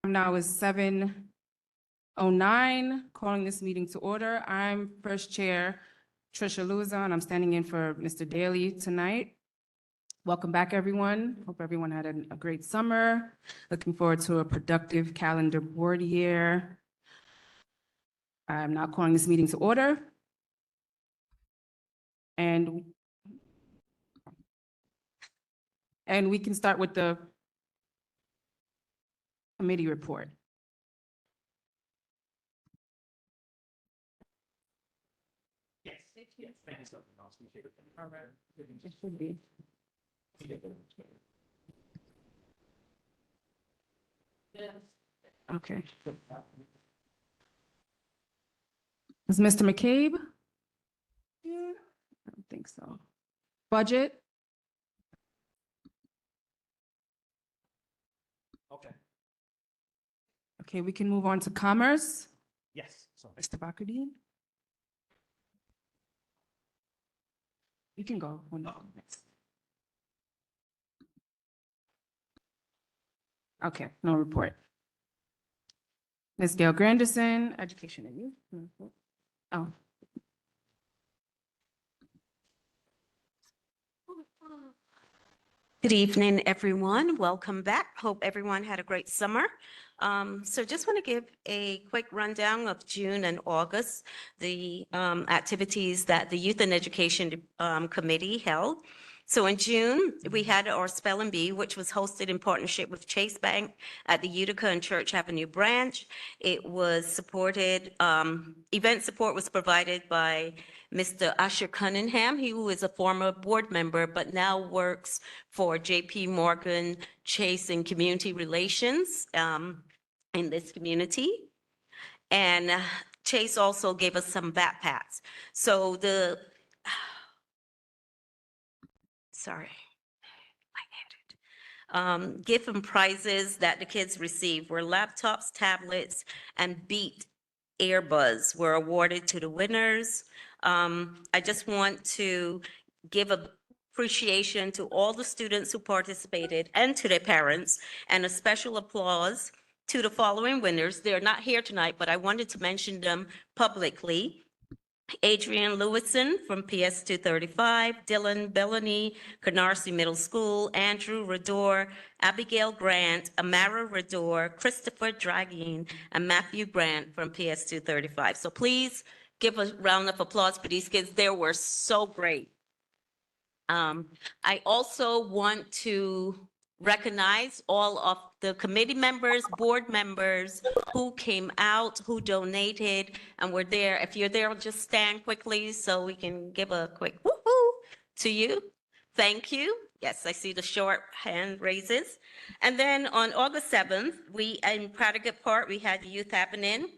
Now is 7:09, calling this meeting to order. I'm First Chair Tricia Luzon. I'm standing in for Mr. Daly tonight. Welcome back, everyone. Hope everyone had a great summer. Looking forward to a productive calendar board year. I'm now calling this meeting to order. And we can start with the committee report. Yes. Thank you so much. All right. It should be. Okay. Is Mr. McCabe? Yeah, I don't think so. Budget? Okay. Okay, we can move on to commerce. Yes. So Mr. Bakudin? You can go. Oh, no. Okay, no report. Ms. Gail Granderson, education and youth. Oh. Good evening, everyone. Welcome back. Hope everyone had a great summer. So just want to give a quick rundown of June and August, the activities that the Youth and Education Committee held. So in June, we had our Spelling Bee, which was hosted in partnership with Chase Bank at the Utica and Church Avenue branch. It was supported, event support was provided by Mr. Usher Cunningham, who is a former board member, but now works for JP Morgan Chase and Community Relations in this community. And Chase also gave us some backpacks. So the, sorry, gift and prizes that the kids received were laptops, tablets, and Beat earbuds were awarded to the winners. I just want to give appreciation to all the students who participated and to their parents, and a special applause to the following winners. They're not here tonight, but I wanted to mention them publicly. Adrian Lewison from PS 235, Dylan Bellany, Canarsie Middle School, Andrew Rador, Abigail Grant, Amara Rador, Christopher Dragin, and Matthew Grant from PS 235. So please give a round of applause for these kids. They were so great. I also want to recognize all of the committee members, board members who came out, who donated, and were there. If you're there, just stand quickly so we can give a quick woo-hoo to you. Thank you. Yes, I see the short hand raises. And then on August 7th, in Pratigate Park, we had youth happening.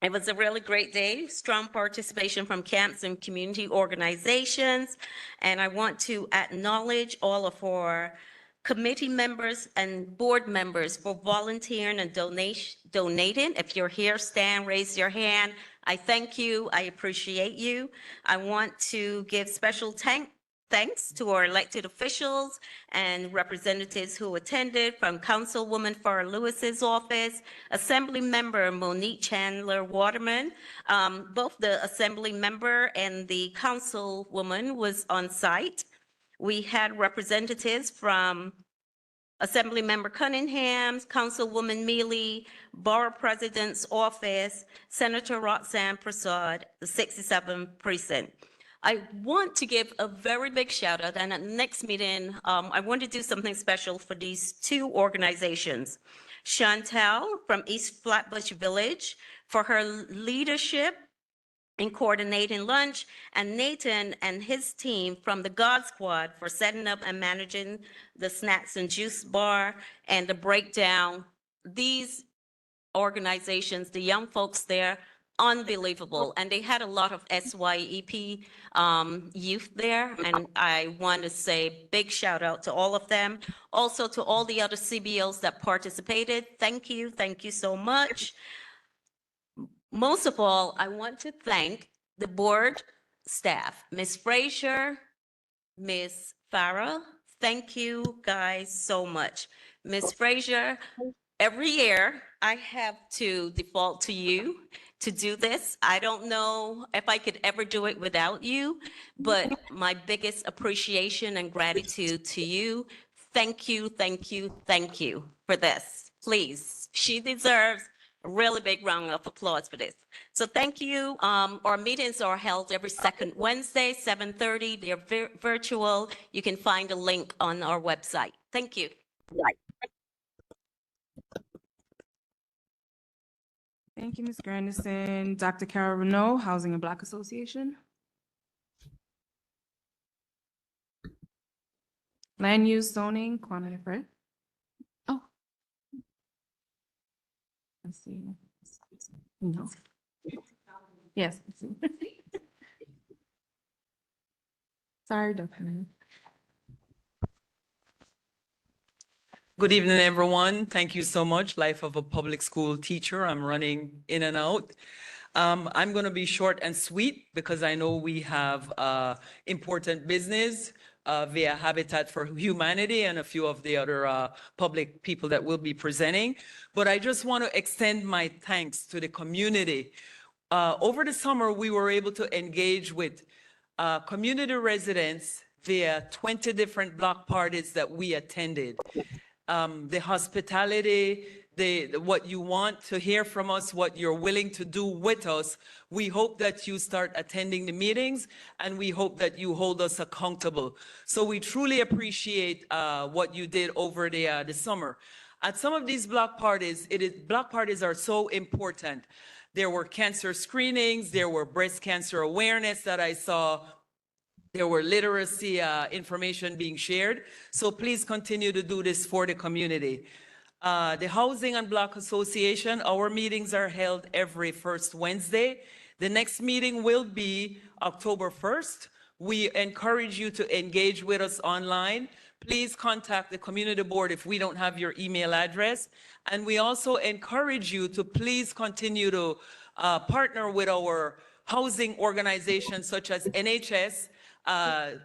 It was a really great day, strong participation from camps and community organizations. And I want to acknowledge all of our committee members and board members for volunteering and donating. If you're here, stand, raise your hand. I thank you. I appreciate you. I want to give special thanks to our elected officials and representatives who attended, from Councilwoman Farah Lewis's office, Assembly Member Monique Chandler Waterman. Both the Assembly Member and the Councilwoman was on site. We had representatives from Assembly Member Cunningham, Councilwoman Mealy, Borough President's Office, Senator Roxanne Prasad, the 67th Precinct. I want to give a very big shout out, and at the next meeting, I want to do something special for these two organizations. Chantel from East Flatbush Village for her leadership in coordinating lunch, and Nathan and his team from the God Squad for setting up and managing the snacks and juice bar and the breakdown. These organizations, the young folks there, unbelievable. And they had a lot of SYEP youth there. And I want to say big shout out to all of them. Also to all the other CBOs that participated. Thank you. Thank you so much. Most of all, I want to thank the board staff, Ms. Frazier, Ms. Farah. Thank you guys so much. Ms. Frazier, every year I have to default to you to do this. I don't know if I could ever do it without you, but my biggest appreciation and gratitude to you. Thank you, thank you, thank you for this. Please, she deserves a really big round of applause for this. So thank you. Our meetings are held every second Wednesday, 7:30. They're virtual. You can find a link on our website. Thank you. Thank you, Ms. Grandison. Dr. Carol Renaud, Housing and Block Association. Land use zoning, quantitative, right? Oh. Let's see. No. Yes. Sorry, Dr. Good evening, everyone. Thank you so much. Life of a public school teacher. I'm running in and out. I'm going to be short and sweet because I know we have important business via Habitat for Humanity and a few of the other public people that will be presenting. But I just want to extend my thanks to the community. Over the summer, we were able to engage with community residents via 20 different block parties that we attended. The hospitality, what you want to hear from us, what you're willing to do with us. We hope that you start attending the meetings and we hope that you hold us accountable. So we truly appreciate what you did over the summer. At some of these block parties, block parties are so important. There were cancer screenings, there were breast cancer awareness that I saw. There were literacy information being shared. So please continue to do this for the community. The Housing and Block Association, our meetings are held every first Wednesday. The next meeting will be October 1st. We encourage you to engage with us online. Please contact the community board if we don't have your email address. And we also encourage you to please continue to partner with our housing organizations such as NHS,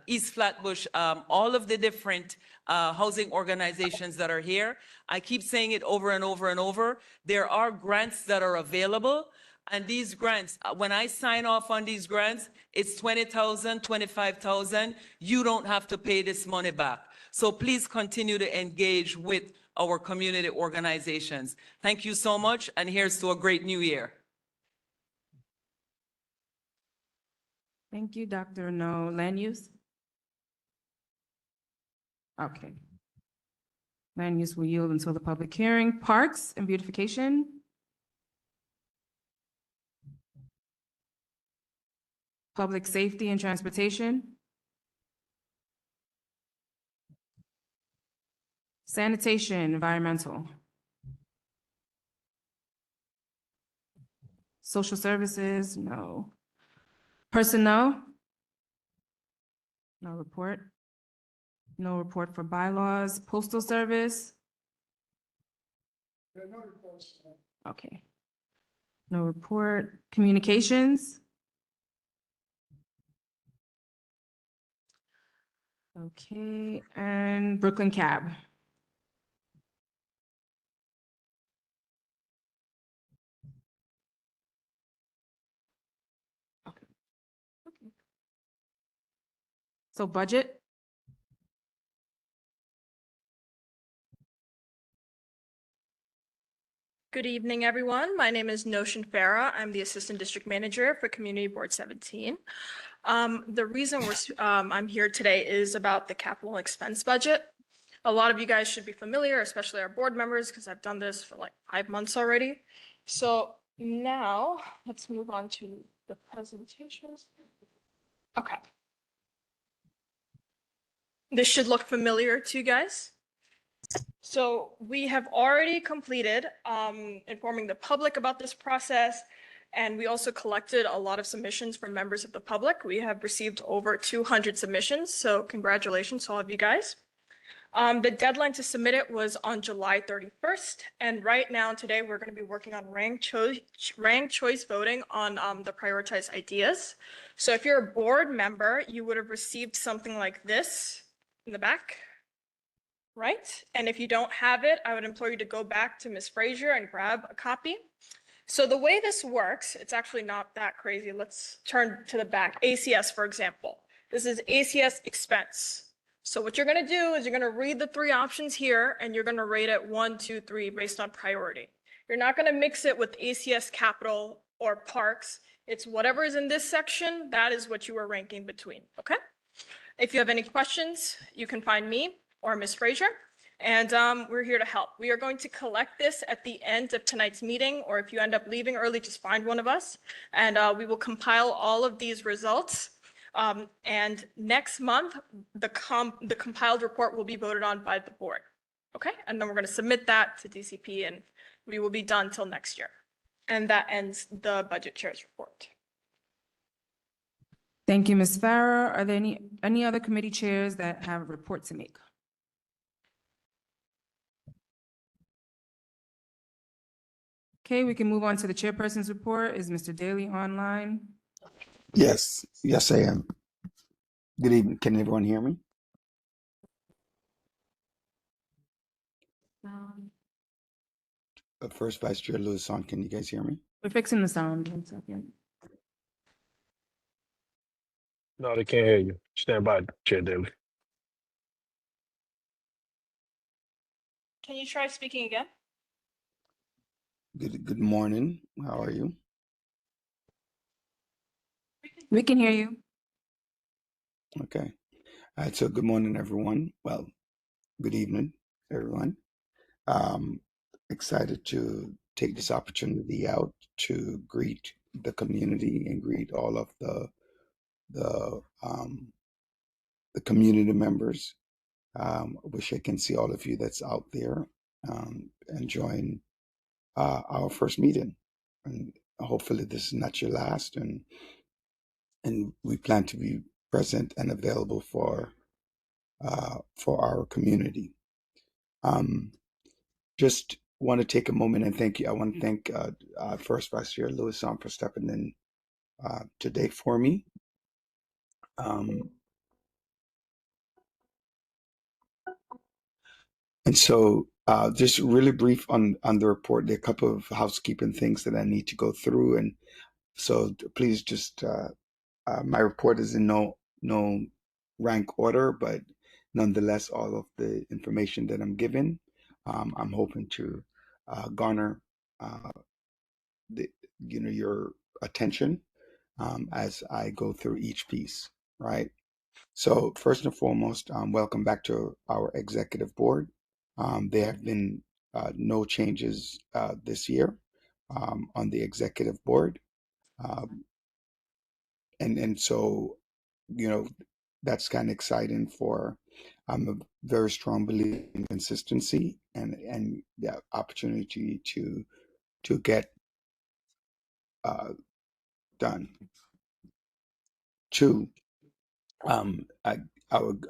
East Flatbush, all of the different housing organizations that are here. I keep saying it over and over and over. There are grants that are available. And these grants, when I sign off on these grants, it's 20,000, 25,000. You don't have to pay this money back. So please continue to engage with our community organizations. Thank you so much. And here's to a great new year. Thank you, Dr. Renaud. Land use? Okay. Land use will yield until the public hearing. Parks and beautification? Public safety and transportation? Sanitation, environmental? Social services? No. Personnel? No report. No report for bylaws. Postal service? There are no reports. Okay. No report. Communications? Okay, and Brooklyn Cab? Okay. Okay. So budget? Good evening, everyone. My name is Noshin Farah. I'm the Assistant District Manager for Community Board 17. The reason I'm here today is about the capital expense budget. A lot of you guys should be familiar, especially our board members, because I've done this for like 5 months already. So now let's move on to the presentations. Okay. This should look familiar to you guys. So we have already completed informing the public about this process, and we also collected a lot of submissions from members of the public. We have received over 200 submissions, so congratulations to all of you guys. The deadline to submit it was on July 31st, and right now today we're going to be working on ranked choice voting on the prioritized ideas. So if you're a board member, you would have received something like this in the back. right? And if you don't have it, I would implore you to go back to Ms. Frazier and grab a copy. So the way this works, it's actually not that crazy. Let's turn to the back. ACS, for example. This is ACS expense. So what you're going to do is you're going to read the three options here and you're going to rate it 1, 2, 3 based on priority. You're not going to mix it with ACS capital or parks. It's whatever is in this section, that is what you are ranking between, okay? If you have any questions, you can find me or Ms. Frazier, and we're here to help. We are going to collect this at the end of tonight's meeting, or if you end up leaving early, just find one of us, and we will compile all of these results. And next month, the compiled report will be voted on by the board, okay? And then we're going to submit that to DCP, and we will be done till next year. And that ends the budget chair's report. Thank you, Ms. Farrer. Are there any other committee chairs that have a report to make? Okay, we can move on to the chairperson's report. Is Mr. Daly online? Yes, yes, I am. Good evening. Can everyone hear me? First Vice Chair Lewis, can you guys hear me? We're fixing the sound. 1 second. No, they can't hear you. Stand by, Chair Daly. Can you try speaking again? Good morning. How are you? We can hear you. Okay. All right. So good morning, everyone. Well, good evening, everyone. Excited to take this opportunity out to greet the community and greet all of the community members. Wish I can see all of you that's out there enjoying our first meeting, and hopefully this is not your last. And we plan to be present and available for our community. Just want to take a moment and thank you. I want to thank First Vice Chair Lewis for stepping in today for me. And so just really brief on the report. There are a couple of housekeeping things that I need to go through. And so please just, my report is in no rank order, but nonetheless, all of the information that I'm given, I'm hoping to garner your attention as I go through each piece, right? So first and foremost, welcome back to our executive board. There have been no changes this year on the executive board. And so, that's kind of exciting for, I'm a very strong believer in consistency and the opportunity to get done. Two, our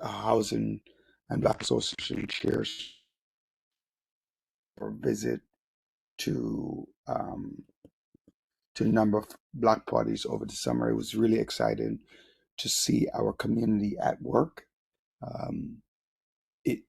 housing and Black Association chairs for visit to a number of Black parties over the summer. It was really exciting to see our community at work. It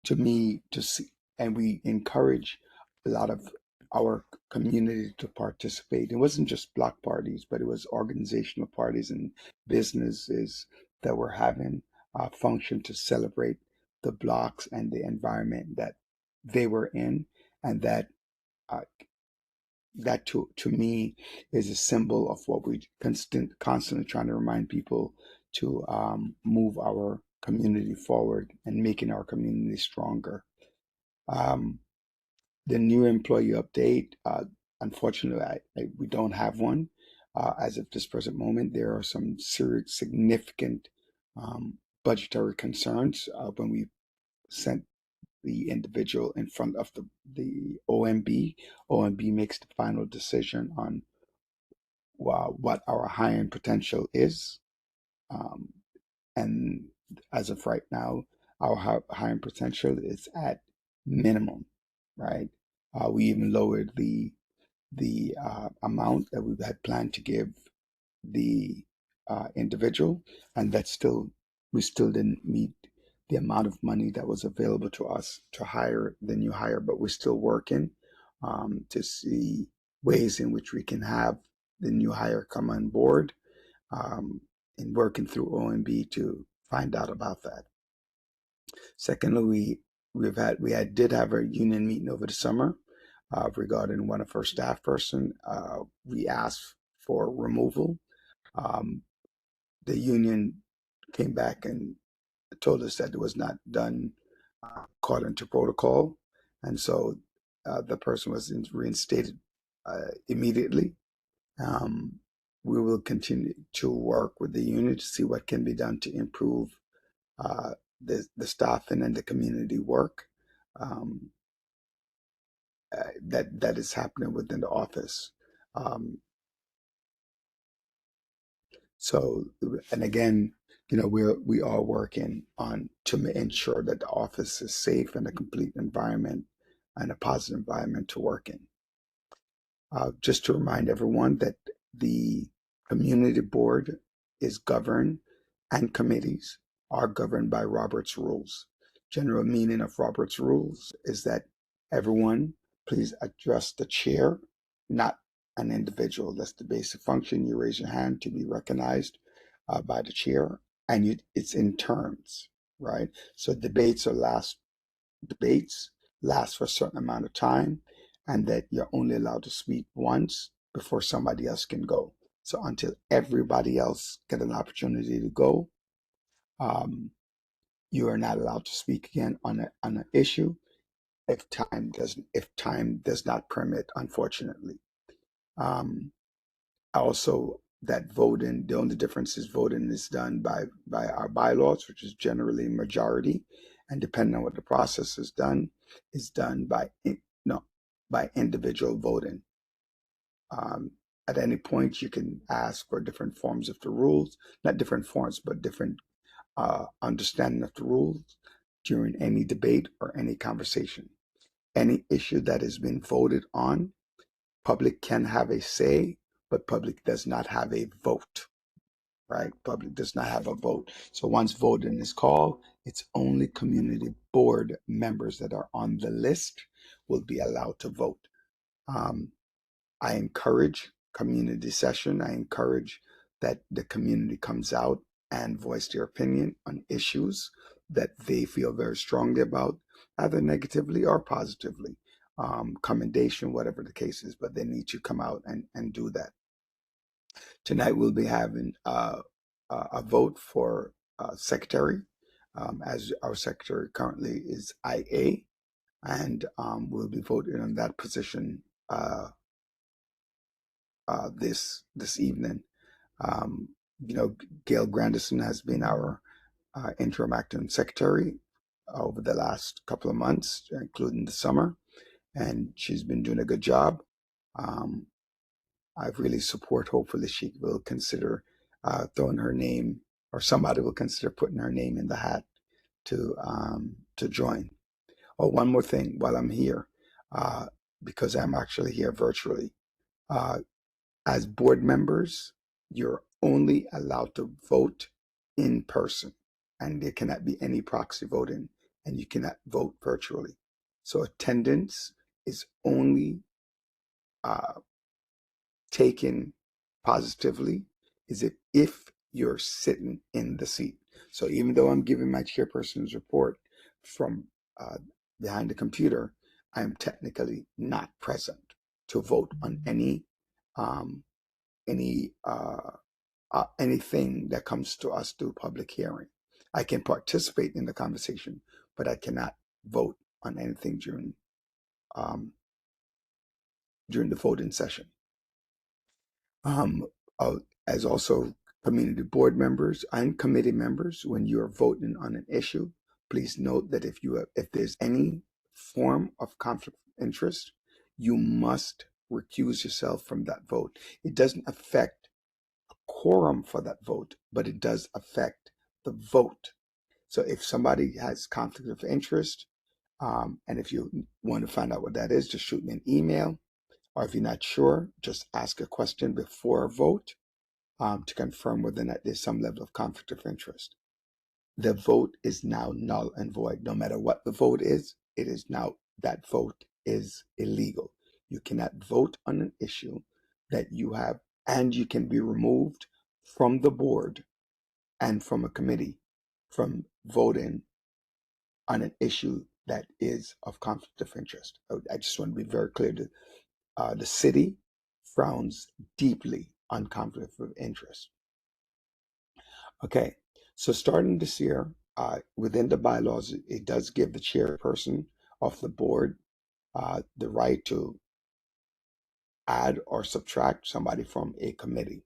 to me to see, and we encourage a lot of our community to participate. It wasn't just Black parties, but it was organizational parties and businesses that were having a function to celebrate the blocks and the environment that they were in, and that to me is a symbol of what we constantly trying to remind people to move our community forward and making our community stronger. The new employee update, unfortunately, we don't have one as of this present moment. There are some serious, significant budgetary concerns when we sent the individual in front of the OMB. OMB makes the final decision on what our hiring potential is. And as of right now, our hiring potential is at minimum, right? We even lowered the amount that we had planned to give the individual, and we still didn't meet the amount of money that was available to us to hire the new hire, but we're still working to see ways in which we can have the new hire come on board, and working through OMB to find out about that. Secondly, we did have a union meeting over the summer regarding one of our staff person. We asked for removal. The union came back and told us that it was not done according to protocol, and so the person was reinstated immediately. We will continue to work with the union to see what can be done to improve the staffing and the community work that is happening within the office. So, and again, we are working on to ensure that the office is safe and a complete environment and a positive environment to work in. Just to remind everyone that the community board is governed and committees are governed by Robert's rules. General meaning of Robert's rules is that everyone please address the chair, not an individual. That's the basic function. You raise your hand to be recognized by the chair, and it's in turns, right? So debates last for a certain amount of time, and that you're only allowed to speak once before somebody else can go. So until everybody else get an opportunity to go, you are not allowed to speak again on an issue if time does not permit, unfortunately. Also, that voting, the only difference is voting is done by our bylaws, which is generally majority, and depending on what the process is done by individual voting. At any point, you can ask for different forms of the rules, not different forms, but different understanding of the rules during any debate or any conversation. Any issue that has been voted on, public can have a say, but public does not have a vote, right? Public does not have a vote. So once voting is called, it's only community board members that are on the list will be allowed to vote. I encourage community session. I encourage that the community comes out and voice their opinion on issues that they feel very strongly about, either negatively or positively. Commendation, whatever the case is, but they need to come out and do that. Tonight we'll be having a vote for secretary, as our secretary currently is IA, and we'll be voting on that position this evening. Gail Grandison has been our interim acting secretary over the last couple of months, including the summer, and she's been doing a good job. I really support. Hopefully, she will consider throwing her name, or somebody will consider putting her name in the hat to join. Oh, one more thing while I'm here, because I'm actually here virtually. As board members, you're only allowed to vote in person, and there cannot be any proxy voting, and you cannot vote virtually. So attendance is only taken positively is if you're sitting in the seat. So even though I'm giving my chairperson's report from behind the computer, I'm technically not present to vote on anything that comes to us through public hearing. I can participate in the conversation, but I cannot vote on anything during the voting session. As also community board members and committee members, when you are voting on an issue, please note that if there's any form of conflict of interest, you must recuse yourself from that vote. It doesn't affect a quorum for that vote, but it does affect the vote. So if somebody has conflict of interest, and if you want to find out what that is, just shoot me an email. Or if you're not sure, just ask a question before a vote to confirm whether or not there's some level of conflict of interest. the vote is now null and void. No matter what the vote is, it is now, that vote is illegal. You cannot vote on an issue that you have, and you can be removed from the board and from a committee from voting on an issue that is of conflict of interest. I just want to be very clear that the city frowns deeply on conflict of interest. Okay, so starting this year, within the bylaws, it does give the chairperson of the board the right to add or subtract somebody from a committee.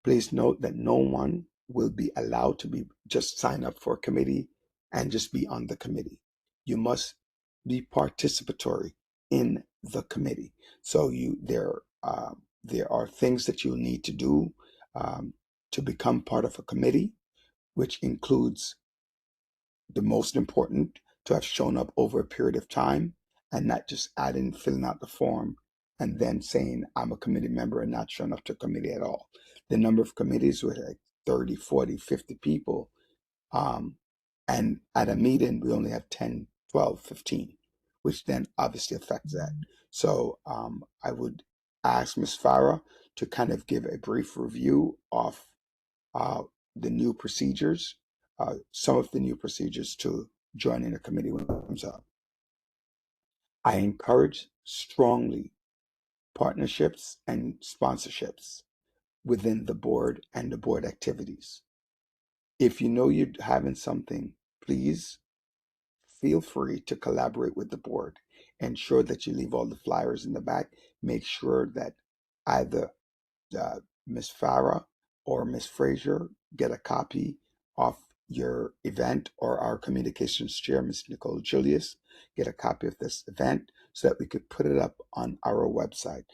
Please note that no one will be allowed to be just sign up for a committee and just be on the committee. You must be participatory in the committee. So there are things that you'll need to do to become part of a committee, which includes the most important, to have shown up over a period of time and not just adding, filling out the form and then saying I'm a committee member and not showing up to committee at all. The number of committees with like 30, 40, 50 people. And at a meeting, we only have 10, 12, 15, which then obviously affects that. So I would ask Ms. Farah to kind of give a brief review of the new procedures, some of the new procedures to join in a committee when it comes up. I encourage strongly partnerships and sponsorships within the board and the board activities. If you know you're having something, please feel free to collaborate with the board. Ensure that you leave all the flyers in the back. Make sure that either Ms. Farah or Ms. Frazier get a copy of your event, or our communications chair, Ms. Nicole Julius, get a copy of this event so that we could put it up on our website.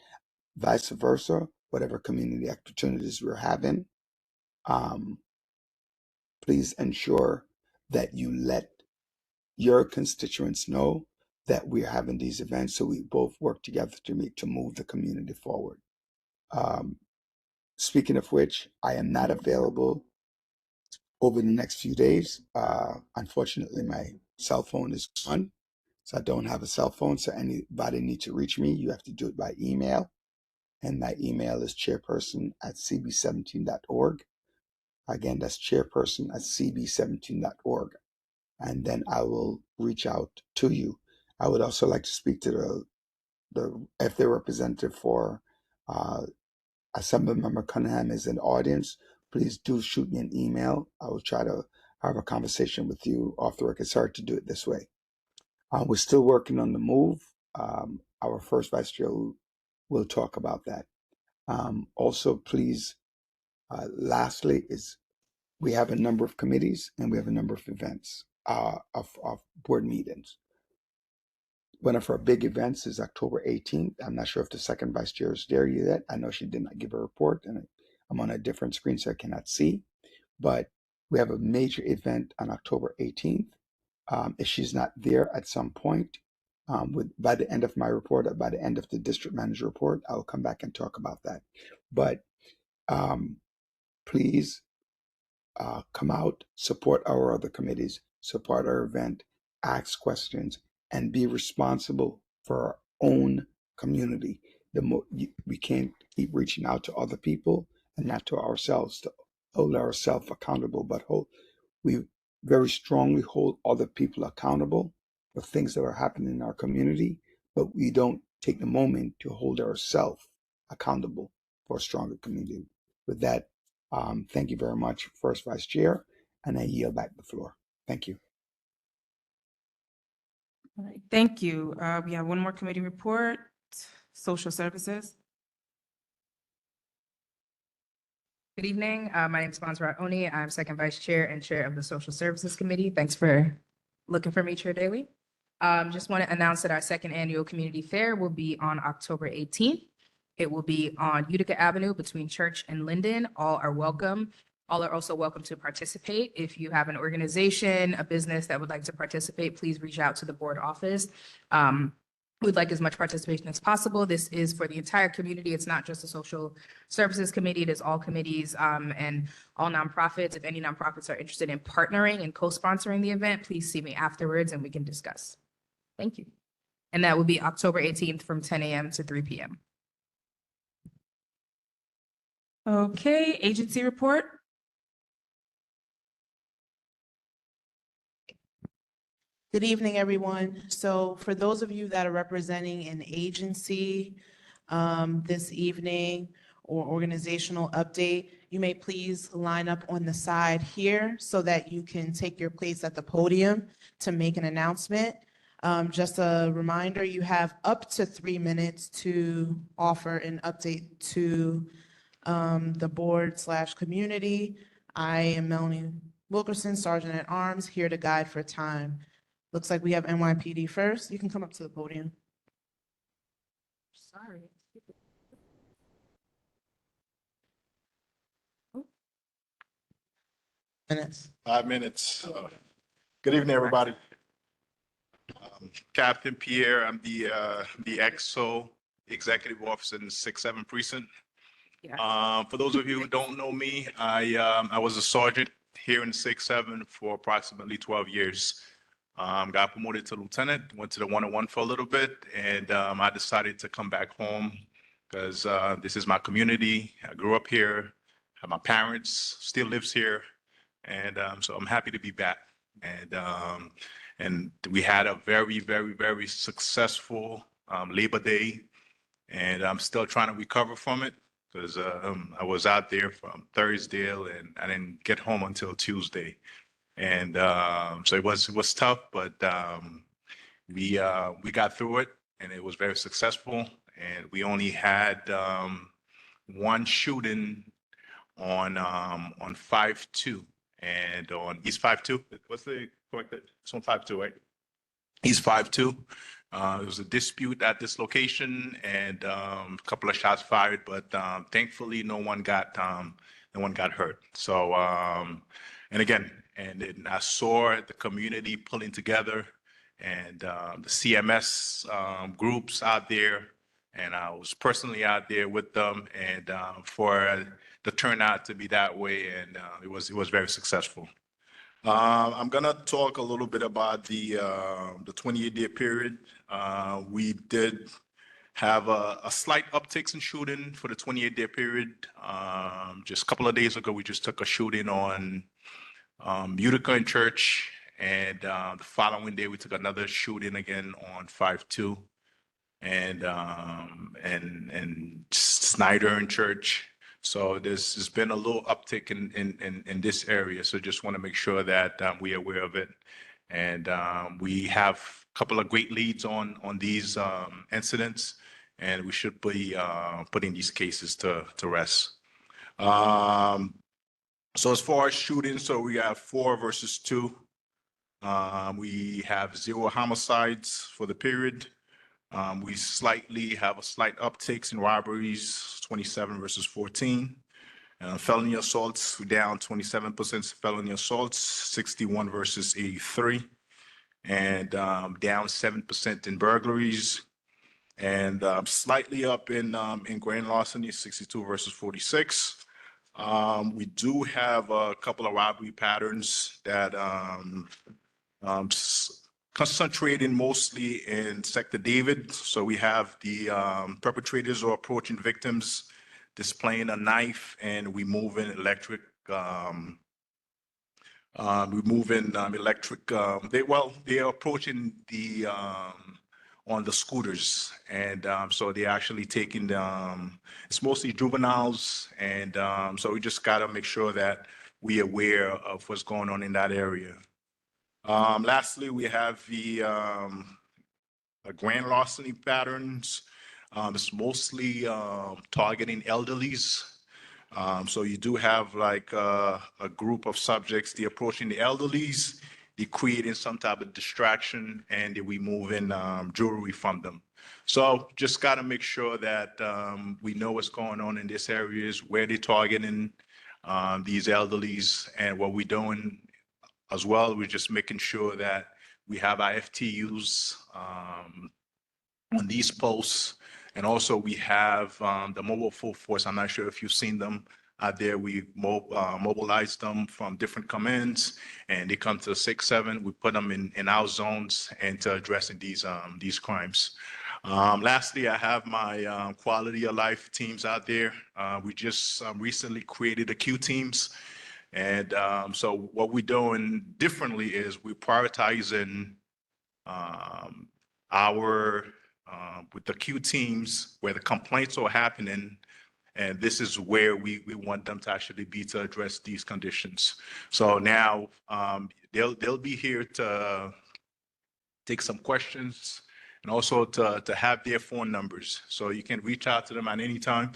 Vice versa, whatever community opportunities we're having, please ensure that you let your constituents know that we're having these events so we both work together to move the community forward. Speaking of which, I am not available over the next few days. Unfortunately, my cell phone is gone, so I don't have a cell phone. So anybody need to reach me, you have to do it by email. And my email is chairperson@cb17.org. Again, that's chairperson@cb17.org. And then I will reach out to you. I would also like to speak to the FD representative for Assemblymember Cunningham is in the audience. Please do shoot me an email. I will try to have a conversation with you off the record. Sorry to do it this way. We're still working on the move. Our first vice chair will talk about that. Also, please, lastly, is we have a number of committees and we have a number of events, of board meetings. One of our big events is October 18th. I'm not sure if the second vice chair is there yet. I know she did not give a report, and I'm on a different screen, so I cannot see. But we have a major event on October 18th. If she's not there at some point, by the end of my report, or by the end of the district manager report, I'll come back and talk about that. But please come out, support our other committees, support our event, ask questions, and be responsible for our own community. We can't keep reaching out to other people and not to ourselves to hold ourselves accountable, but we very strongly hold other people accountable for things that are happening in our community, but we don't take the moment to hold ourselves accountable for a stronger community. With that, thank you very much, First Vice Chair, and I yield back the floor. Thank you. All right, thank you. We have one more committee report, Social Services. Good evening. My name is Montserrat Oni. I'm second vice chair and chair of the Social Services Committee. Thanks for looking for me, Chair Daly. Just want to announce that our second annual community fair will be on October 18th. It will be on Utica Avenue between Church and Linden. All are welcome. All are also welcome to participate. If you have an organization, a business that would like to participate, please reach out to the board office. We'd like as much participation as possible. This is for the entire community. It's not just the Social Services Committee. It is all committees and all nonprofits. If any nonprofits are interested in partnering and co-sponsoring the event, please see me afterwards and we can discuss. Thank you. And that will be October 18th from 10 a.m. to 3 p.m. Okay, agency report. Good evening, everyone. So for those of you that are representing an agency this evening or organizational update, you may please line up on the side here so that you can take your place at the podium to make an announcement. Just a reminder, you have up to 3 minutes to offer an update to the board/community. I am Melanie Wilkerson, Sergeant at Arms, here to guide for time. Looks like we have NYPD first. You can come up to the podium. Sorry. Minutes. 5 minutes. Good evening, everybody. Captain Pierre, I'm the EXO Executive Officer in the 6-7 Precinct. For those of you who don't know me, I was a sergeant here in the 6-7 for approximately 12 years. Got promoted to lieutenant, went to the 101 for a little bit, and I decided to come back home because this is my community. I grew up here, have my parents, still lives here, and so I'm happy to be back. And we had a very, very, very successful Labor Day, and I'm still trying to recover from it because I was out there from Thursdale and I didn't get home until Tuesday. And so it was tough, but we got through it, and it was very successful. And we only had one shooting on 5-2 and on East 5-2. What's the correct? It's on 5-2, right? East 5-2. There was a dispute at this location, and a couple of shots fired, but thankfully no one got hurt. So and again. And then I saw the community pulling together and the CMS groups out there. And I was personally out there with them, and for the turnout to be that way, and it was very successful. I'm gonna talk a little bit about the 28-day period. We did have a slight uptick in shooting for the 28-day period. Just a couple of days ago, we just took a shooting on Utica in Church, and the following day we took another shooting again on 5-2, and Snyder in Church. So there's been a little uptick in this area. So just want to make sure that we are aware of it, and we have a couple of great leads on these incidents, and we should be putting these cases to rest. So as far as shootings, so we have 4 versus 2. We have 0 homicides for the period. We have a slight upticks in robberies, 27 versus 14. Felony assaults, we're down 27% felony assaults, 61 versus 83. And down 7% in burglaries. And slightly up in grand larceny, 62 versus 46. We do have a couple of robbery patterns that concentrating mostly in Sector David. So we have the perpetrators are approaching victims, displaying a knife, and we move in electric. They are approaching on the scooters, and so they're actually taking it's mostly juveniles, and so we just got to make sure that we're aware of what's going on in that area. Lastly, we have the grand larceny patterns. It's mostly targeting elderlies. So you do have like a group of subjects, they're approaching the elderlies, they're creating some type of distraction, and they're removing jewelry from them. So just got to make sure that we know what's going on in these areas, where they're targeting these elderlies, and what we're doing as well. We're just making sure that we have our FTUs on these posts. And also we have the mobile full force. I'm not sure if you've seen them out there. We mobilized them from different commands and they come to 6-7. We put them in our zones and to addressing these crimes. Lastly, I have my quality of life teams out there. We just recently created the Q teams. And so what we're doing differently is we're prioritizing our with the Q teams where the complaints are happening, and this is where we want them to actually be to address these conditions. So now they'll be here to take some questions and also to have their phone numbers, so you can reach out to them at any time.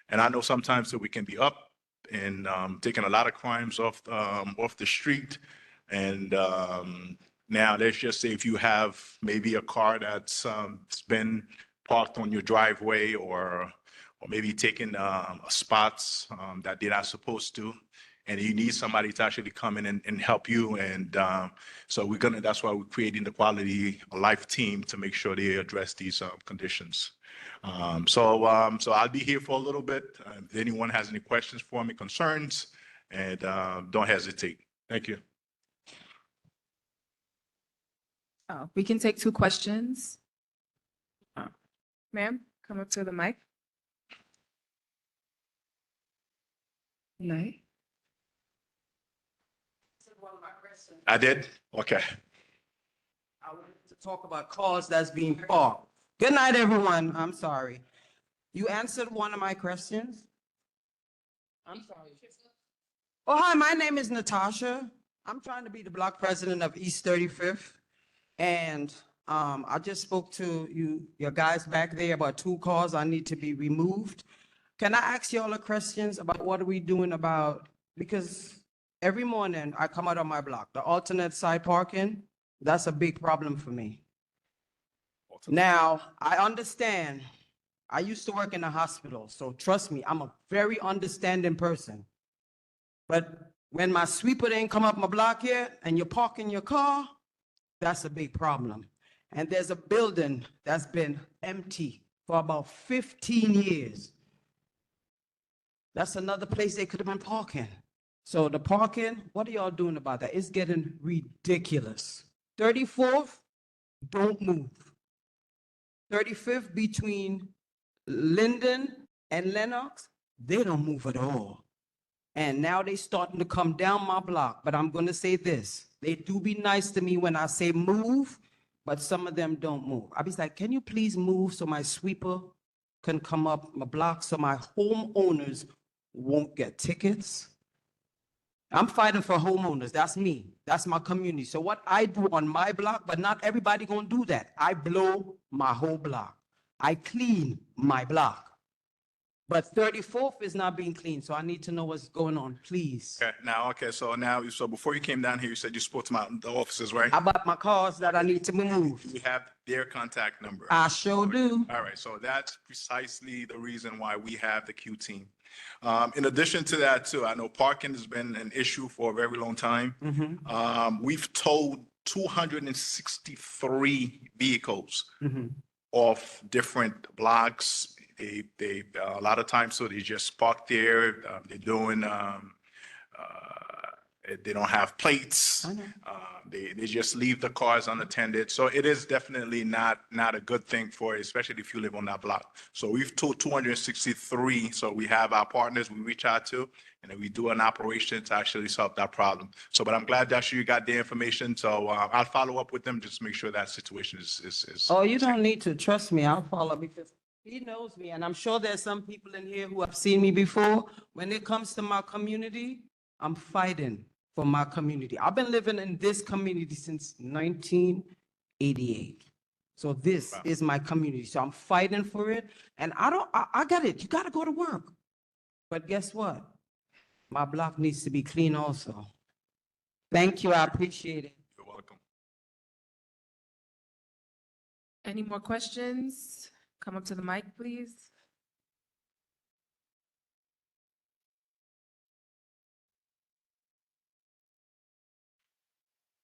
And I know sometimes that we can be up and taking a lot of crimes off the street. And now let's just say if you have maybe a car that's been parked on your driveway or maybe taking spots that they're not supposed to, and you need somebody to actually come in and help you. And so that's why we're creating the quality of life team to make sure they address these conditions. So I'll be here for a little bit. If anyone has any questions for me, concerns, and don't hesitate. Thank you. We can take 2 questions. Ma'am, come up to the mic. No. I did? Okay. I wanted to talk about cars that's being parked. Good night, everyone. I'm sorry. You answered one of my questions. I'm sorry. Oh, hi, my name is Natasha. I'm trying to be the block president of East 35th. And I just spoke to your guys back there about 2 cars I need to be removed. Can I ask y'all a questions about what are we doing about, because every morning I come out on my block, the alternate side parking, that's a big problem for me. Now, I understand, I used to work in a hospital, so trust me, I'm a very understanding person. But when my sweeper didn't come up my block yet and you're parking your car, that's a big problem. And there's a building that's been empty for about 15 years. That's another place they could have been parking. So the parking, what are y'all doing about that? It's getting ridiculous. 34th, don't move. 35th between Linden and Lenox, they don't move at all. And now they starting to come down my block. But I'm going to say this. They do be nice to me when I say move, but some of them don't move. I be like, can you please move so my sweeper can come up my block so my homeowners won't get tickets? I'm fighting for homeowners. That's me. That's my community. So what I do on my block, but not everybody gonna do that. I blow my whole block. I clean my block. But 34th is not being cleaned, so I need to know what's going on, please. Okay, so before you came down here, you said you spoke to the officers, right? About my cars that I need to move. You have their contact number. I sure do. All right, so that's precisely the reason why we have the Q team. In addition to that too, I know parking has been an issue for a very long time. We've towed 263 vehicles off different blocks. They a lot of times, so they just park there. They're doing, they don't have plates. They just leave the cars unattended. So it is definitely not a good thing for, especially if you live on that block. So we've towed 263. So we have our partners we reach out to, and then we do an operation to actually solve that problem. So, but I'm glad that you got the information. So I'll follow up with them just to make sure that situation is. Oh, you don't need to trust me. I'll follow because he knows me. And I'm sure there's some people in here who have seen me before. When it comes to my community, I'm fighting for my community. I've been living in this community since 1988. So this is my community. So I'm fighting for it. And I got it. You got to go to work. But guess what? My block needs to be clean also. Thank you. I appreciate it. You're welcome. Any more questions? Come up to the mic, please.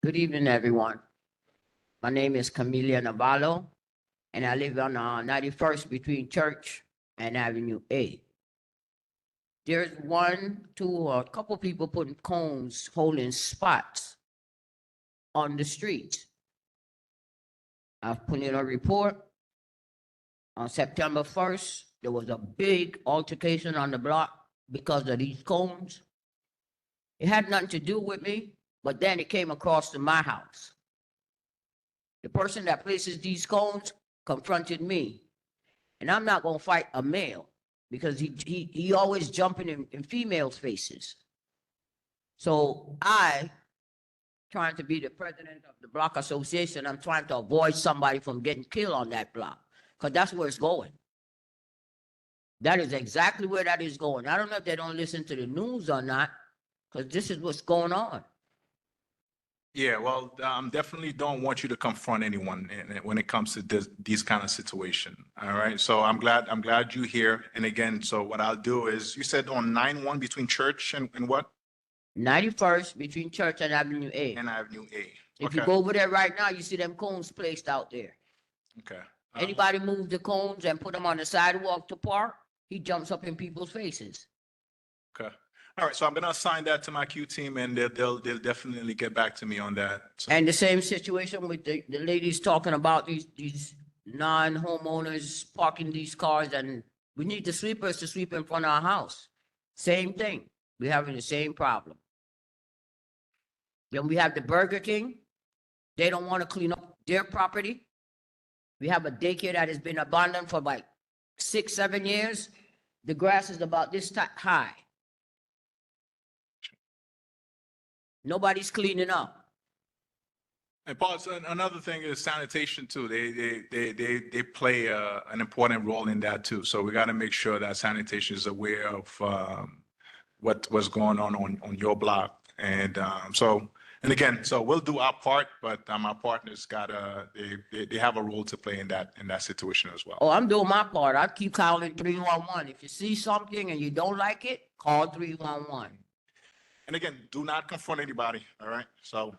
Good evening, everyone. My name is Camelia Navarro, and I live on 91st between Church and Avenue A. There's one, two, or a couple people putting cones holding spots on the street. I've put in a report. On September 1st, there was a big altercation on the block because of these cones. It had nothing to do with me, but then it came across to my house. The person that places these cones confronted me. And I'm not gonna fight a male because he always jumping in females' faces. So trying to be the president of the block association, I'm trying to avoid somebody from getting killed on that block, because that's where it's going. That is exactly where that is going. I don't know if they don't listen to the news or not, because this is what's going on. Yeah, well, definitely don't want you to confront anyone when it comes to these kind of situation. All right, so I'm glad you're here. And again, so what I'll do is, you said on 9-1 between Church and what? 91st between Church and Avenue A. And Avenue A. If you Okay, go over there right now, you see them cones placed out there. okay. Anybody move the cones and put them on the sidewalk to park, he jumps up in people's faces. Okay. All right, so I'm gonna assign that to my Q team, and they'll definitely get back to me on that. So, And the same situation with the ladies talking about these non-homeowners parking these cars, and we need the sweepers to sweep in front of our house. Same thing. We're having the same problem. Then we have the Burger King. They don't want to clean up their property. We have a daycare that has been abandoned for like 6, 7 years. The grass is about this high. Nobody's cleaning up. and Paul, so another thing is sanitation too. They play an important role in that too. So we got to make sure that sanitation is aware of what's going on your block. And and again, so we'll do our part, but our partners they have a role to play in that situation as well. Oh, I'm doing my part. I keep calling 311. If you see something and you don't like it, call 311. And again, do not confront anybody. All right. So.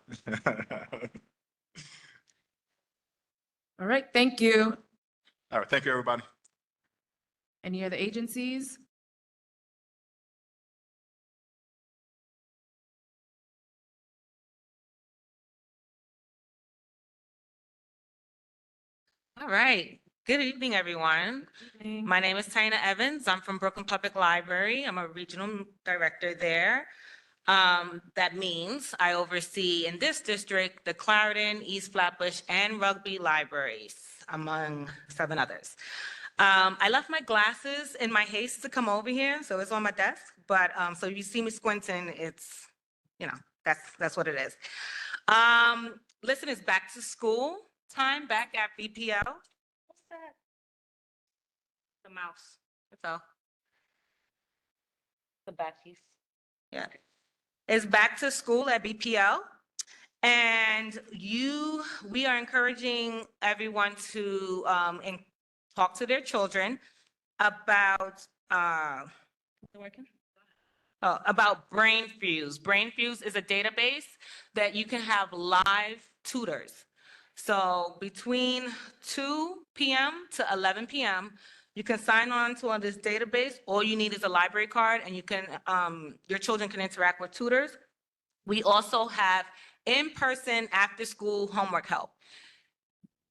All right, thank you. All right. Thank you, everybody. Any other agencies? All right. Good evening, everyone. My name is Tina Evans. I'm from Brooklyn Public Library. I'm a regional director there. That means I oversee in this district, the Clarendon, East Flatbush, and Rugby libraries, among 7 others. I left my glasses in my haste to come over here, so it's on my desk. But so if you see me squinting, it's, that's what it is. Listen, it's back to school time back at BPL. What's that? The mouse. It fell. The back piece. Yeah. It's back to school at BPL. And we are encouraging everyone to talk to their children about about BrainFuse. BrainFuse is a database that you can have live tutors. So between 2 p.m. to 11 p.m., you can sign on to this database. All you need is a library card, and you can your children can interact with tutors. We also have in-person after-school homework help.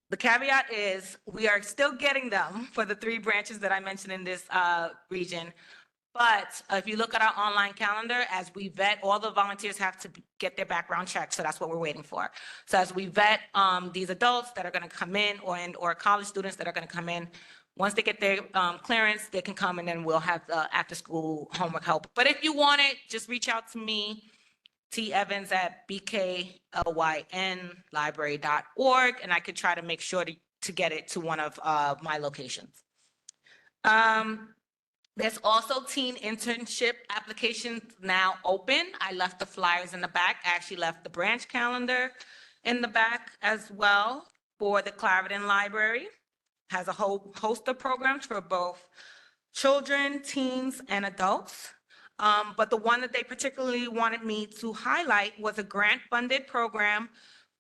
The caveat is we are still getting them for the 3 branches that I mentioned in this region. But if you look at our online calendar, as we vet, all the volunteers have to get their background checked. So that's what we're waiting for. So as we vet these adults that are going to come in or college students that are going to come in, once they get their clearance, they can come and then we'll have the after-school homework help. But if you want it, just reach out to me, T. Evans at bklynlibrary.org, and I could try to make sure to get it to one of my locations. There's also teen internship applications now open. I left the flyers in the back. I actually left the branch calendar in the back as well for the Clarendon Library. Has a whole host of programs for both children, teens, and adults. But the one that they particularly wanted me to highlight was a grant-funded program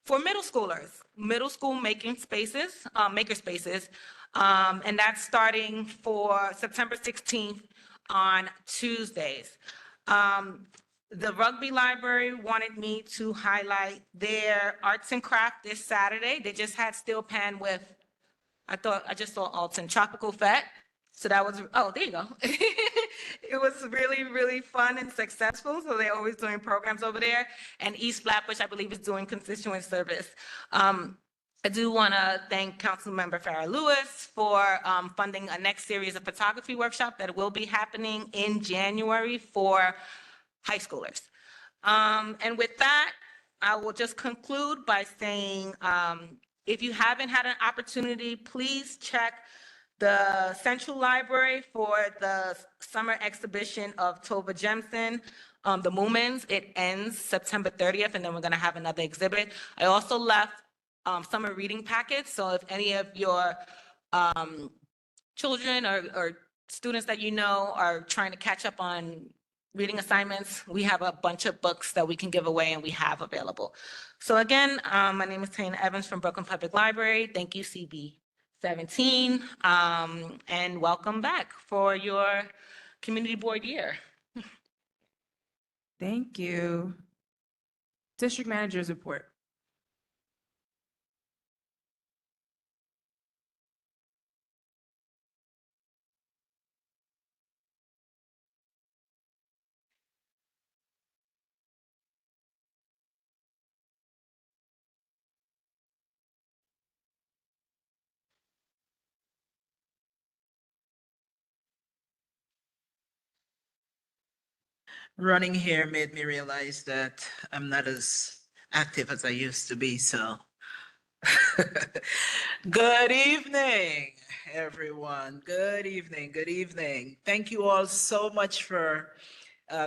for middle school making spaces, maker spaces. And that's starting for September 16th on Tuesdays. The rugby library wanted me to highlight their arts and craft this Saturday. They just had steel pan with, I just saw Alton Tropical Fete. So that was, oh, there you go. It was really, really fun and successful. So they're always doing programs over there. And East Flatbush, I believe, is doing constituent service. I do want to thank Councilmember Farah Lewis for funding a next series of photography workshop that will be happening in January for high schoolers. And with that, I will just conclude by saying, if you haven't had an opportunity, please check the Central Library for the summer exhibition of Tova Jemison, The Moomins. It ends September 30th, and then we're gonna have another exhibit. I also left summer reading packets, so if any of your children or students that you know are trying to catch up on reading assignments, we have a bunch of books that we can give away and we have available. So again, my name is Tana Evans from Brooklyn Public Library. Thank you, CB17, and welcome back for your community board year. Thank you. District Manager's report. Running here made me realize that I'm not as active as I used to be, so. Good evening, everyone. Good evening, good evening. Thank you all so much for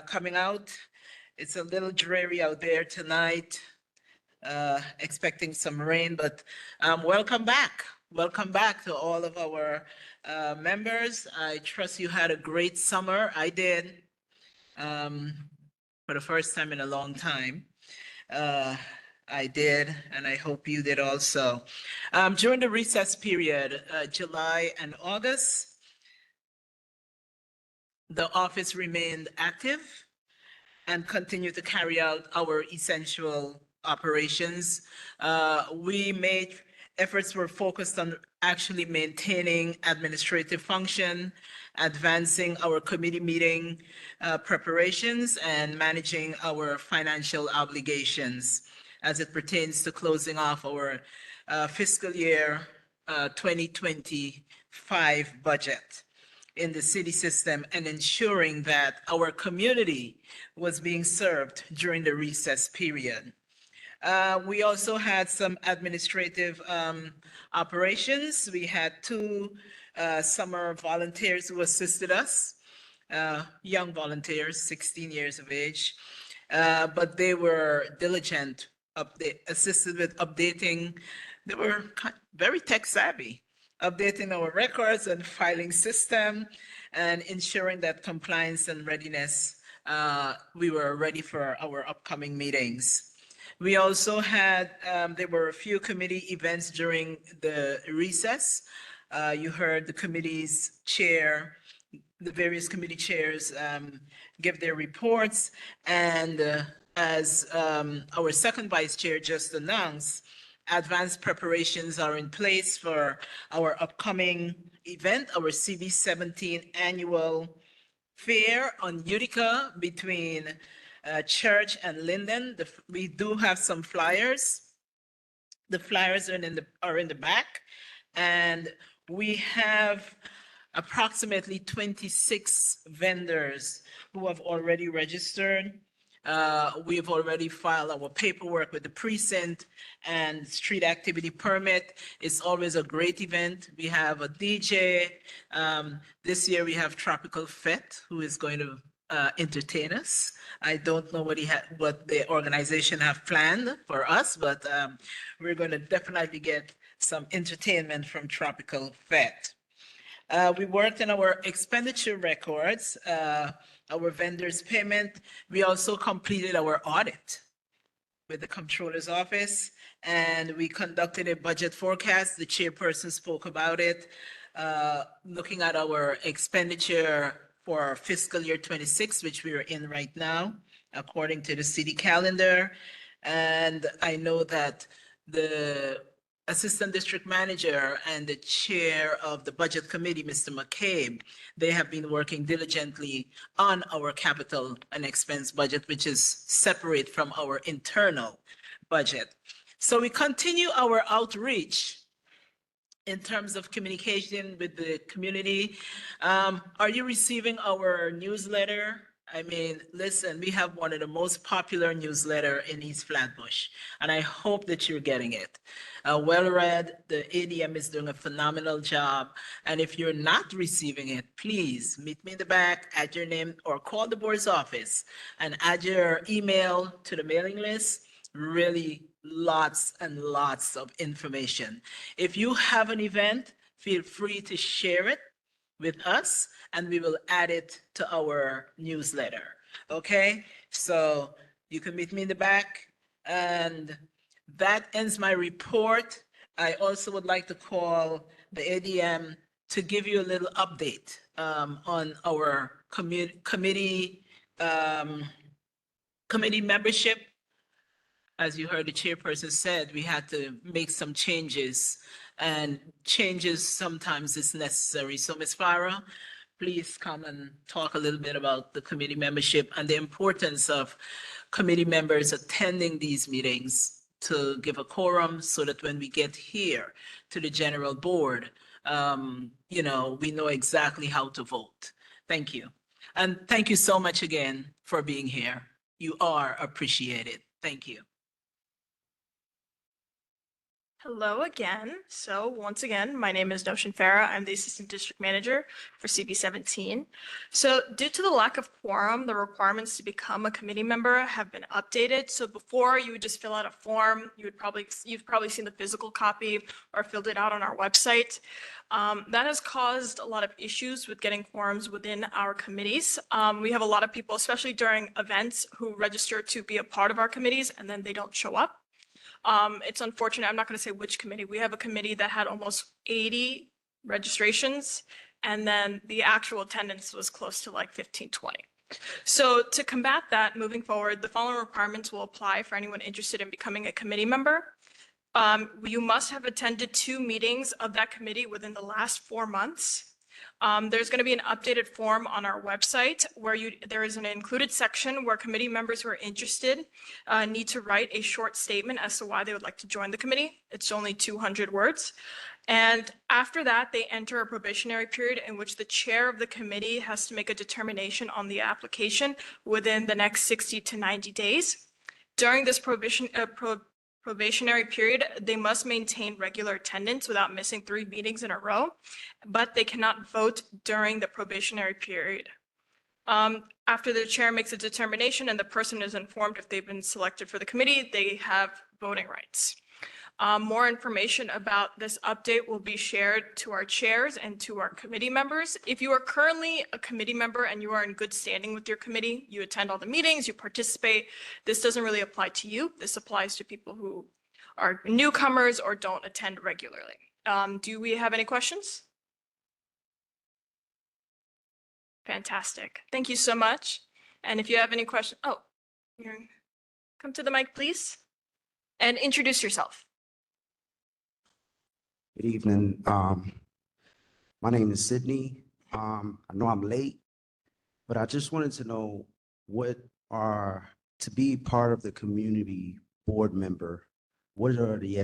coming out. It's a little dreary out there tonight, expecting some rain, but welcome back. Welcome back to all of our members. I trust you had a great summer. I did. For the first time in a long time. I did, and I hope you did also. During the recess period, July and August, the office remained active and continued to carry out our essential operations. Efforts were focused on actually maintaining administrative function, advancing our committee meeting preparations, and managing our financial obligations as it pertains to closing off our fiscal year 2025 budget in the city system and ensuring that our community was being served during the recess period. We also had some administrative operations. We had two summer volunteers who assisted us, young volunteers, 16 years of age, but they were diligent, assisted with updating. They were very tech savvy, updating our records and filing system and ensuring that compliance and readiness, we were ready for our upcoming meetings. We also had, there were a few committee events during the recess. You heard the committee's chair, the various committee chairs give their reports. And as our second vice chair just announced, advanced preparations are in place for our upcoming event, our CB17 annual fair on Utica between Church and Linden. We do have some flyers. The flyers are in the back, and we have approximately 26 vendors who have already registered. We've already filed our paperwork with the precinct and street activity permit. It's always a great event. We have a DJ. This year we have Tropical Fete, who is going to entertain us. I don't know what the organization have planned for us, but we're going to definitely get some entertainment from Tropical Fete. We worked on our expenditure records, our vendors' payment. We also completed our audit with the Comptroller's Office, and we conducted a budget forecast. The chairperson spoke about it, looking at our expenditure for fiscal year 26, which we are in right now, according to the city calendar. And I know that the Assistant District Manager and the Chair of the Budget Committee, Mr. McCabe, they have been working diligently on our capital and expense budget, which is separate from our internal budget. So we continue our outreach in terms of communication with the community. Are you receiving our newsletter? I mean, listen, we have one of the most popular newsletter in East Flatbush, and I hope that you're getting it. Well read, the ADM is doing a phenomenal job. And if you're not receiving it, please meet me in the back, add your name, or call the board's office and add your email to the mailing list. Really lots and lots of information. If you have an event, feel free to share it with us and we will add it to our newsletter. Okay, so you can meet me in the back, and that ends my report. I also would like to call the ADM to give you a little update on our committee membership. As you heard the chairperson said, we had to make some changes, and changes sometimes is necessary. So Ms. Farah, please come and talk a little bit about the committee membership and the importance of committee members attending these meetings to give a quorum so that when we get here to the general board, we know exactly how to vote. Thank you. And thank you so much again for being here. You are appreciated. Thank you. Hello again. So once again, my name is Noshin Farah. I'm the Assistant District Manager for CB17. So due to the lack of quorum, the requirements to become a committee member have been updated. So before you would just fill out a form, you've probably seen the physical copy or filled it out on our website. That has caused a lot of issues with getting quorums within our committees. We have a lot of people, especially during events, who register to be a part of our committees and then they don't show up. It's unfortunate. I'm not going to say which committee. We have a committee that had almost 80 registrations, and then the actual attendance was close to like 15, 20. So to combat that, moving forward, the following requirements will apply for anyone interested in becoming a committee member. You must have attended 2 meetings of that committee within the last 4 months. There's going to be an updated form on our website where there is an included section where committee members who are interested need to write a short statement as to why they would like to join the committee. It's only 200 words. And after that, they enter a probationary period in which the chair of the committee has to make a determination on the application within the next 60 to 90 days. During this probationary period, they must maintain regular attendance without missing 3 meetings in a row, but they cannot vote during the probationary period. After the chair makes a determination and the person is informed if they've been selected for the committee, they have voting rights. More information about this update will be shared to our chairs and to our committee members. If you are currently a committee member and you are in good standing with your committee, you attend all the meetings, you participate, this doesn't really apply to you. This applies to people who are newcomers or don't attend regularly. Do we have any questions? Fantastic. Thank you so much. And if you have any questions, come to the mic, please, and introduce yourself. Good evening. My name is Sydney. I know I'm late, but I just wanted to know to be part of the community board member, what are the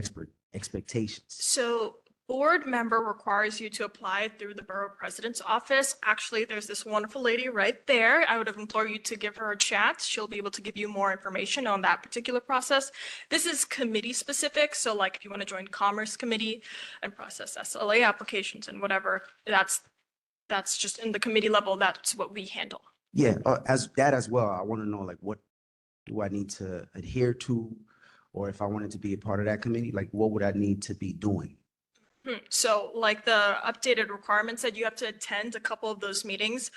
expectations? So board member requires you to apply through the borough president's office. Actually, there's this wonderful lady right there. I would implore you to give her a chat. She'll be able to give you more information on that particular process. This is committee specific. So like if you want to join Commerce Committee and process SLA applications and whatever, that's just in the committee level. That's what we handle. Yeah, as well. I want to know, like, what do I need to adhere to? Or if I wanted to be a part of that committee, like, what would I need to be doing? So like the updated requirement said, you have to attend a couple of those meetings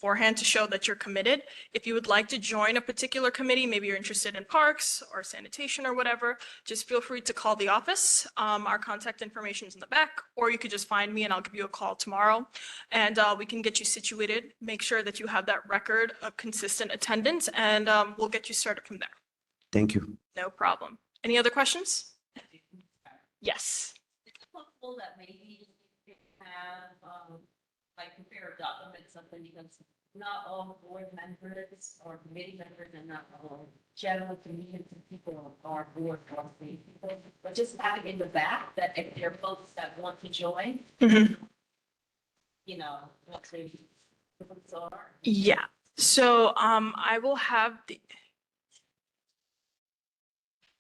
beforehand to show that you're committed. If you would like to join a particular committee, maybe you're interested in parks or sanitation or whatever, just feel free to call the office. Our contact information is in the back, or you could just find me and I'll give you a call tomorrow. And we can get you situated, make sure that you have that record of consistent attendance, and we'll get you started from there. Thank you. No problem. Any other questions? Yes. It's possible that maybe you have, like compare documents, something, because not all board members or committee members and not all general community people are board trustees people, but just having in the back that if there are folks that want to join, you know, what their groups are. Yeah. So I will have the.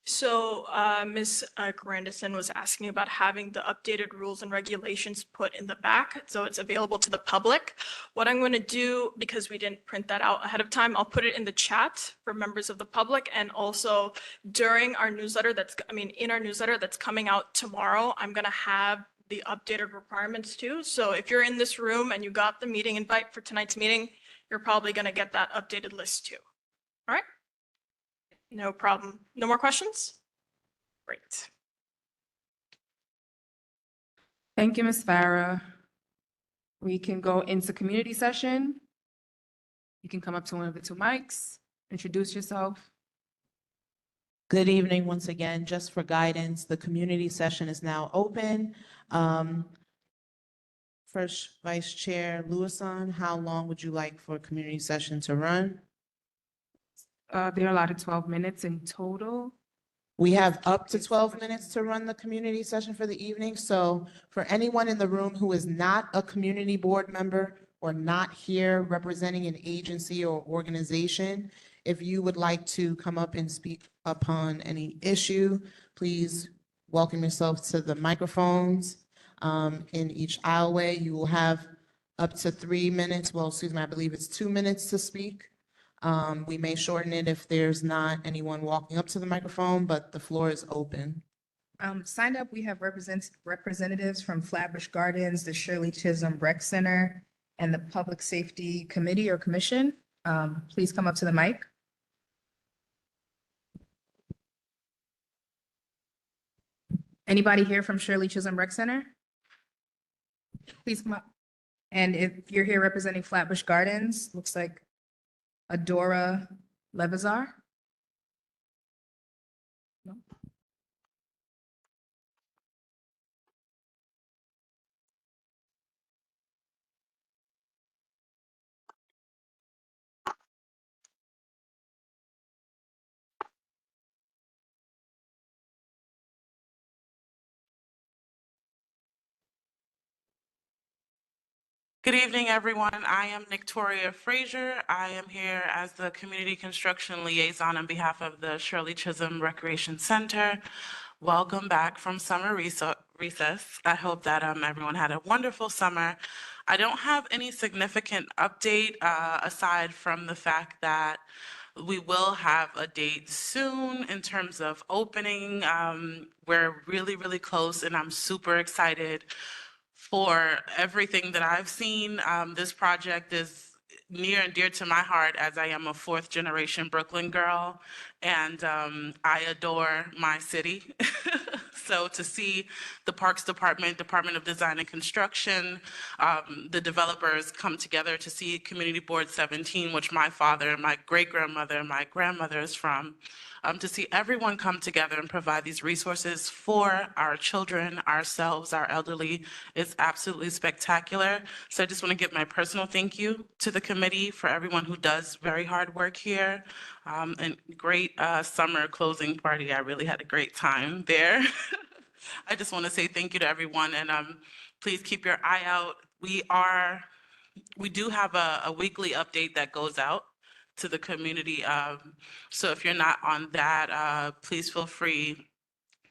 So Ms. Grandison was asking about having the updated rules and regulations put in the back, so it's available to the public. What I'm going to do, because we didn't print that out ahead of time, I'll put it in the chat for members of the public, and also during our newsletter in our newsletter that's coming out tomorrow, I'm going to have the updated requirements too. So if you're in this room and you got the meeting invite for tonight's meeting, you're probably going to get that updated list too. All right? No problem. No more questions? Great. Thank you, Ms. Farah. We can go into community session. You can come up to one of the two mics, introduce yourself. Good evening once again. Just for guidance, the community session is now open. First Vice Chair Lewison, how long would you like for community session to run? They're allotted 12 minutes in total. We have up to 12 minutes to run the community session for the evening. So for anyone in the room who is not a community board member or not here representing an agency or organization, if you would like to come up and speak upon any issue, please welcome yourself to the microphones. In each aisleway, you will have up to 3 minutes. Well, excuse me, I believe it's 2 minutes to speak. We may shorten it if there's not anyone walking up to the microphone, but the floor is open. Signed up, we have representatives from Flatbush Gardens, the Shirley Chisholm Rec Center, and the Public Safety Committee or Commission. Please come up to the mic. Anybody here from Shirley Chisholm Rec Center? Please come up. And if you're here representing Flatbush Gardens, looks like Adora Levizar? No? Good evening, everyone. I am Victoria Frazier. I am here as the Community Construction Liaison on behalf of the Shirley Chisholm Recreation Center. Welcome back from summer recess. I hope that everyone had a wonderful summer. I don't have any significant update aside from the fact that we will have a date soon in terms of opening. We're really, really close, and I'm super excited for everything that I've seen. This project is near and dear to my heart as I am a fourth generation Brooklyn girl, and I adore my city. So to see the Parks Department, Department of Design and Construction, the developers come together to see Community Board 17, which my father, my great-grandmother, and my grandmother is from, to see everyone come together and provide these resources for our children, ourselves, our elderly is absolutely spectacular. So I just want to give my personal thank you to the committee for everyone who does very hard work here. And great summer closing party. I really had a great time there. I just want to say thank you to everyone, and please keep your eye out. We do have a weekly update that goes out to the community. So if you're not on that, please feel free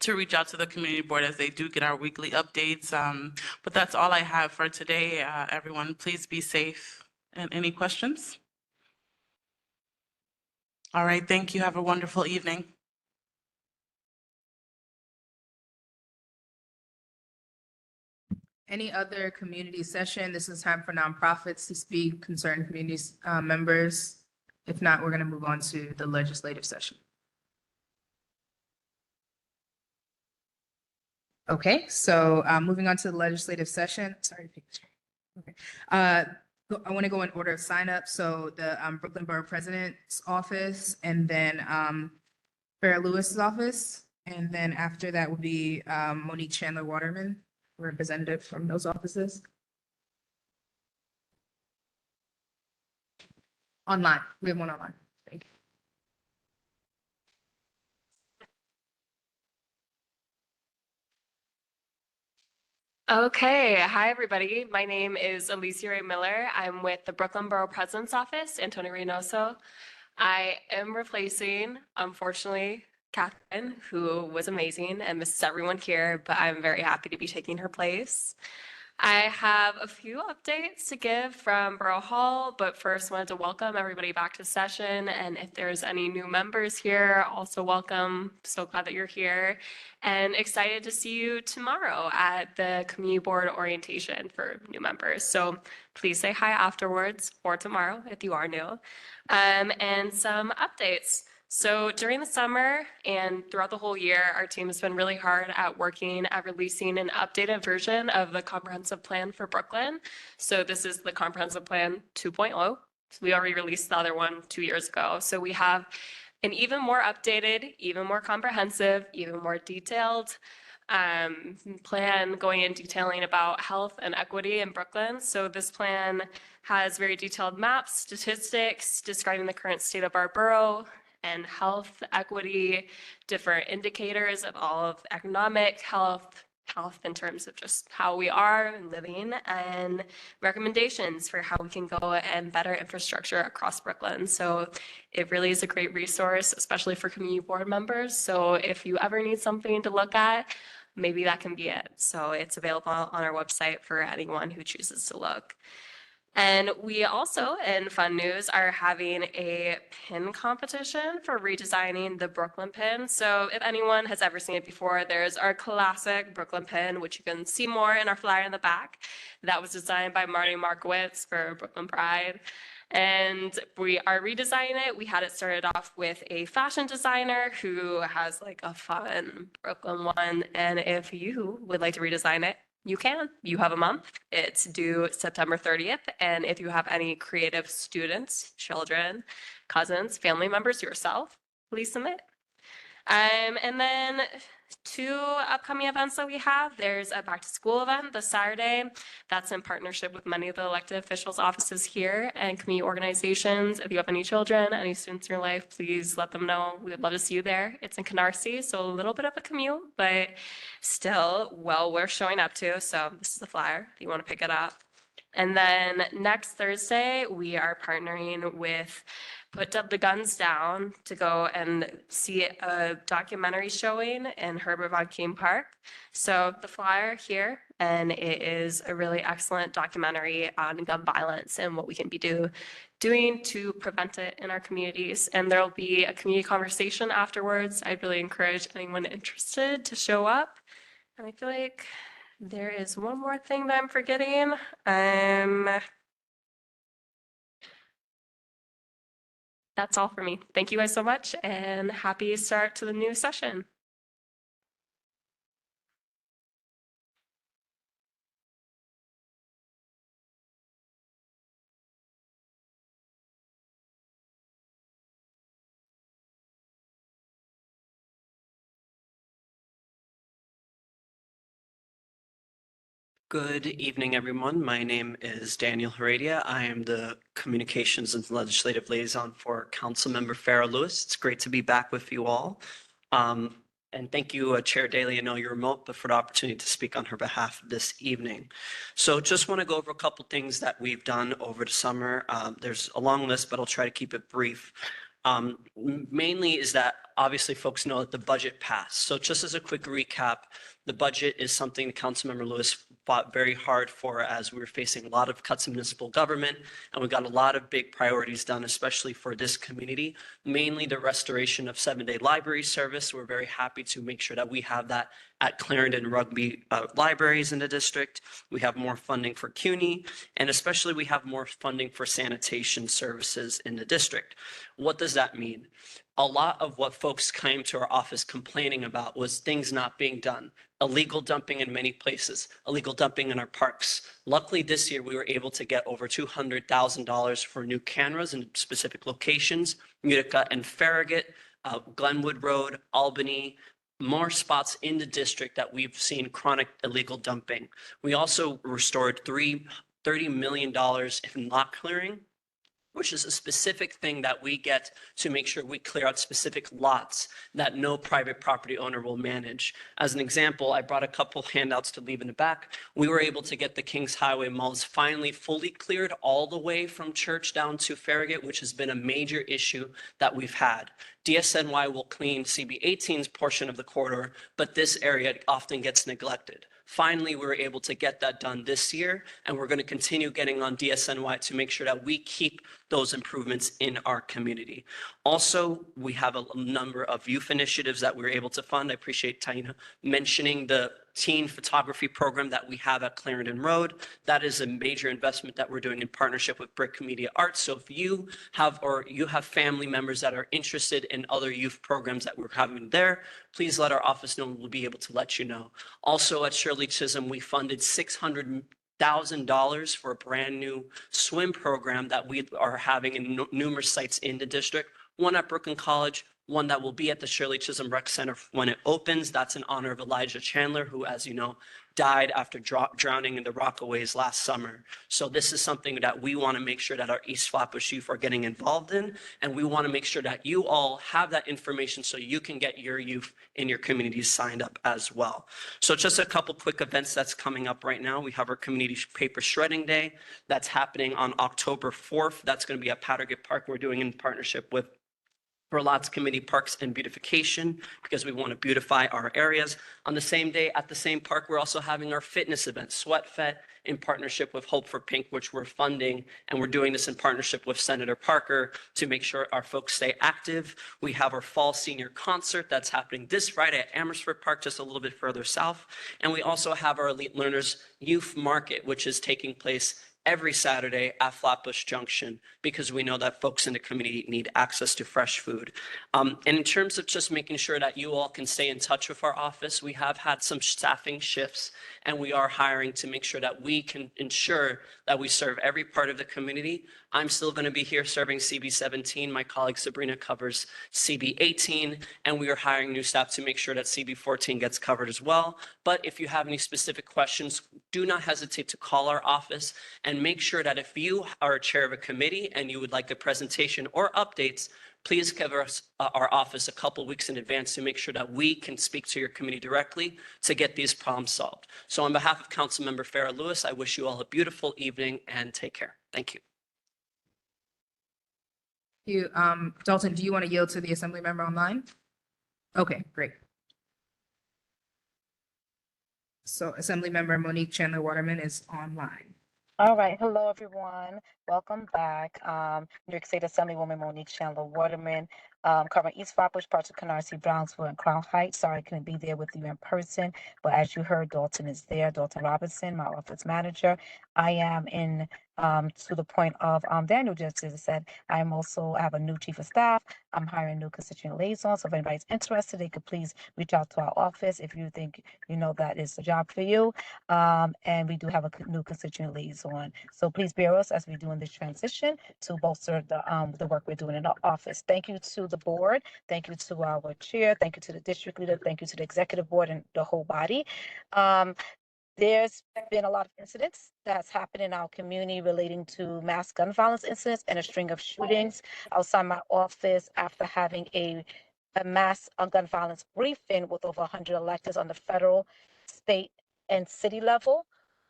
to reach out to the community board as they do get our weekly updates. But that's all I have for today. Everyone, please be safe. And any questions? All right, thank you. Have a wonderful evening. Any other community session? This is time for nonprofits to speak, concerned communities, members. If not, we're gonna move on to the legislative session. Okay, so moving on to the legislative session, sorry. Okay. I want to go in order of sign up. So the Brooklyn Borough President's office and then Farrah Lewis's office. And then after that would be Monique Chandler Waterman, representative from those offices. Online, we have one online. Thank you. Okay, hi everybody. My name is Alicia Ray Miller. I'm with the Brooklyn Borough President's Office, Antonio Reynoso. I am replacing, unfortunately, Catherine, who was amazing and misses everyone here, but I'm very happy to be taking her place. I have a few updates to give from Borough Hall, but first wanted to welcome everybody back to session. And if there's any new members here, also welcome. So glad that you're here and excited to see you tomorrow at the community board orientation for new members. So please say hi afterwards or tomorrow if you are new. And some updates. So during the summer and throughout the whole year, our team has been really hard at working at releasing an updated version of the comprehensive plan for Brooklyn. So this is the comprehensive plan 2.0. So we already released the other one 2 years ago. So we have an even more updated, even more comprehensive, even more detailed plan going in detailing about health and equity in Brooklyn. So this plan has very detailed maps, statistics describing the current state of our borough, and health, equity, different indicators of all of economic health in terms of just how we are and living, and recommendations for how we can go and better infrastructure across Brooklyn. So it really is a great resource, especially for community board members. So if you ever need something to look at, maybe that can be it. So it's available on our website for anyone who chooses to look. And we also, in fun news, are having a pin competition for redesigning the Brooklyn pin. So if anyone has ever seen it before, there's our classic Brooklyn pin, which you can see more in our flyer in the back. That was designed by Marty Markowitz for Brooklyn Pride. And we are redesigning it. We had it started off with a fashion designer who has like a fun Brooklyn one. And if you would like to redesign it, you can. You have a month. It's due September 30th. And if you have any creative students, children, cousins, family members, yourself, please submit. And then 2 upcoming events that we have. There's a back to school event this Saturday. That's in partnership with many of the elected officials' offices here and community organizations. If you have any children, any students in your life, please let them know. We would love to see you there. It's in Canarsie, so a little bit of a commute, but still well worth showing up to. So this is the flyer if you want to pick it up. And then next Thursday, we are partnering with Put the Guns Down to go and see a documentary showing in Herbert von King Park. So the flyer here, and it is a really excellent documentary on gun violence and what we can be doing to prevent it in our communities. And there'll be a community conversation afterwards. I'd really encourage anyone interested to show up. And I feel like there is one more thing that I'm forgetting. That's all for me. Thank you guys so much and happy start to the new session. Good evening, everyone. My name is Daniel Heredia. I am the Communications and Legislative Liaison for Councilmember Farrah Lewis. It's great to be back with you all. And thank you, Chair Daly. I know you're remote, but for the opportunity to speak on her behalf this evening. So just want to go over a couple things that we've done over the summer. There's a long list, but I'll try to keep it brief. Mainly is that obviously folks know that the budget passed. So just as a quick recap, the budget is something Councilmember Lewis fought very hard for as we were facing a lot of cuts in municipal government, and we got a lot of big priorities done, especially for this community, mainly the restoration of 7-day library service. We're very happy to make sure that we have that at Clarendon Rugby libraries in the district. We have more funding for CUNY, and especially we have more funding for sanitation services in the district. What does that mean? A lot of what folks came to our office complaining about was things not being done. Illegal dumping in many places, illegal dumping in our parks. Luckily, this year we were able to get over $200,000 for new cameras in specific locations, Utica and Farragut, Glenwood Road, Albany, more spots in the district that we've seen chronic illegal dumping. We also restored $30 million in lot clearing, which is a specific thing that we get to make sure we clear out specific lots that no private property owner will manage. As an example, I brought a couple handouts to leave in the back. We were able to get the Kings Highway malls finally fully cleared all the way from Church down to Farragut, which has been a major issue that we've had. DSNY will clean CB18's portion of the corridor, but this area often gets neglected. Finally, we were able to get that done this year, and we're going to continue getting on DSNY to make sure that we keep those improvements in our community. Also, we have a number of youth initiatives that we were able to fund. I appreciate Taina mentioning the teen photography program that we have at Clarendon Road. That is a major investment that we're doing in partnership with Brick Media Arts. So if you have family members that are interested in other youth programs that we're having there, please let our office know and we'll be able to let you know. Also at Shirley Chisholm, we funded $600,000 for a brand new swim program that we are having in numerous sites in the district, one at Brooklyn College, one that will be at the Shirley Chisholm Rec Center when it opens. That's in honor of Elijah Chandler, who, as you know, died after drowning in the Rockaways last summer. So this is something that we want to make sure that our East Flatbush youth are getting involved in, and we want to make sure that you all have that information so you can get your youth in your communities signed up as well. So just a couple quick events that's coming up right now. We have our Community Paper Shredding Day that's happening on October 4th. That's going to be at Powdergate Park. We're doing in partnership with Verlots Committee Parks and Beautification because we want to beautify our areas. On the same day at the same park, we're also having our fitness event, Sweat Fet, in partnership with Hope for Pink, which we're funding. And we're doing this in partnership with Senator Parker to make sure our folks stay active. We have our fall senior concert that's happening this Friday at Amersfoort Park, just a little bit further south. And we also have our Elite Learners Youth Market, which is taking place every Saturday at Flatbush Junction because we know that folks in the community need access to fresh food. And in terms of just making sure that you all can stay in touch with our office, we have had some staffing shifts and we are hiring to make sure that we can ensure that we serve every part of the community. I'm still going to be here serving CB17. My colleague Sabrina covers CB18, and we are hiring new staff to make sure that CB14 gets covered as well. But if you have any specific questions, do not hesitate to call our office and make sure that if you are a chair of a committee and you would like a presentation or updates, please give us our office a couple weeks in advance to make sure that we can speak to your committee directly to get these problems solved. So on behalf of Councilmember Farah Lewis, I wish you all a beautiful evening and take care. Thank you. Dalton, do you want to yield to the Assembly member online? Okay, great. So Assembly Member Monique Chandler Waterman is online. All right. Hello, everyone. Welcome back. New York State Assemblywoman Monique Chandler Waterman, covering East Flatbush, parts of Canarsie, Brownsville, and Crown Heights. Sorry I couldn't be there with you in person, but as you heard, Dalton is there. Dalton Robinson, my office manager. I am in to the point of Daniel just said, I have a new chief of staff. I'm hiring new constituent liaisons. So if anybody's interested, they could please reach out to our office if you think that is the job for you. And we do have a new constituent liaison. So please bear with us as we're doing this transition to bolster the work we're doing in our office. Thank you to the board. Thank you to our chair. Thank you to the district leader. Thank you to the executive board and the whole body. There's been a lot of incidents that's happened in our community relating to mass gun violence incidents and a string of shootings outside my office after having a mass gun violence briefing with over 100 electeds on the federal, state, and city level.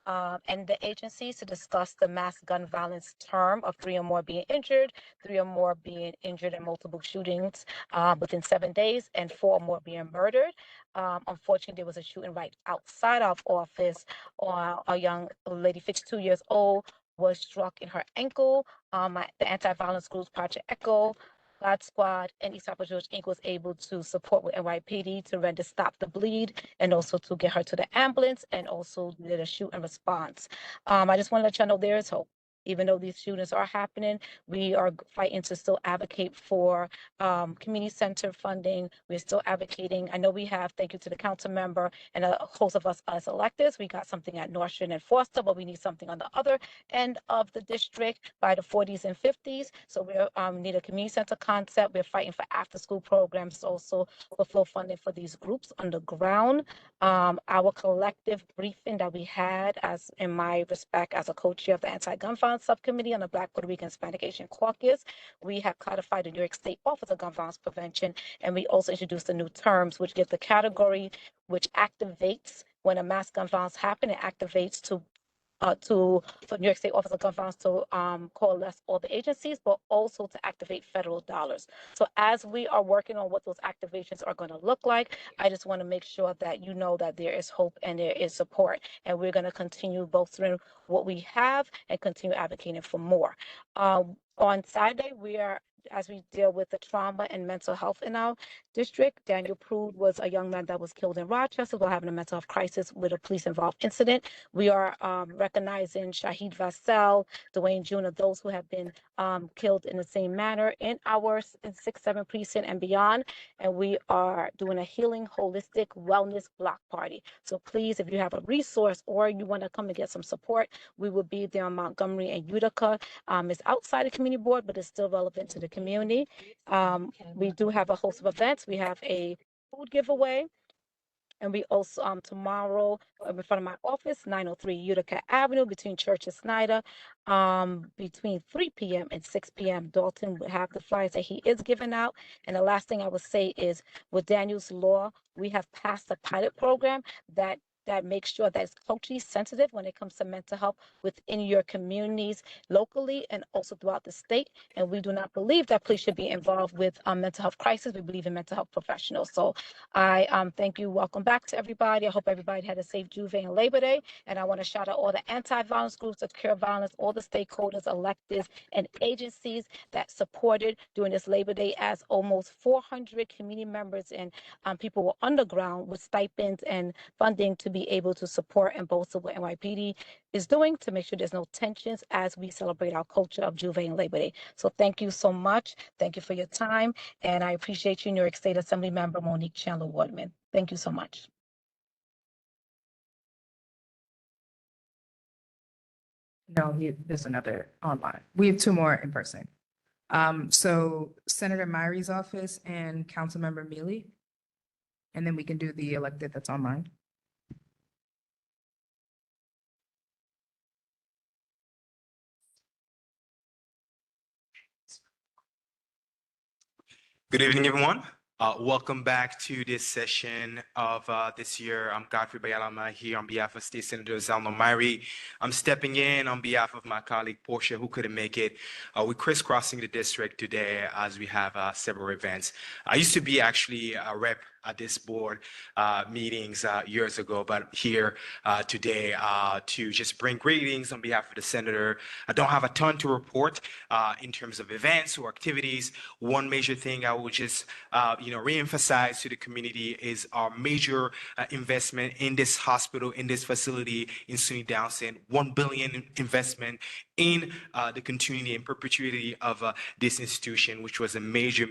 and the agencies to discuss the mass gun violence term of 3 or more being injured, 3 or more being injured in multiple shootings within 7 days, and 4 or more being murdered. Unfortunately, there was a shooting right outside of office. A young lady, 52 years old, was struck in her ankle. The anti-violence groups Project Echo, God Squad, and East Papa George Inc. was able to support with NYPD to render stop the bleed and also to get her to the ambulance and also did a shoot and response. I just want to let y'all know there is hope. Even though these shootings are happening, we are fighting to still advocate for community center funding. We're still advocating. I know we have, thank you to the council member and a host of us as electeds. We got something at Nostrand and Foster, but we need something on the other end of the district by the 40s and 50s. So we need a community center concept. We're fighting for after school programs also for full funding for these groups on the ground. Our collective briefing that we had as in my respect as a co-chair of the anti-gun violence subcommittee on the Black Puerto Rican Hispanic Asian Caucus, we have codified the New York State Office of Gun Violence Prevention, and we also introduced the new terms which give the category which activates when a mass gun violence happens. It activates for New York State Office of Gun Violence to coalesce all the agencies, but also to activate federal dollars. So as we are working on what those activations are going to look like, I just want to make sure that you know that there is hope and there is support, and we're going to continue bolstering what we have and continue advocating for more. On Saturday, as we deal with the trauma and mental health in our district, Daniel Prude was a young man that was killed in Rochester while having a mental health crisis with a police-involved incident. We are recognizing Shahid Vassell, Dwayne Jr., those who have been killed in the same manner in our 6-7 precinct and beyond. And we are doing a healing holistic wellness block party. So please, if you have a resource or you want to come and get some support, we will be there on Montgomery and Utica. It's outside the community board, but it's still relevant to the community. We do have a host of events. We have a food giveaway. And we also, tomorrow, in front of my office, 903 Utica Avenue, between Church and Snyder, between 3 p.m. and 6 p.m. Dalton will have the flyers that he is giving out. And the last thing I would say is, with Daniel's Law, we have passed a pilot program that makes sure that it's culturally sensitive when it comes to mental health within your communities locally and also throughout the state. And we do not believe that police should be involved with mental health crisis. We believe in mental health professionals. So I thank you. Welcome back to everybody. I hope everybody had a safe Juve and Labor Day. And I want to shout out all the anti-violence groups that cure violence, all the stakeholders, electeds, and agencies that supported during this Labor Day, as almost 400 community members and people were underground with stipends and funding to be able to support and bolster what NYPD is doing to make sure there's no tensions as we celebrate our culture of Juve and Labor Day. So thank you so much. Thank you for your time. And I appreciate you, New York State Assembly Member Monique Chandler Waterman. Thank you so much. No, there's another online. We have 2 more in person. So Senator Myrie's office and Councilmember Mealy. And then we can do the elected that's online. Good evening, everyone. Welcome back to this session of this year. I'm Godfrey Bayalama here on behalf of State Senator Zalno Myrie. I'm stepping in on behalf of my colleague Portia, who couldn't make it. We're crisscrossing the district today as we have several events. I used to be actually a rep at this board meetings years ago, but here today to just bring greetings on behalf of the senator. I don't have a ton to report in terms of events or activities. One major thing I would just reemphasize to the community is our major investment in this hospital, in this facility in SUNY Downsend, $1 billion investment in the continuity and perpetuity of this institution, which was a major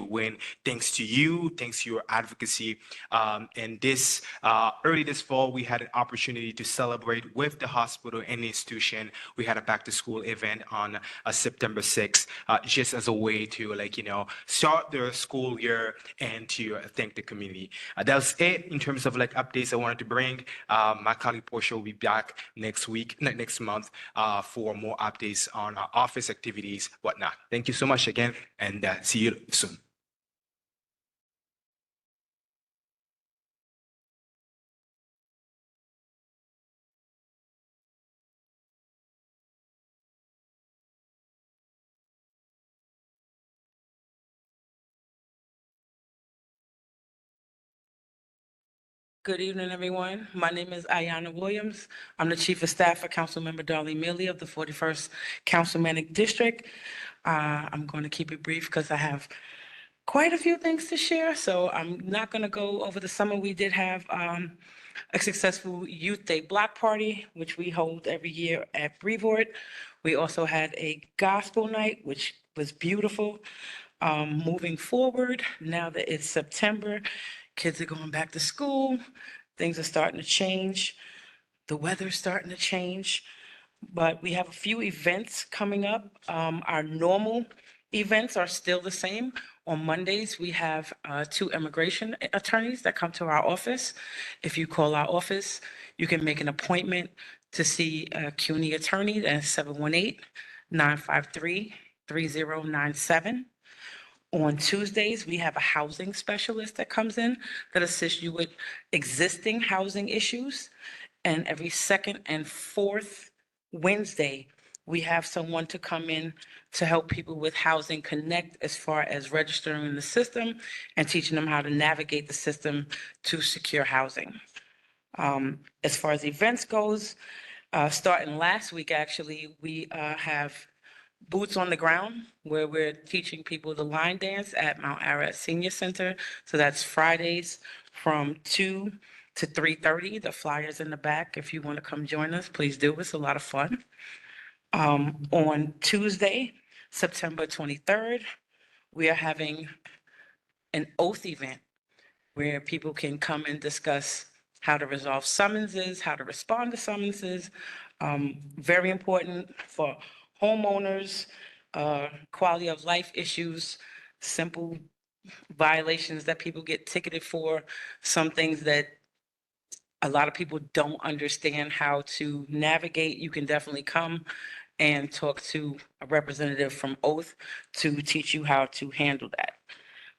win. Thanks to you, thanks to your advocacy. And this early this fall, we had an opportunity to celebrate with the hospital and the institution. We had a back to school event on September 6th, just as a way to start the school year and to thank the community. That was it in terms of updates I wanted to bring. My colleague Portia will be back next month for more updates on our office activities, whatnot. Thank you so much again, and see you soon. Good evening, everyone. My name is Ayana Williams. I'm the Chief of Staff for Councilmember Darlene Mealy of the 41st Councilmanic District. I'm going to keep it brief because I have quite a few things to share, so I'm not going to go over the summer. We did have a successful Youth Day block party, which we hold every year at Brevoort. We also had a gospel night, which was beautiful. Moving forward, now that it's September, kids are going back to school, things are starting to change, the weather's starting to change, but we have a few events coming up. Our normal events are still the same. On Mondays, we have 2 immigration attorneys that come to our office. If you call our office, you can make an appointment to see a CUNY attorney. That's 718-953-3097. On Tuesdays, we have a housing specialist that comes in that assists you with existing housing issues. And every second and fourth Wednesday, we have someone to come in to help people with Housing Connect as far as registering in the system and teaching them how to navigate the system to secure housing. As far as events goes, starting last week, actually, we have Boots on the Ground, where we're teaching people the line dance at Mount Ararat Senior Center. So that's Fridays from 2 to 3:30. The flyer's in the back. If you want to come join us, please do. It's a lot of fun. On Tuesday, September 23rd, we are having an oath event where people can come and discuss how to resolve summonses, how to respond to summonses. Very important for homeowners, quality of life issues, simple violations that people get ticketed for, some things that a lot of people don't understand how to navigate. You can definitely come and talk to a representative from Oath to teach you how to handle that.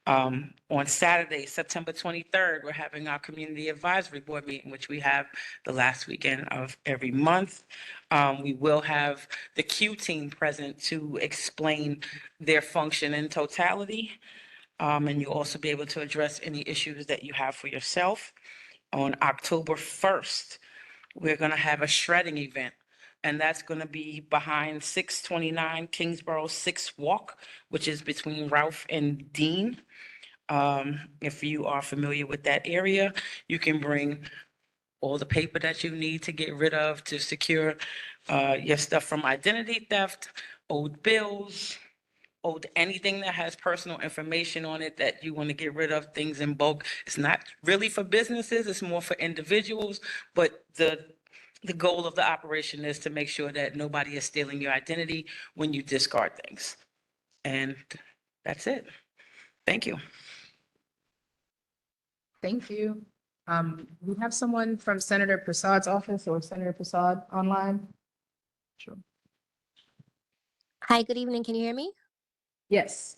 On Saturday, September 23rd, we're having our Community Advisory Board meeting, which we have the last weekend of every month. We will have the Q team present to explain their function in totality. And you'll also be able to address any issues that you have for yourself. On October 1st, we're going to have a shredding event, and that's going to be behind 629 Kingsborough 6 Walk, which is between Ralph and Dean. If you are familiar with that area, you can bring all the paper that you need to get rid of to secure your stuff from identity theft, old bills, anything that has personal information on it that you want to get rid of, things in bulk. It's not really for businesses, it's more for individuals, but the goal of the operation is to make sure that nobody is stealing your identity when you discard things. And that's it. Thank you. Thank you. We have someone from Senator Prasad's office or Senator Prasad online. Sure. Hi, good evening. Can you hear me? Yes.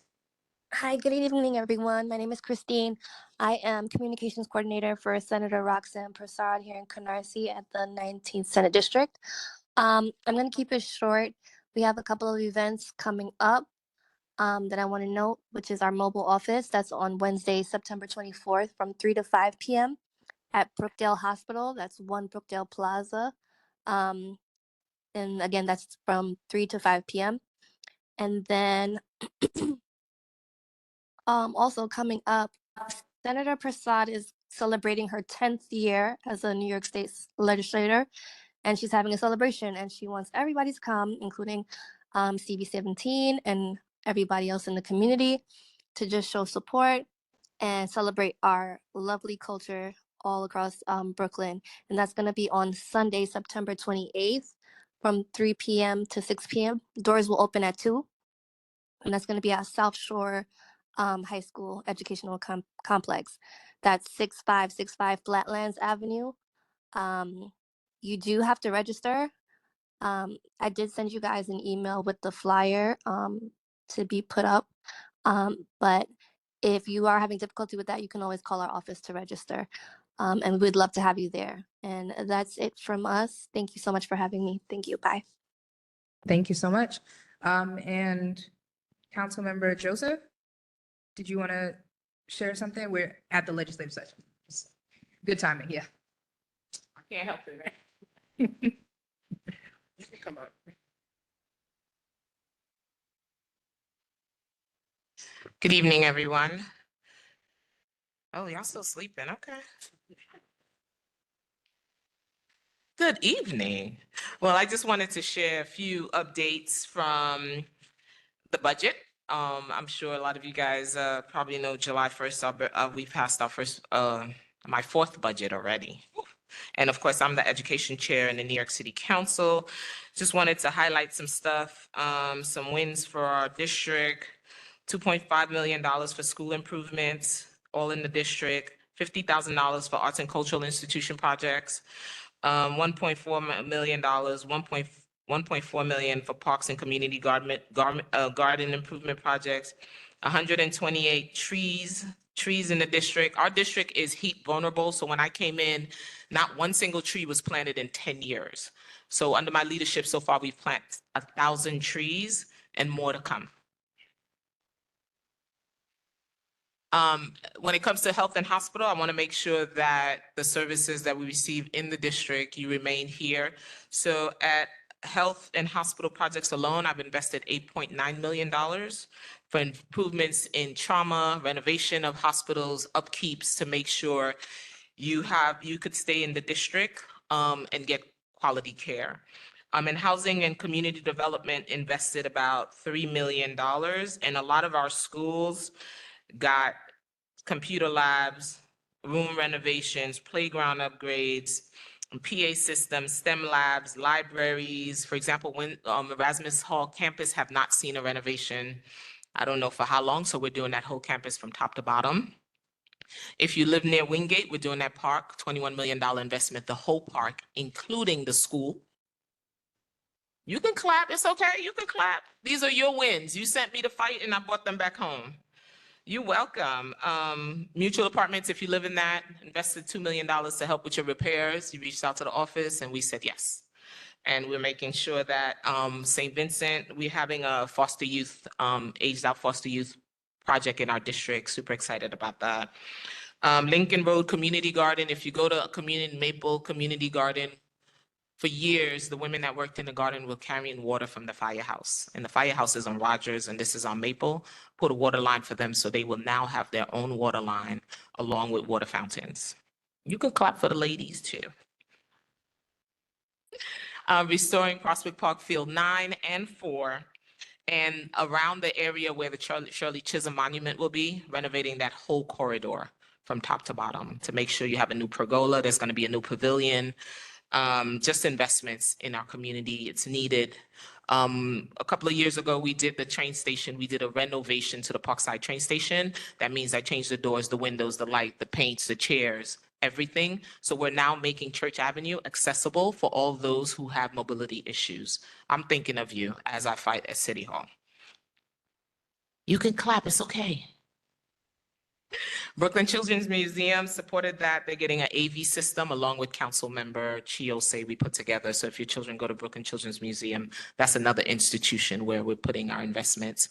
Hi, good evening, everyone. My name is Christine. I am Communications Coordinator for Senator Roxanne Prasad here in Canarsie at the 19th Senate District. I'm going to keep it short. We have a couple of events coming up that I want to note, which is our mobile office. That's on Wednesday, September 24th from 3 to 5 p.m. at Brookdale Hospital. That's 1 Brookdale Plaza. And again, that's from 3 to 5 p.m. And then also coming up, Senator Prasad is celebrating her 10th year as a New York State legislator, and she's having a celebration, and she wants everybody to come, including CB17 and everybody else in the community, to just show support and celebrate our lovely culture all across Brooklyn. And that's going to be on Sunday, September 28th from 3 p.m. to 6 p.m. Doors will open at 2. And that's going to be at South Shore High School Educational Complex. That's 6565 Flatlands Avenue. You do have to register. I did send you guys an email with the flyer to be put up. But if you are having difficulty with that, you can always call our office to register. And we'd love to have you there. And that's it from us. Thank you so much for having me. Thank you. Bye. Thank you so much. And Councilmember Joseph, did you want to share something? We're at the legislative session. Good timing, yeah. I can't help it, man. Come on. Good evening, everyone. Oh, y'all still sleeping, okay. Good evening. Well, I just wanted to share a few updates from the budget. I'm sure a lot of you guys probably know July 1st, we passed our first, my fourth budget already. And of course, I'm the education chair in the New York City Council. Just wanted to highlight some stuff, some wins for our district, $2.5 million for school improvements, all in the district, $50,000 for arts and cultural institution projects, $1.4 million, 1.4 million for parks and community garden improvement projects, 128 trees in the district. Our district is heat vulnerable, so when I came in, not one single tree was planted in 10 years. So under my leadership so far, we've planted 1,000 trees and more to come. When it comes to health and hospital, I want to make sure that the services that we receive in the district, you remain here. So at health and hospital projects alone, I've invested $8.9 million for improvements in trauma, renovation of hospitals, upkeeps to make sure you could stay in the district and get quality care. In housing and community development, invested about $3 million, and a lot of our schools got computer labs, room renovations, playground upgrades, PA systems, STEM labs, libraries. For example, when Erasmus Hall campus have not seen a renovation, I don't know for how long, so we're doing that whole campus from top to bottom. If you live near Wingate, we're doing that park, $21 million investment, the whole park, including the school. You can clap, it's okay, you can clap. These are your wins. You sent me to fight and I brought them back home. You're welcome. Mutual Apartments, if you live in that, invested $2 million to help with your repairs. You reached out to the office and we said yes. And we're making sure that St. Vincent, we're having a foster youth, aged out foster youth project in our district. Super excited about that. Lincoln Road Community Garden, if you go to Maple Community Garden, for years, the women that worked in the garden were carrying water from the firehouse. And the firehouse is on Rogers and this is on Maple. Put a water line for them so they will now have their own water line along with water fountains. You can clap for the ladies too. Restoring Prospect Park Field 9 and 4 and around the area where the Shirley Chisholm Monument will be, renovating that whole corridor from top to bottom to make sure you have a new pergola. There's going to be a new pavilion. Just investments in our community. It's needed. A couple of years ago, we did the train station. We did a renovation to the Parkside train station. That means I changed the doors, the windows, the light, the paints, the chairs, everything. So we're now making Church Avenue accessible for all those who have mobility issues. I'm thinking of you as I fight at City Hall. You can clap, it's okay. Brooklyn Children's Museum supported that. They're getting an AV system along with council member Chiose we put together. So if your children go to Brooklyn Children's Museum, that's another institution where we're putting our investments.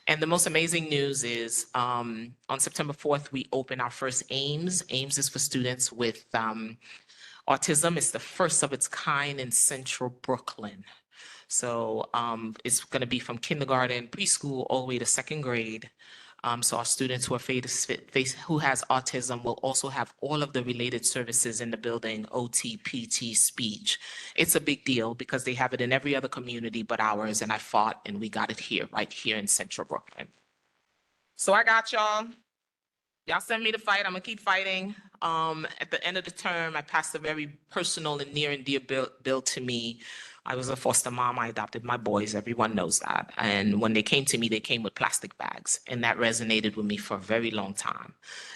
And the most amazing news is on September 4th, we open our first AIMS. AIMS is for students with autism. It's the first of its kind in Central Brooklyn. So it's going to be from kindergarten, preschool, all the way to second grade. So our students who are who has autism will also have all of the related services in the building, OT, PT, speech. It's a big deal because they have it in every other community but ours, and I fought and we got it here, right here in Central Brooklyn. So I got y'all. Y'all send me to fight, I'm gonna keep fighting. At the end of the term, I passed a very personal and near and dear bill to me. I was a foster mom, I adopted my boys, everyone knows that. And when they came to me, they came with plastic bags. And that resonated with me for a very long time.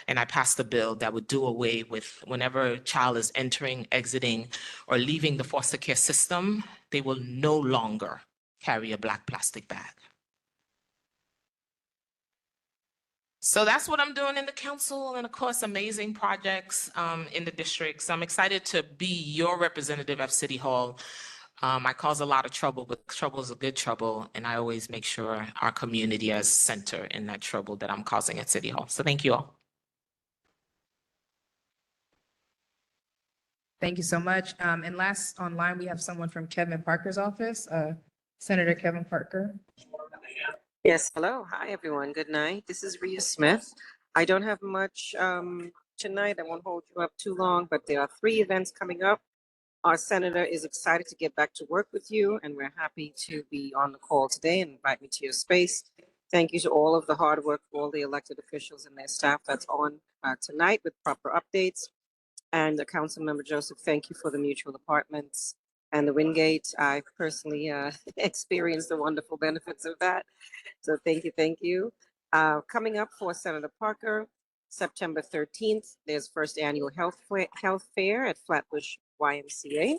And I passed a bill that would do away with whenever a child is entering, exiting, or leaving the foster care system, they will no longer carry a black plastic bag. So that's what I'm doing in the council and of course, amazing projects in the district. So I'm excited to be your representative at City Hall. I cause a lot of trouble, but trouble is a good trouble. And I always make sure our community is center in that trouble that I'm causing at City Hall. So thank you all. Thank you so much. And last online, we have someone from Kevin Parker's office, Senator Kevin Parker. Yes, hello. Hi, everyone. Good night. This is Rhea Smith. I don't have much tonight. I won't hold you up too long, but there are 3 events coming up. Our senator is excited to get back to work with you, and we're happy to be on the call today and invite me to your space. Thank you to all of the hard work of all the elected officials and their staff that's on tonight with proper updates. And Councilmember Joseph, thank you for the mutual apartments and the Wingate. I personally experienced the wonderful benefits of that. So thank you, thank you. Coming up for Senator Parker, September 13th, there's first annual health fair at Flatbush YMCA,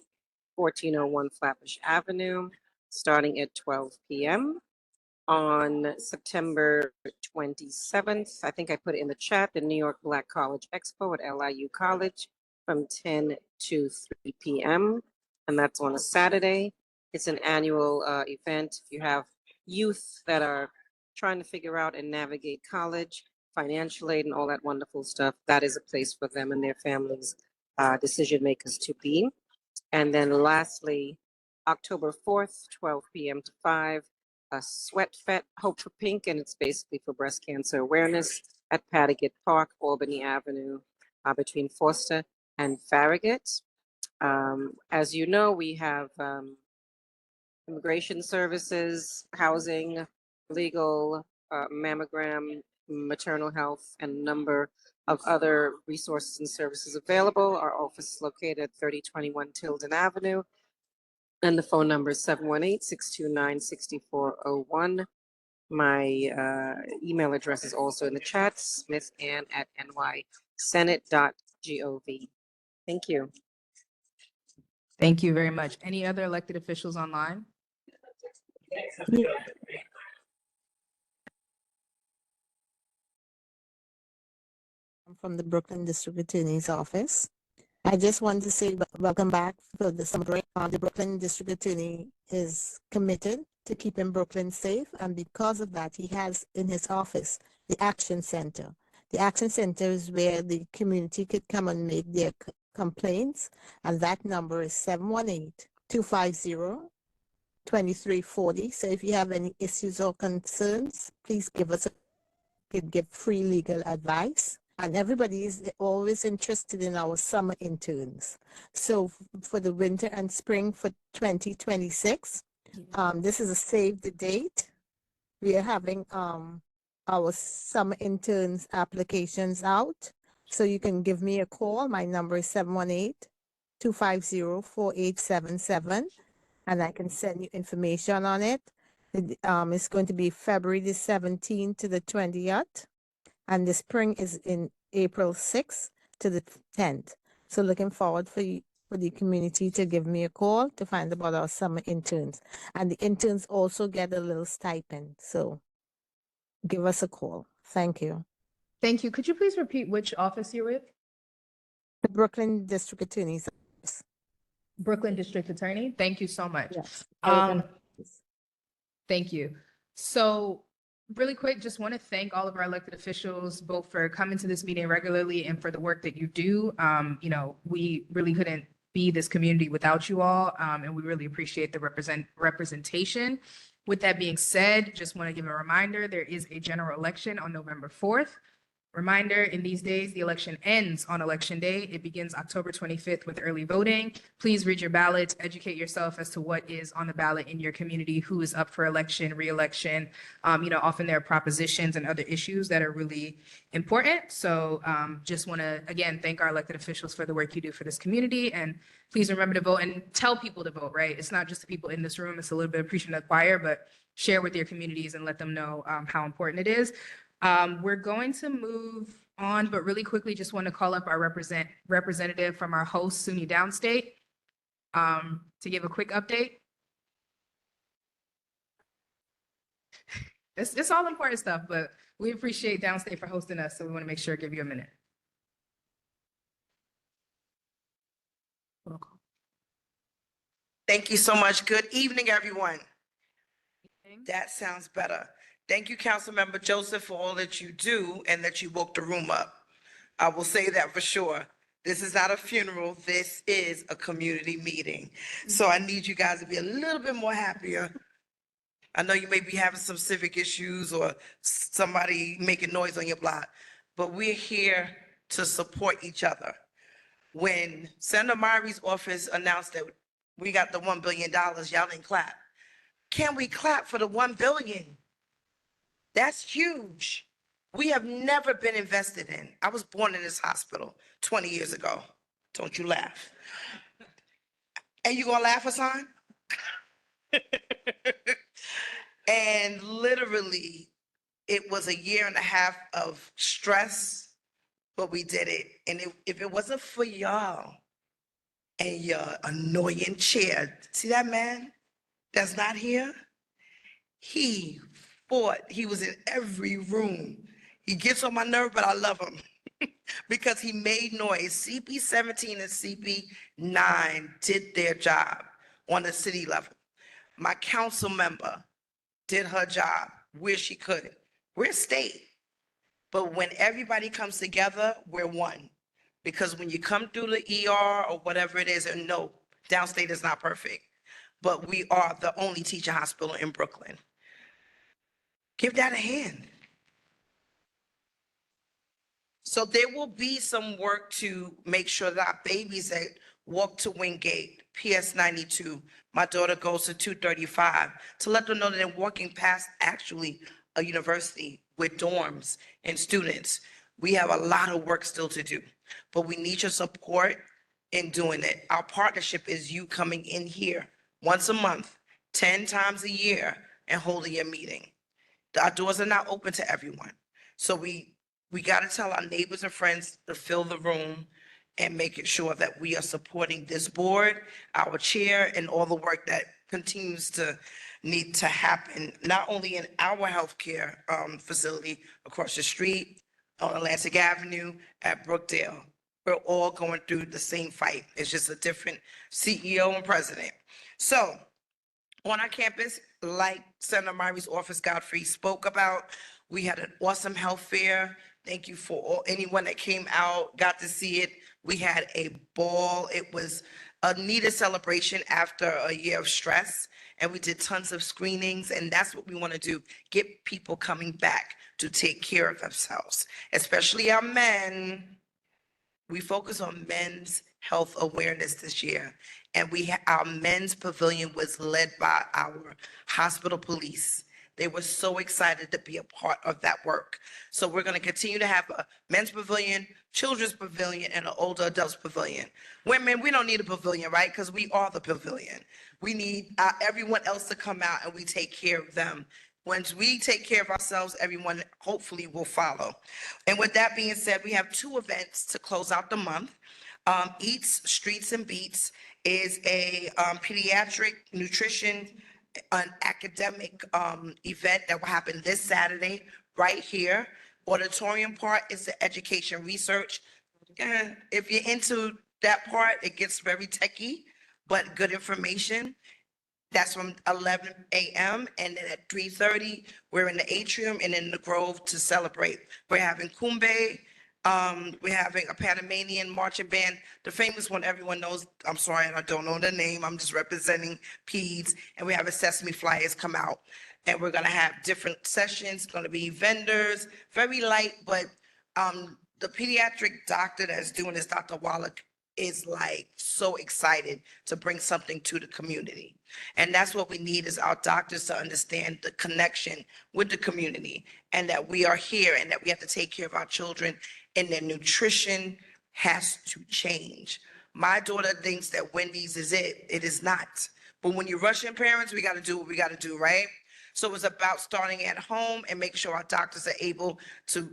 1401 Flatbush Avenue, starting at 12 p.m. On September 27th, I think I put it in the chat, the New York Black College Expo at LIU College from 10 to 3 p.m. And that's on a Saturday. It's an annual event. If you have youth that are trying to figure out and navigate college, financial aid, and all that wonderful stuff, that is a place for them and their families, decision makers to be. And then lastly, October 4th, 12 p.m. to 5, a Sweat Fet Hope for Pink, and it's basically for breast cancer awareness at Pattaget Park, Albany Avenue, between Forster and Farragut. As you know, we have immigration services, housing, legal, mammogram, maternal health, and a number of other resources and services available. Our office is located at 3021 Tilden Avenue, and the phone number is 718-629-6401. My email address is also in the chat, smithann@nysenate.gov. Thank you. Thank you very much. Any other elected officials online? From the Brooklyn District Attorney's Office. I just wanted to say welcome back for the summer break. The Brooklyn District Attorney is committed to keeping Brooklyn safe, and because of that, he has in his office the Action Center. The Action Center is where the community could come and make their complaints, and that number is 718-250-2340. So if you have any issues or concerns, please give us could give free legal advice. And everybody is always interested in our summer interns. So for the winter and spring for 2026, this is a save the date. We are having our summer interns applications out. So you can give me a call. My number is 718-250-4877. And I can send you information on it. It's going to be February the 17th to the 20th. And the spring is in April 6th to the 10th. So looking forward for the community to give me a call to find about our summer interns. And the interns also get a little stipend. So give us a call. Thank you. Thank you. Could you please repeat which office you're with? The Brooklyn District Attorney's Office. Brooklyn District Attorney. Thank you so much. Yes. Thank you. So really quick, just want to thank all of our elected officials, both for coming to this meeting regularly and for the work that you do. You know, we really couldn't be this community without you all, and we really appreciate the representation. With that being said, just want to give a reminder, there is a general election on November 4th. Reminder, in these days, the election ends on Election Day. It begins October 25th with early voting. Please read your ballots, educate yourself as to what is on the ballot in your community, who is up for election, re-election. You know, often there are propositions and other issues that are really important. So just want to, again, thank our elected officials for the work you do for this community. And please remember to vote and tell people to vote, right? It's not just the people in this room. It's a little bit of preaching to the choir, but share with your communities and let them know how important it is. We're going to move on, but really quickly, just want to call up our representative from our host, SUNY Downstate, to give a quick update. It's all important stuff, but we appreciate Downstate for hosting us, so we want to make sure to give you a minute. Thank you so much. Good evening, everyone. That sounds better. Thank you, Councilmember Joseph, for all that you do and that you woke the room up. I will say that for sure. This is not a funeral. This is a community meeting. So I need you guys to be a little bit more happier. I know you may be having some civic issues or somebody making noise on your block, but we're here to support each other. When Senator Myri's office announced that we got the $1 billion, y'all didn't clap. Can we clap for the $1 billion? That's huge. We have never been invested in. I was born in this hospital 20 years ago. Don't you laugh. And you gonna laugh, Hassan? And literally, it was a year and a half of stress, but we did it. And if it wasn't for y'all and your annoying chair, see that man that's not here? He fought. He was in every room. He gets on my nerve, but I love him because he made noise. CP 17 and CP 9 did their job on the city level. My council member did her job where she could. We're state, but when everybody comes together, we're one. Because when you come through the ER or whatever it is, and no, downstate is not perfect, but we are the only teaching hospital in Brooklyn. Give that a hand. So there will be some work to make sure that our babies that walk to Wingate, PS 92, my daughter goes to 235, to let them know that they're walking past actually a university with dorms and students. We have a lot of work still to do, but we need your support in doing it. Our partnership is you coming in here once a month, 10 times a year, and holding your meeting. Our doors are not open to everyone. So we got to tell our neighbors and friends to fill the room and making sure that we are supporting this board, our chair, and all the work that continues to need to happen, not only in our healthcare facility across the street, on Atlantic Avenue, at Brookdale. We're all going through the same fight. It's just a different CEO and president. So on our campus, like Senator Myri's office, Godfrey spoke about, we had an awesome health fair. Thank you for anyone that came out, got to see it. We had a ball. It was a needed celebration after a year of stress, and we did tons of screenings, and that's what we want to do, get people coming back to take care of themselves, especially our men. We focus on men's health awareness this year, and our men's pavilion was led by our hospital police. They were so excited to be a part of that work. So we're going to continue to have a men's pavilion, children's pavilion, and an older adults pavilion. Women, we don't need a pavilion, right? Because we are the pavilion. We need everyone else to come out and we take care of them. Once we take care of ourselves, everyone hopefully will follow. And with that being said, we have 2 events to close out the month. Eats, Streets, and Beats is a pediatric nutrition, an academic event that will happen this Saturday right here. Auditorium part is the education research. If you're into that part, it gets very techy, but good information. That's from 11 a.m. and then at 3:30, we're in the atrium and in the Grove to celebrate. We're having Kumbe, we're having a Panamanian marching band, the famous one everyone knows. I'm sorry, I don't know the name. I'm just representing PEDS, and we have a Sesame Flyers come out. And we're gonna have different sessions, gonna be vendors, very light, but the pediatric doctor that's doing this, Dr. Wallach, is like so excited to bring something to the community. And that's what we need, is our doctors to understand the connection with the community, and that we are here and that we have to take care of our children, and their nutrition has to change. My daughter thinks that Wendy's is it. It is not. But when you're Russian parents, we got to do what we got to do, right? So it's about starting at home and making sure our doctors are able to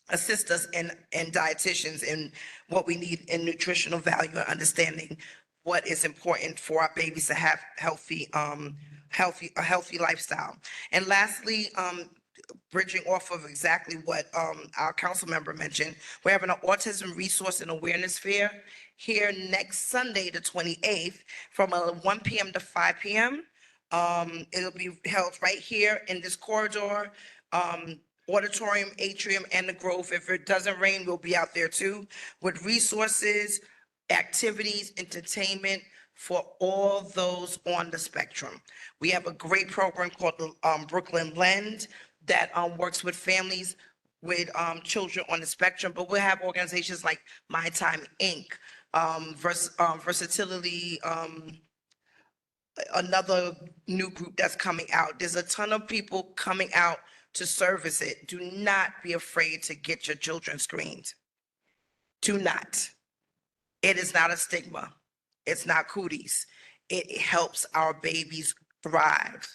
assist us in dietitians in what we need in nutritional value and understanding what is important for our babies to have a healthy lifestyle. And lastly, bridging off of exactly what our council member mentioned, we're having an autism resource and awareness fair here next Sunday, the 28th, from 1 p.m. to 5 p.m. It'll be held right here in this corridor. auditorium, atrium, and the Grove. If it doesn't rain, we'll be out there too, with resources, activities, entertainment for all those on the spectrum. We have a great program called the Brooklyn Blend that works with families with children on the spectrum, but we'll have organizations like My Time Inc., Versatility, another new group that's coming out. There's a ton of people coming out to service it. Do not be afraid to get your children screened. Do not. It is not a stigma. It's not cooties. It helps our babies thrive.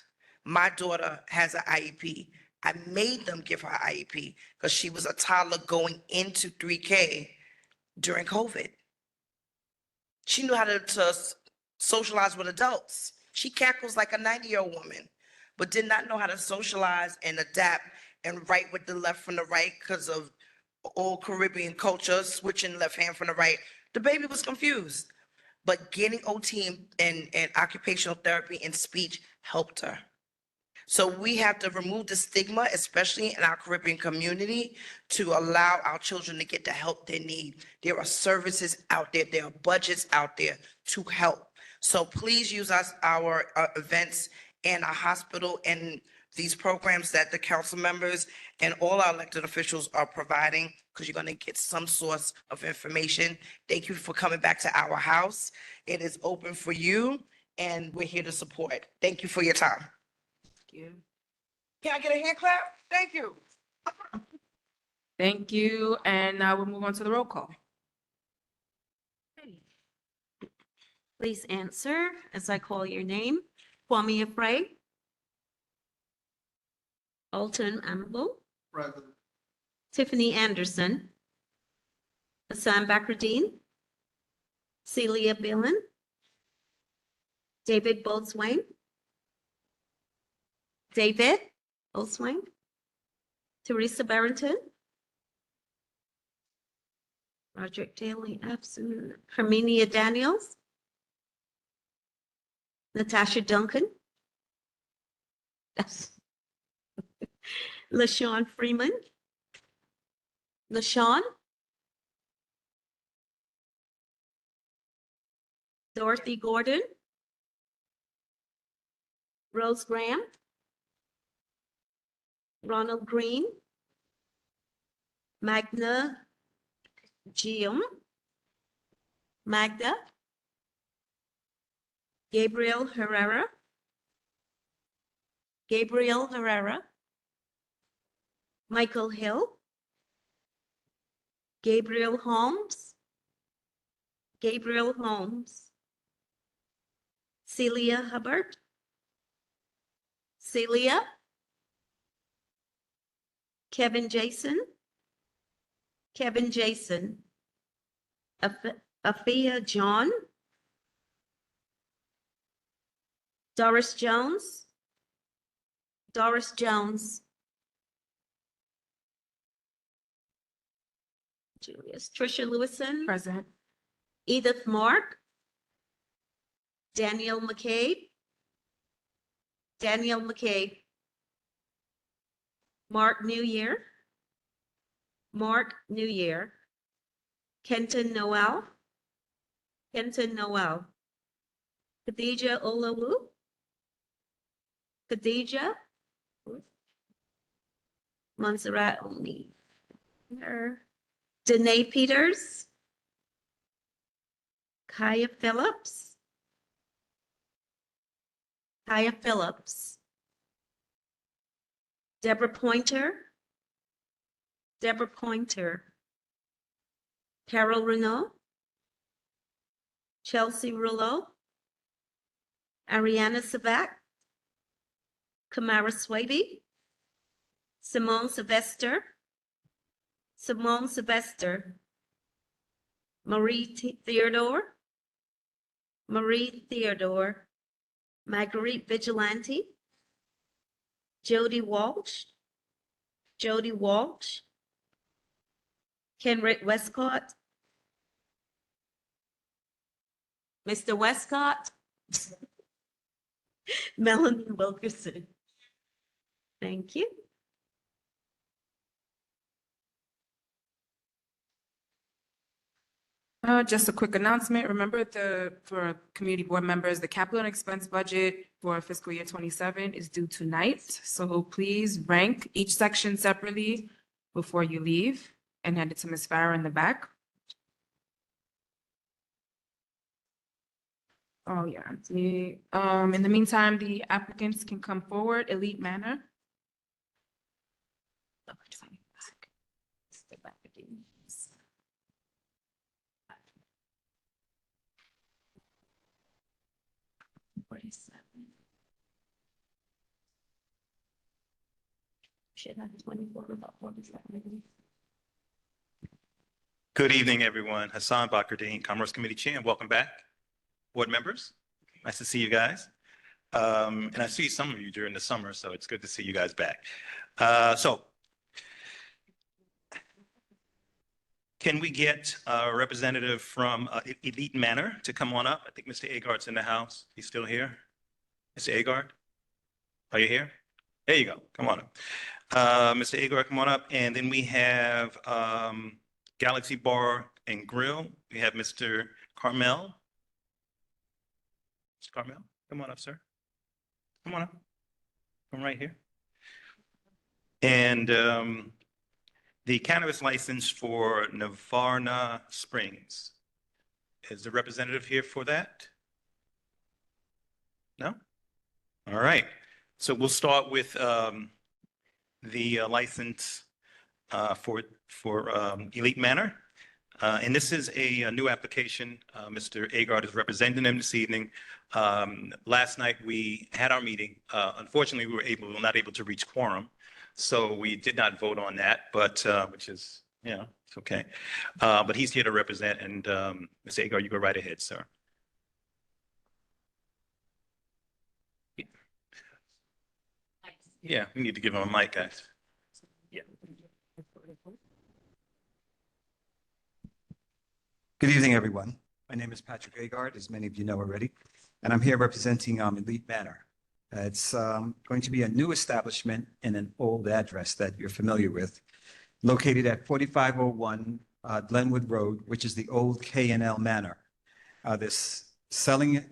My daughter has an IEP. I made them give her IEP because she was a toddler going into 3K during COVID. She knew how to socialize with adults. She cackles like a 90-year-old woman, but did not know how to socialize and adapt and write with the left from the right because of old Caribbean culture, switching left hand from the right. The baby was confused, but getting OT and occupational therapy and speech helped her. So we have to remove the stigma, especially in our Caribbean community, to allow our children to get the help they need. There are services out there, there are budgets out there to help. So please use our events and our hospital and these programs that the council members and all our elected officials are providing, because you're going to get some source of information. Thank you for coming back to our house. It is open for you, and we're here to support. Thank you for your time. Can I get a hand clap? Thank you. Thank you. And now we'll move on to the roll call. Please answer as I call your name. Kwame Afraid. Alton Amabo. Present. Tiffany Anderson. Hassan Bakrdeen. Celia Billen. David Boltzwain. David Boltzwain. Teresa Barrington. Roderick Daly, absent. Herminia Daniels. Natasha Duncan. LaShawn Freeman. LaShawn. Dorothy Gordon. Rose Graham. Ronald Green. Magna Gium. Magda. Gabriel Herrera. Gabriel Herrera. Michael Hill. Gabriel Holmes. Gabriel Holmes. Celia Hubbard. Celia. Kevin Jason. Kevin Jason. Afia John. Doris Jones. Doris Jones. Julius. Trisha Lewison. Present. Edith Mark. Daniel McCabe. Daniel McCabe. Mark New Year. Mark New Year. Kenton Noel. Kenton Noel. Khadija Olawu. Khadija. Montserrat Oni. Danae Peters. Kaya Phillips. Kaya Phillips. Deborah Pointer. Deborah Pointer. Carol Renault. Chelsea Rouleau. Ariana Savak. Kamara Swaby. Simone Sylvester. Simone Sylvester. Marie Theodore. Marie Theodore. Marguerite Vigilante. Jody Walsh. Jody Walsh. Kenrick Westcott. Mr. Westcott. Melanie Wilkerson. Thank you. Just a quick announcement. Remember for community board members, the capital and expense budget for fiscal year 27 is due tonight. So please rank each section separately before you leave and hand it to Ms. Farah in the back. Oh, yeah. In the meantime, the applicants can come forward, Elite Manor. Good evening, everyone. Hassan Bakardine, Commerce Committee Chair, and welcome back. Board members, nice to see you guys. And I see some of you during the summer, so it's good to see you guys back. So can we get a representative from Elite Manor to come on up? I think Mr. Agard's in the house. He's still here. Mr. Agard, are you here? There you go. Come on up. Mr. Agard, come on up. And then we have Galaxy Bar and Grill. We have Mr. Carmel. Mr. Carmel, come on up, sir. Come on up. Come right here. And the cannabis license for Navarna Springs. Is the representative here for that? No? All right. So we'll start with the license for Elite Manor. And this is a new application. Mr. Agard is representing them this evening. Last night we had our meeting. Unfortunately, we were not able to reach quorum. So we did not vote on that, but which is, it's okay. But he's here to represent, and Mr. Agard, you go right ahead, sir. Yeah, we need to give him a mic, guys. Yeah. Good evening, everyone. My name is Patrick Agard, as many of you know already, and I'm here representing Elite Manor. It's going to be a new establishment in an old address that you're familiar with, located at 4501 Glenwood Road, which is the old K&L Manor. This selling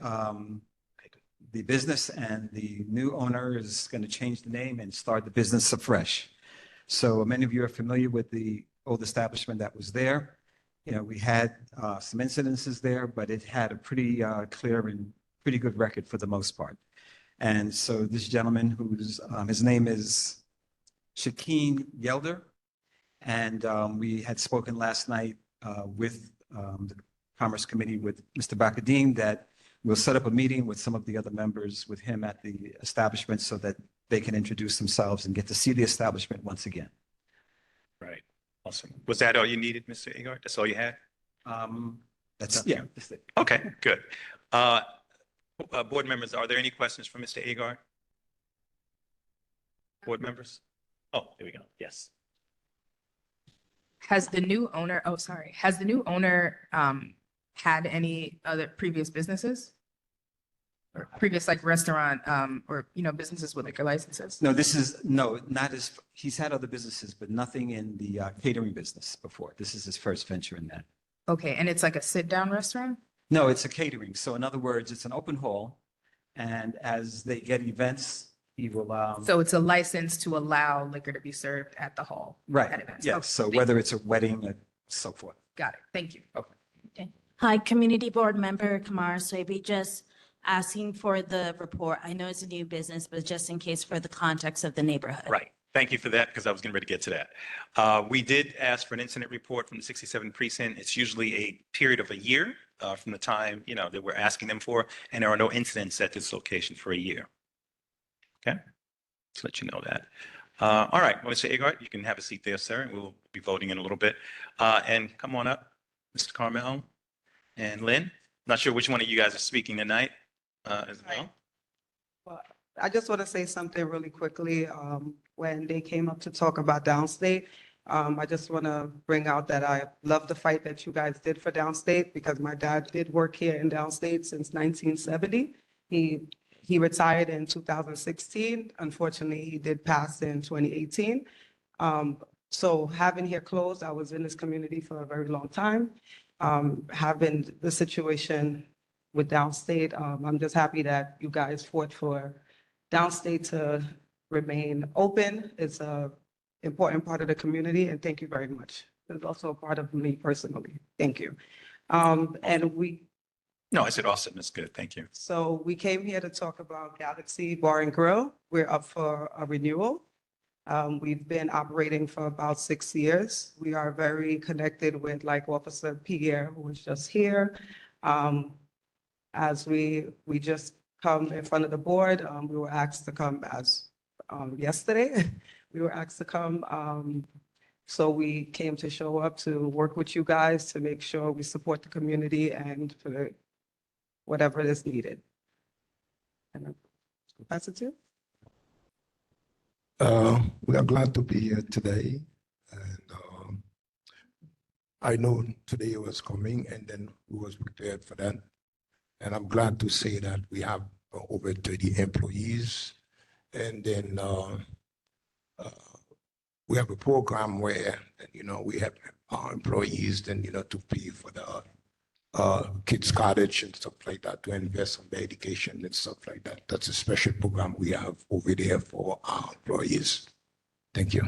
the business, and the new owner is going to change the name and start the business afresh. So many of you are familiar with the old establishment that was there. We had some incidences there, but it had a pretty clear and pretty good record for the most part. And so this gentleman, whose his name is Shakeen Yelder, and we had spoken last night with the Commerce Committee with Mr. Bakardine that we'll set up a meeting with some of the other members with him at the establishment so that they can introduce themselves and get to see the establishment once again. Right. Awesome. Was that all you needed, Mr. Agard? That's all you had? That's it. Okay, good. Board members, are there any questions for Mr. Agard? Board members? Oh, there we go. Yes. Has the new owner had any other previous businesses? Or previous restaurant, or, businesses with liquor licenses? No, not as, he's had other businesses, but nothing in the catering business before. This is his first venture in that. Okay, and it's like a sit-down restaurant? No, it's a catering. So in other words, it's an open hall, and as they get events, he will. So it's a license to allow liquor to be served at the hall? Right, at events. yes. Okay, So thank whether you. it's a wedding and so forth. Got it, thank you. Okay. Hi, Community Board Member Kamar Swaby, just asking for the report. I know it's a new business, but just in case for the context of the neighborhood. Right. Thank you for that, because I was getting ready to get to that. We did ask for an incident report from the 67 precinct. It's usually a period of a year from the time, that we're asking them for, and there are no incidents at this location for a year. Okay? Just let you know that. All right, well, Mr. Agard, you can have a seat there, sir, and we'll be voting in a little bit. And come on up, Mr. Carmel and Lynn. Not sure which one of you guys are speaking tonight as well. Well, I just want to say something really quickly. When they came up to talk about downstate, I just want to bring out that I love the fight that you guys did for downstate, because my dad did work here in downstate since 1970. He retired in 2016. Unfortunately, he did pass in 2018. So having here closed, I was in this community for a very long time. having the situation with downstate. I'm just happy that you guys fought for downstate to remain open. It's a important part of the community, and thank you very much. It's also a part of me personally. Thank you. And No, I said awesome. That's good. Thank you. so we came here to talk about Galaxy Bar and Grill. We're up for a renewal. We've been operating for about 6 years. We are very connected with like Officer Pierre, who was just here. As we just come in front of the board, we were asked to come as yesterday. We were asked to come. So we came to show up to work with you guys to make sure we support the community and for the whatever is needed. And I'll pass it to you. We are glad to be here today. And I know today was coming and then we was prepared for that. And I'm glad to say that we have over 30 employees. And then we have a program where, we have our employees then, to pay for the kids' cottage and stuff like that, to invest in their education and stuff like that. That's a special program we have over there for our employees. Thank you.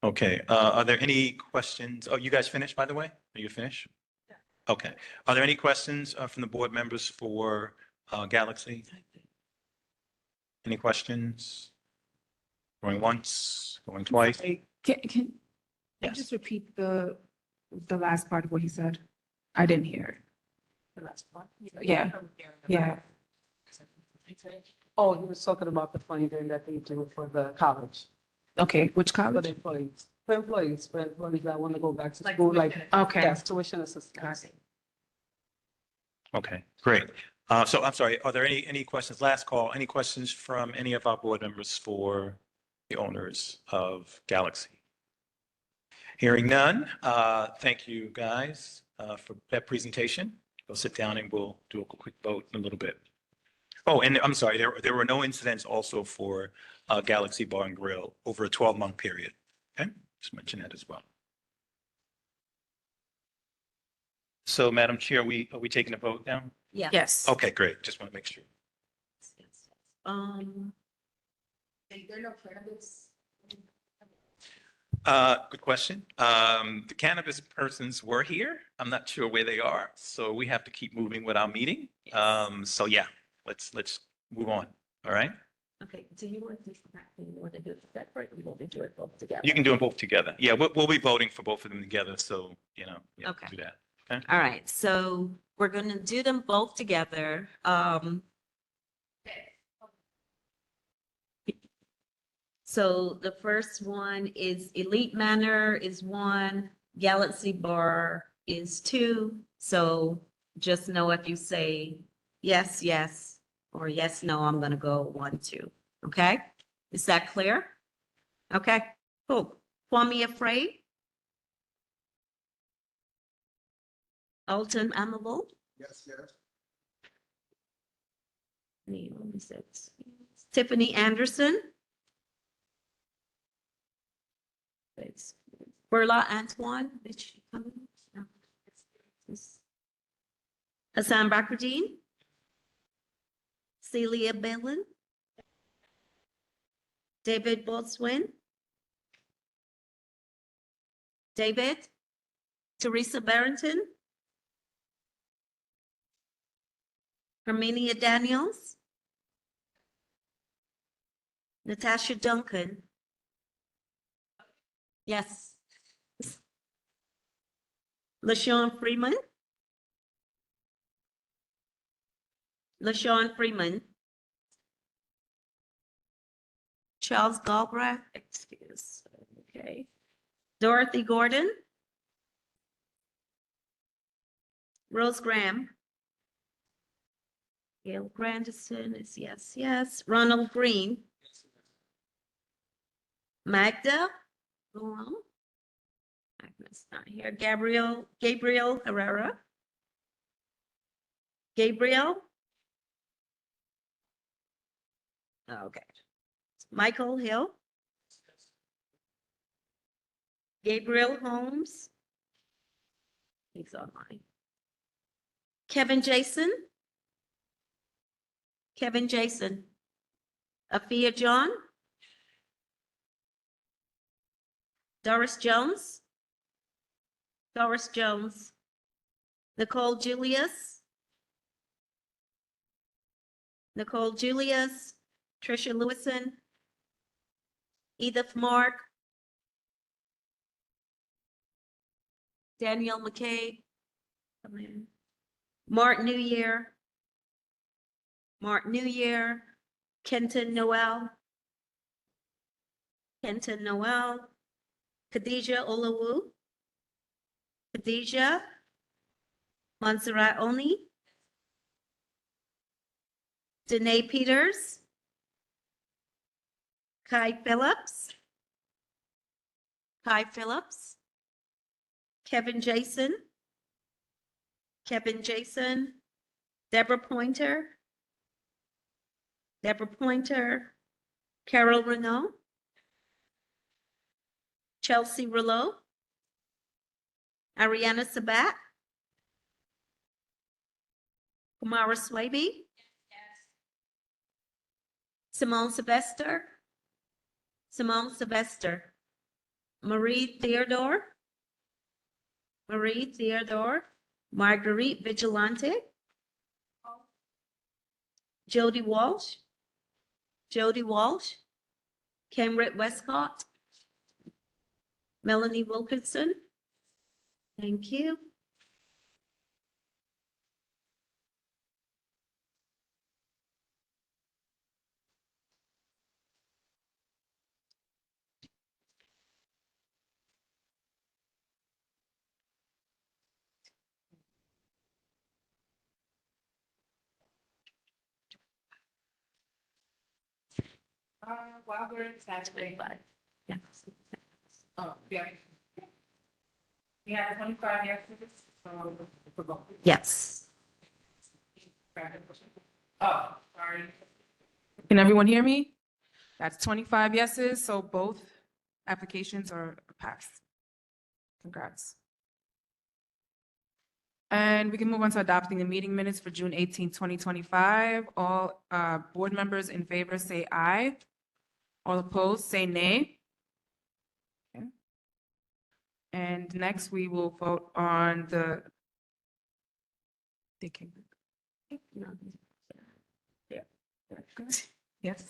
Okay, are there any questions? Oh, you guys finished, by the way? Are you finished? Yeah. Okay. Are there any questions from the board members for Galaxy? Any questions? Going once, going twice? Can you just repeat the last part of what he said? I didn't hear. The last part? Yeah, yeah. Oh, he was talking about the funding that they do for the college. Okay, which For college? the employees. For employees that want to go back to school, like, Okay. yes, tuition assistance. Okay, great. So I'm sorry, are there any questions? Last call, any questions from any of our board members for the owners of Galaxy? Hearing none, thank you guys for that presentation. We'll sit down and we'll do a quick vote in a little bit. Oh, and I'm sorry, there were no incidents also for Galaxy Bar and Grill over a 12-month period. Okay, just mention that as well. So Madam Chair, are we taking a vote now? Yeah. Yes. Okay, great. Just want to make sure. Good question. The cannabis persons were here. I'm not sure where they are, so we have to keep moving with our meeting. So yeah, let's move on. All right. Okay, do you want to do it separate? We want to do it both together? You can do them both together. Yeah, we'll be voting for both of them together. So yeah, Okay. do that. Okay. All right, so we're going to do them both together. So the first one is Elite Manor is 1, Galaxy Bar is 2. So just know if you say yes, yes, or yes, no, I'm going to go 1, 2. Okay? Is that clear? Okay, cool. Kwame Afraid? Alton Amable? Yes, yes. Naomi says, Tiffany Anderson? Berla Antoine? Did she come in? No. Hassan Bakruddin? Celia Bellin? David Botswin? David? Teresa Barrington? Herminia Daniels? Natasha Duncan? Yes. LaShawn Freeman? LaShawn Freeman? Charles Galbraith? Excuse. Okay. Dorothy Gordon? Rose Graham? Gail Grandison is yes, yes. Ronald Green? Magda? Go on. Magda's not here. Gabriel Herrera? Gabriel? Okay. Michael Hill? Gabriel Holmes? He's online. Kevin Jason? Kevin Jason? Afia John? Doris Jones? Doris Jones? Nicole Julius? Nicole Julius? Tricia Lewison? Edith Mark? Danielle McKay? Mark New Year? Mark New Year? Kenton Noel? Kenton Noel? Khadijah Olawu? Khadijah? Montserrat Oni? Danae Peters? Kai Phillips? Kai Phillips? Kevin Jason? Kevin Jason? Deborah Pointer? Deborah Pointer? Carol Renault? Chelsea Rouleau? Ariana Sabat? Kumara Swaby? Simone Sylvester? Simone Sylvester? Marie Theodore? Marie Theodore? Marguerite Vigilante? Jody Walsh? Jody Walsh? Camryn Westcott? Melanie Wilkinson? Thank you. While we're Saturday. Yeah. Oh, yeah. Yeah, 25 years. Yes. Oh, sorry. Can everyone hear me? That's 25 yeses, so both applications are passed. Congrats. And we can move on to adopting the meeting minutes for June 18, 2025. All board members in favor say aye. All opposed say nay. Okay. And next, we will vote on the. They came. Yeah. Yes.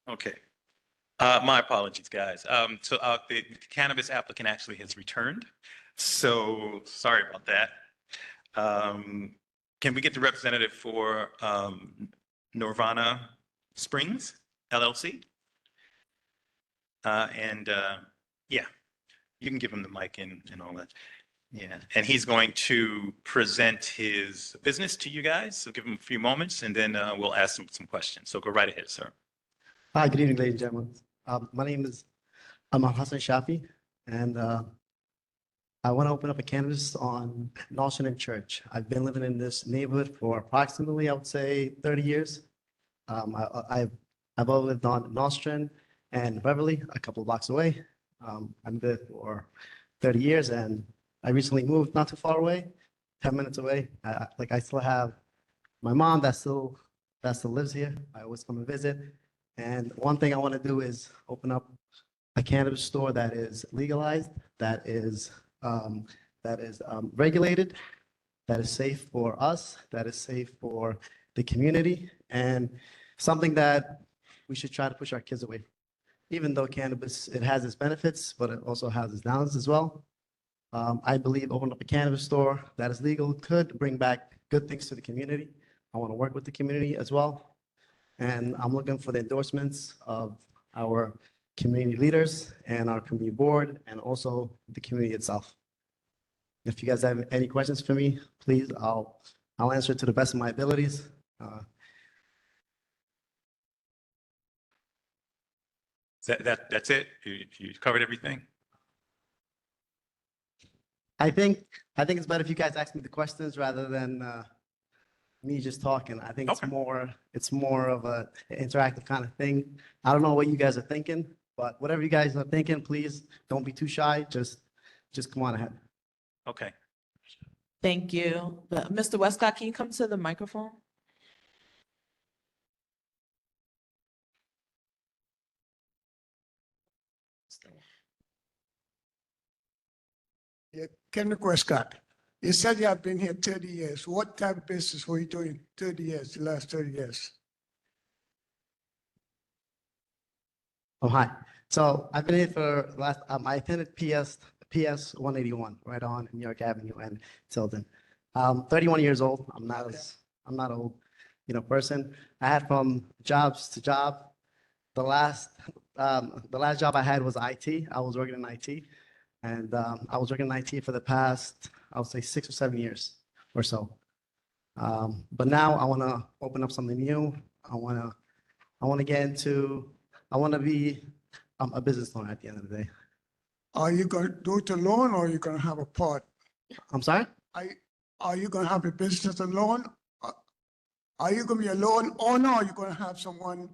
Okay. My apologies, guys. The cannabis applicant actually has returned. So sorry about that. Can we get the representative for Nirvana Springs LLC? Yeah, you can give him the mic and all that. Yeah, and he's going to present his business to you guys. So give him a few moments and then we'll ask him some questions. So go right ahead, sir. Hi, good evening, ladies and gentlemen. My name is Amal Hassan Shafi, and I want to open up a cannabis on Nostrand and Church. I've been living in this neighborhood for approximately, I would say, 30 years. I've all lived on Nostrand and Beverly, a couple of blocks away. I've been there for 30 years, and I recently moved not too far away, 10 minutes away. I still have my mom that still lives here. I always come and visit. And one thing I want to do is open up a cannabis store that is legalized, that is regulated, that is safe for us, that is safe for the community, and something that we should try to push our kids away from. Even though cannabis, it has its benefits, but it also has its downs as well. I believe opening up a cannabis store that is legal could bring back good things to the community. I want to work with the community as well. And I'm looking for the endorsements of our community leaders and our community board and also the community itself. If you guys have any questions for me, please, I'll answer to the best of my abilities. That's it? You covered everything? I think it's better if you guys ask me the questions rather than me just talking. I think it's more of a interactive kind of thing. I don't know what you guys are thinking, But whatever you guys are thinking, please don't be too shy. Just come on ahead. Okay. Thank you. Mr. Westcott, can you come to the microphone? Yeah, Kenneth Westcott. You said you have been here 30 years. What type of business were you doing 30 years, the last 30 years? Oh, hi. So I've been here for the last, I attended PS 181 right on New York Avenue and Tilden. 31 years old. I'm not old, person. I had from jobs to job. The last job I had was IT. I was working in IT, and I was working in IT for the past, I would say 6 or 7 years or so. But now I want to open up something new. I want to get into, I want to be a business owner at the end of the day. Are you going to do it alone or are you going to have a part? I'm sorry? Are you going to have a business alone? Are you going to be a lone owner or are you going to have someone,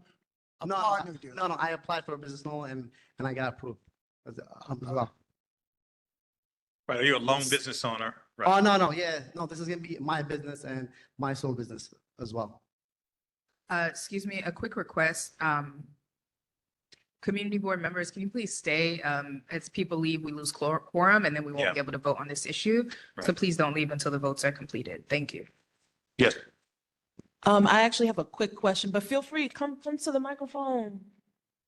a partner with you? No, I applied for a business loan and I got approved as well. Right, are you a lone business owner? Right. Oh, no, yeah, no, this is gonna be my business and my sole business as well. Excuse me, a quick request. Community board members, can you please stay? As people leave, we lose quorum and then we won't be able to vote on this issue. So Right. please don't leave until the votes are completed. Thank you. Yes. I actually have a quick question, but feel free, come to the microphone.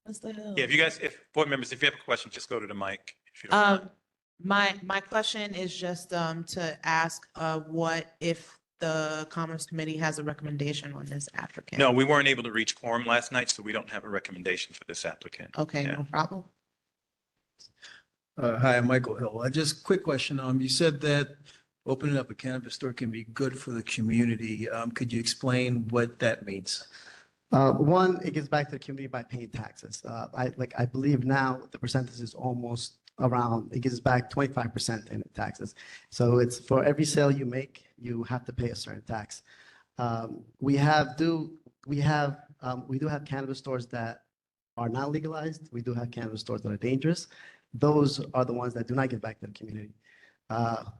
What's the hell? Yeah, if board members, if you have a question, just go to the mic. If you don't mind. My question is just to ask what if the Commerce Committee has a recommendation on this applicant? No, we weren't able to reach quorum last night, so we don't have a recommendation for this applicant. Okay, Yeah. no problem. Hi, I'm Michael Hill. Just quick question. You said that opening up a cannabis store can be good for the community. Could you explain what that means? One, it gives back to the community by paying taxes. I believe now the percentage is almost around, it gives back 25% in taxes. So it's for every sale you make, you have to pay a certain tax. We do have cannabis stores that are not legalized. We do have cannabis stores that are dangerous. Those are the ones that do not give back to the community.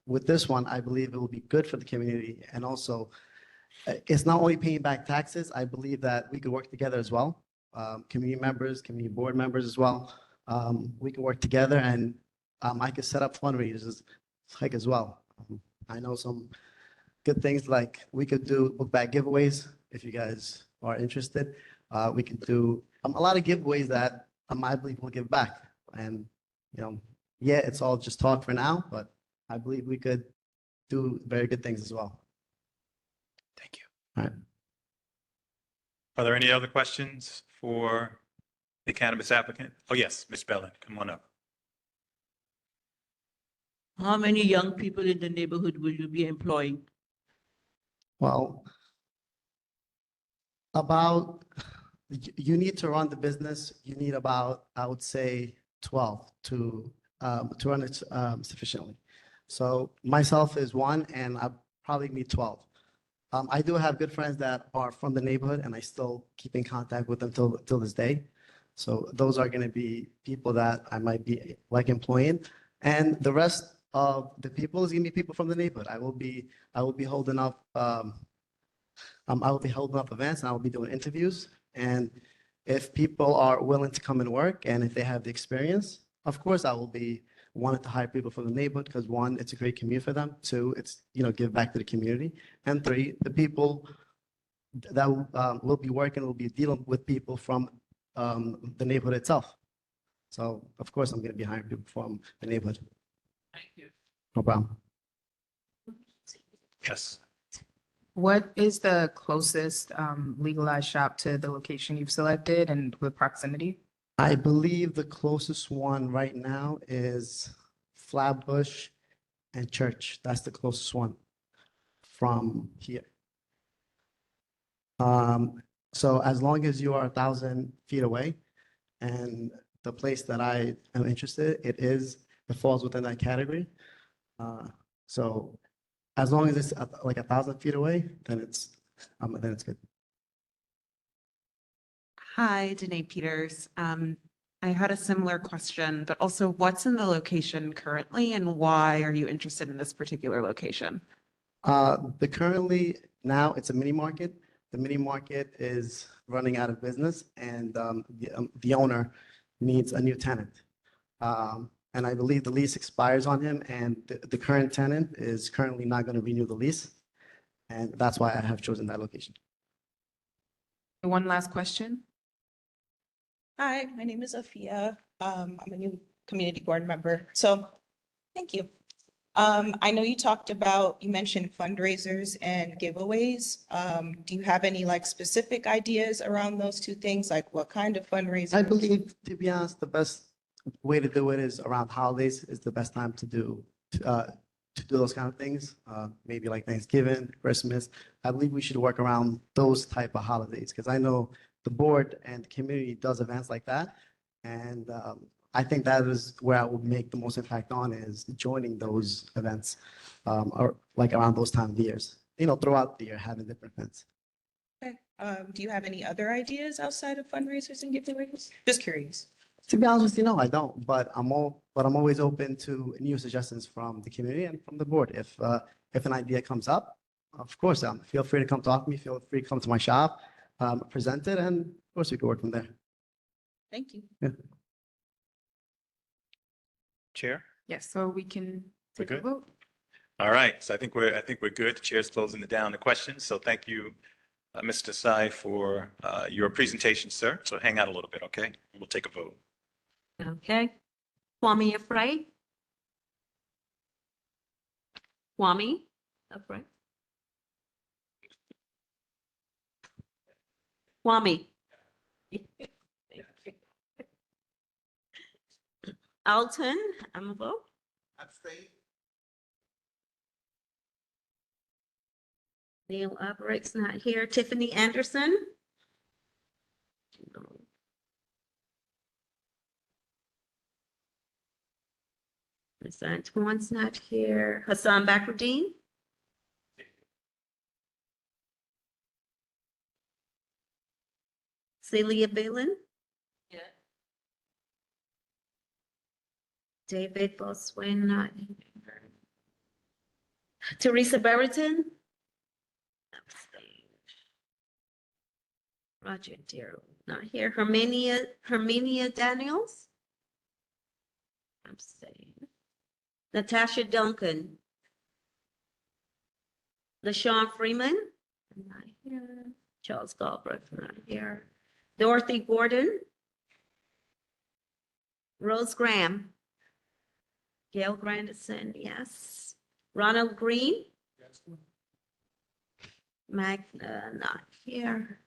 With this one, I believe it will be good for the community. And also, it's not only paying back taxes. I believe that we could work together as well. Community members, community board members as well. We can work together and I could set up fundraisers like as well. I know some good things like we could do book bag giveaways if you guys are interested. We could do a lot of giveaways that I believe will give back. And, yeah, it's all just talk for now, but I believe we could do very good things as well. Thank you. All right. Are there any other questions for the cannabis applicant? Oh, yes, Ms. Bellin, come on up. How many young people in the neighborhood will you be employing? Well, you need to run the business, you need about, I would say, 12 to run it sufficiently. So myself is one, and I probably need 12. I do have good friends that are from the neighborhood, and I still keep in contact with them till this day. So those are going to be people that I might be employing, and the rest of the people is going to be people from the neighborhood. I will be holding up. I will be holding up events, and I will be doing interviews. And if people are willing to come and work, and if they have the experience, of course, I will be wanting to hire people from the neighborhood because one, it's a great commute for them. Two, it's give back to the community. And three, the people that will be working will be dealing with people from the neighborhood itself. So of course, I'm going to be hiring people from the neighborhood. Thank you. No problem. Yes. What is the closest legalized shop to the location you've selected and with proximity? I believe the closest one right now is Flatbush and Church. That's the closest one from here. So as long as you are 1,000 feet away, and the place that I am interested, it falls within that category. So as long as it's like 1,000 feet away, then it's good. Hi, Danae Peters. I had a similar question, but also what's in the location currently and why are you interested in this particular location? Currently now it's a mini market. The mini market is running out of business and the owner needs a new tenant. And I believe the lease expires on him and the current tenant is currently not going to renew the lease. And that's why I have chosen that location. One last question. Hi, my name is Afia. I'm a new community board member. So, thank you. I know you mentioned fundraisers and giveaways. Do you have any like specific ideas around those two things? Like what kind of fundraisers? I believe, to be honest, the best way to do it is around holidays is the best time to do those kind of things. Maybe like Thanksgiving, Christmas. I believe we should work around those type of holidays because I know the board and the community does events like that. And I think that is where I will make the most impact on is joining those events or like around those time of years, throughout the year, having different events. Okay. Do you have any other ideas outside of fundraisers and giveaways? Just curious. To be honest with you, no, I don't, but I'm always open to new suggestions from the community and from the board. If an idea comes up, of course, feel free to come talk to me, feel free to come to my shop, present it, and of course we can work from there. Thank you. Yeah. Chair? Yes, so we can We're take a good? vote. All right, so I think we're good. The chair's closing it down to questions. So thank you, Mr. Desai, for your presentation, sir. So hang out a little bit, okay? We'll take a vote. Okay. Kwame Afraid? Kwame Afraid? Kwame? Alton, I'm a vote. Neil Albrecht's not here. Tiffany Anderson? Miss Antoine's not here. Hassan Bakruddin? Celia Balin? Yeah. David Boswin, not here. Teresa Berriton? Abstained. Roger Darrow, not here. Herminia Daniels? Abstained. Natasha Duncan? LaShawn Freeman? Not here. Charles Galbraith, not here. Dorothy Gordon? Rose Graham? Gail Grandison, yes. Ronald Green? Magna, not here.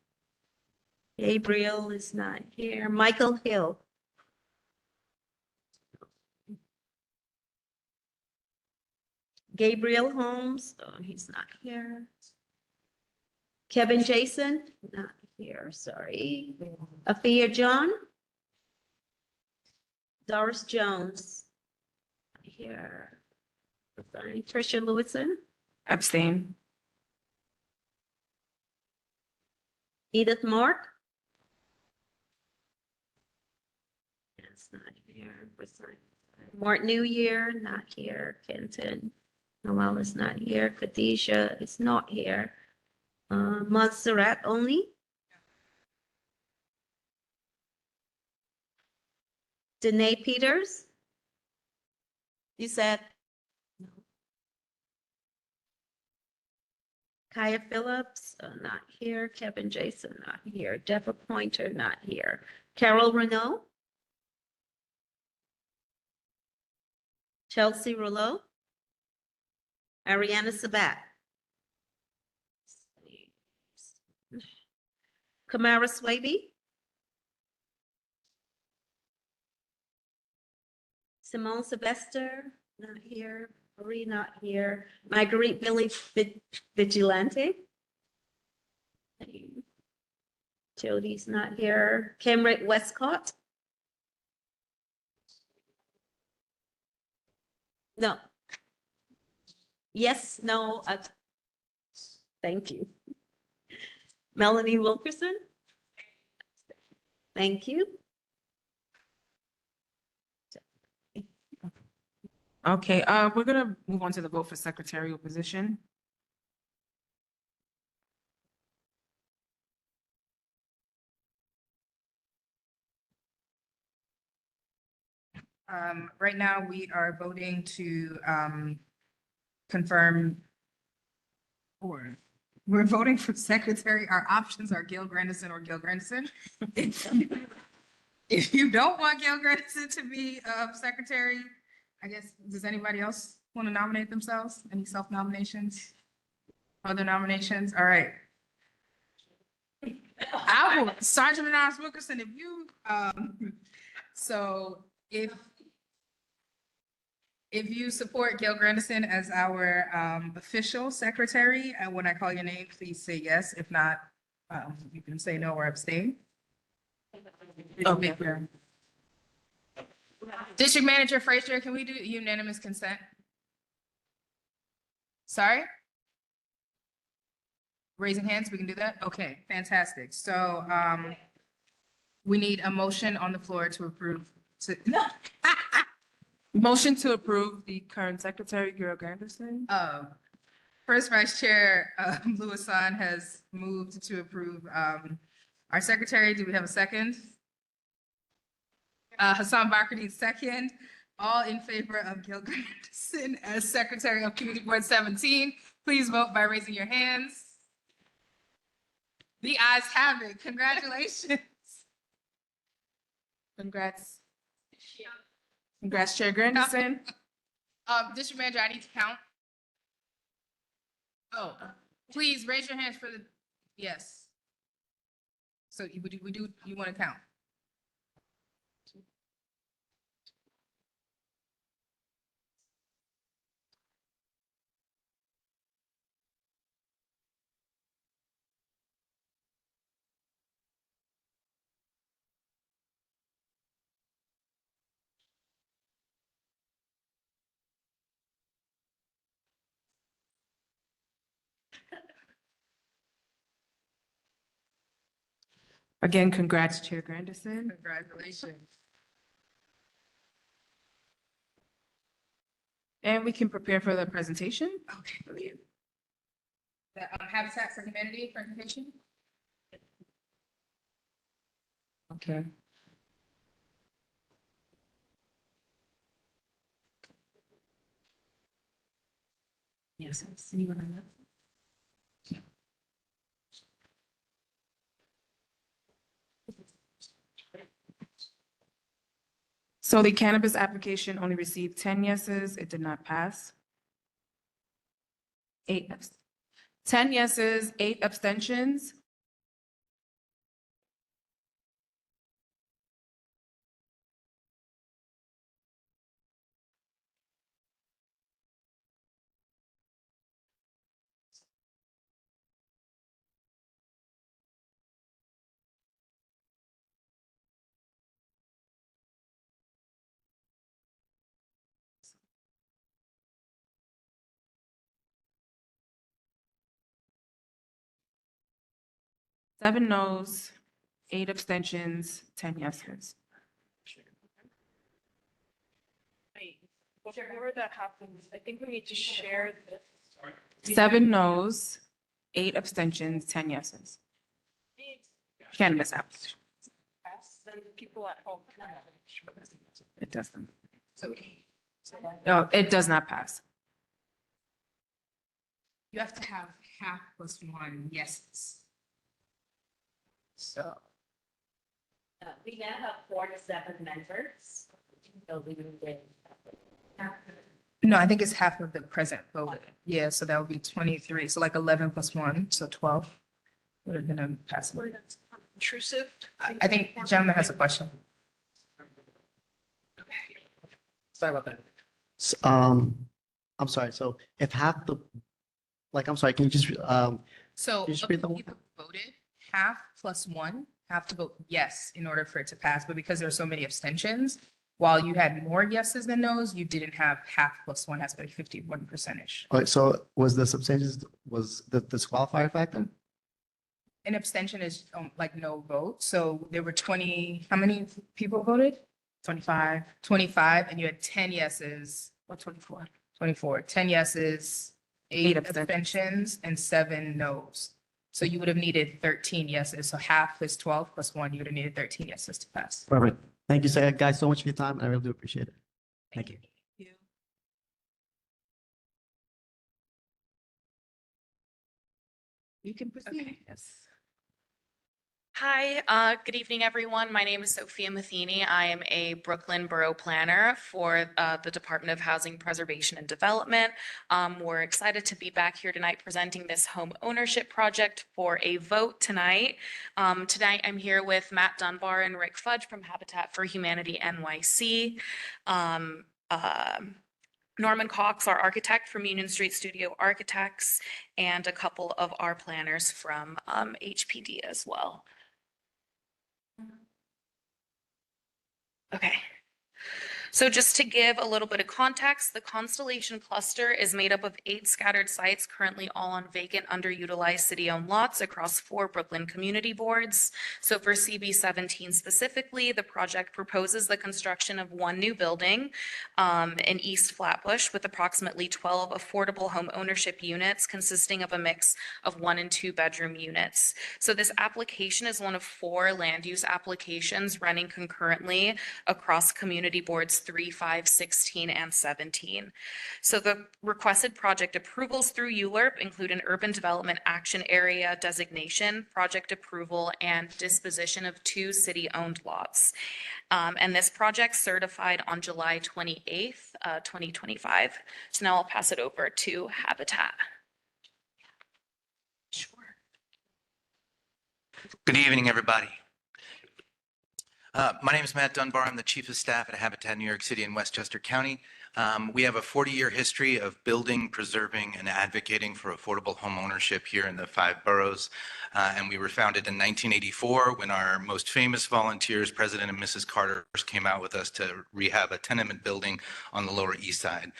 Gabriel is not here. Michael Hill? Gabriel Holmes, oh, he's not here. Kevin Jason, not here, sorry. Afia John? Doris Jones? Not here. Sorry. Tricia Lewison? Abstain. Edith Mark? That's not here. Mark New Year, not here. Kenton Noel is not here. Khadijah is not here. Montserrat only? Danae Peters? You said? No. Kaya Phillips, not here. Kevin Jason, not here. Deborah Pointer, not here. Carol Renault? Chelsea Rouleau? Ariana Sabat? Kamara Swaby? Simone Sylvester, not here. Marie, not here. Marguerite Billy Vigilante? Jody's not here. Camrick Westcott? No. Yes, no, thank you. Melanie Wilkerson? Thank you. Okay, we're gonna move on to the vote for secretarial position. Right now, we are voting to confirm, or we're voting for secretary. Our options are Gil Grandison or Gil Grandison. If you don't want Gil Grandison to be secretary, I guess, does anybody else want to nominate themselves? Any self-nominations? Other nominations? All right. I will, Sergeant Anonymous Wilkerson, if you, so if you support Gail Grandison as our official secretary, and when I call your name, please say yes. If not, you can say no or abstain. Okay. District Manager Frazier, can we do unanimous consent? Sorry? Raising hands, we can do that? Okay, fantastic. So we need a motion on the floor to approve. Motion to approve the current secretary, Gil Grandison. First Vice Chair Louis San has moved to approve our secretary. Do we have a second? Hassan Bakr needs second. All in favor of Gil Grandison as Secretary of Community Board 17, please vote by raising your hands. The ayes have it. Congratulations. Congrats. Congrats, Chair Grandison. District Manager, I need to count. Oh, please raise your hands for the, yes. So you want to count? Again, congrats, Chair Grandison. Congratulations. And we can prepare for the presentation. Okay, brilliant. The Habitat for Humanity presentation? Okay. Yes, I see what I left. So the cannabis application only received 10 yeses. It did not pass. 10 yeses, 8 abstentions. Seven noes, 8 abstentions, 10 yeses. Whatever that happens, I think we need to share this. 7 noes, 8 abstentions, 10 yeses. Cannabis application. Then people at home. It doesn't. So No, it does not pass. you have to have half plus one yeses. So. We now have 4 to 7 members. So we did. No, I think it's half of the present voted. Yeah, so that would be 23. So like 11 plus 1, so 12. Would have been a pass. Intrusive. I think the gentleman has a question. Sorry about that. I'm sorry, so if half the, like, I'm sorry, can you just, So Just of read the the- people who voted, half plus 1 have to vote yes in order for it to pass. But because there are so many abstentions, while you had more yeses than nos, you didn't have half plus 1 has to be 51%. all right, so was the substantial, was the disqualifier factor? An abstention is like no vote. So there were 20, how many people voted? 25. 25, and you had 10 yeses Or 24? 24. 10 yeses, 8 abstentions, and 7 noes. So you would have needed 13 yeses. So half is 12 plus 1. You would have needed 13 yeses to pass. Perfect. Thank you, guys, so much for your time. I really do appreciate it. Thank you. You can proceed. Yes. Hi, good evening, everyone. My name is Sophia Matheny. I am a Brooklyn Borough Planner for the Department of Housing Preservation and Development. We're excited to be back here tonight presenting this home ownership project for a vote tonight. Tonight, I'm here with Matt Dunbar and Rick Fudge from Habitat for Humanity NYC. Norman Cox, our architect from Union Street Studio Architects, and a couple of our planners from HPD as well. Okay. So just to give a little bit of context, the Constellation Cluster is made up of 8 scattered sites currently all on vacant, underutilized city-owned lots across 4 Brooklyn community boards. So for CB 17 specifically, the project proposes the construction of 1 new building in East Flatbush with approximately 12 affordable home ownership units consisting of a mix of 1 and 2 bedroom units. So this application is one of 4 land use applications running concurrently across community boards 3, 5, 16, and 17. So the requested project approvals through ULURP include an urban development action area designation, project approval, and disposition of 2 city-owned lots. And this project certified on July 28th, 2025. So now I'll pass it over to Habitat. Sure. Good evening, everybody. My name is Matt Dunbar. I'm the Chief of Staff at Habitat New York City in Westchester County. We have a 40-year history of building, preserving, and advocating for affordable home ownership here in the 5 boroughs. And we were founded in 1984 when our most famous volunteers, President and Mrs. Carter, came out with us to rehab a tenement building on the Lower East Side.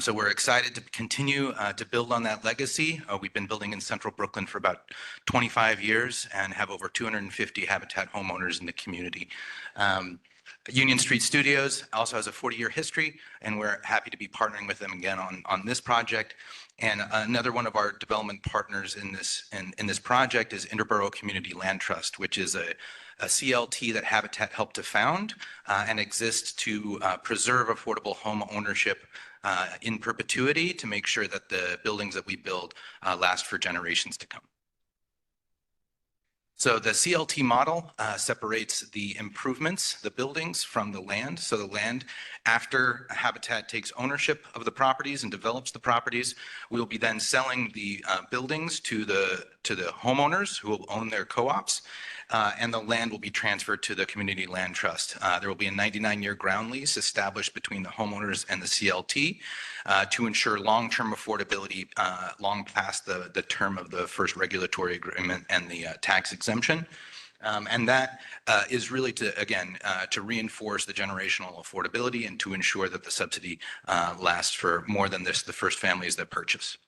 So we're excited to continue to build on that legacy. We've been building in Central Brooklyn for about 25 years and have over 250 Habitat homeowners in the community. Union Street Studios also has a 40-year history, and we're happy to be partnering with them again on this project. And another one of our development partners in this project is Interborough Community Land Trust, which is a CLT that Habitat helped to found and exists to preserve affordable home ownership in perpetuity to make sure that the buildings that we build last for generations to come. So the CLT model separates the improvements, the buildings, from the land. So the land, after Habitat takes ownership of the properties and develops the properties, we will be then selling the buildings to the homeowners who will own their co-ops, and the land will be transferred to the Community Land Trust. There will be a 99-year ground lease established between the homeowners and the CLT to ensure long-term affordability long past the term of the first regulatory agreement and the tax exemption. And that is really to, again, to reinforce the generational affordability and to ensure that the subsidy lasts for more than the first families that purchase.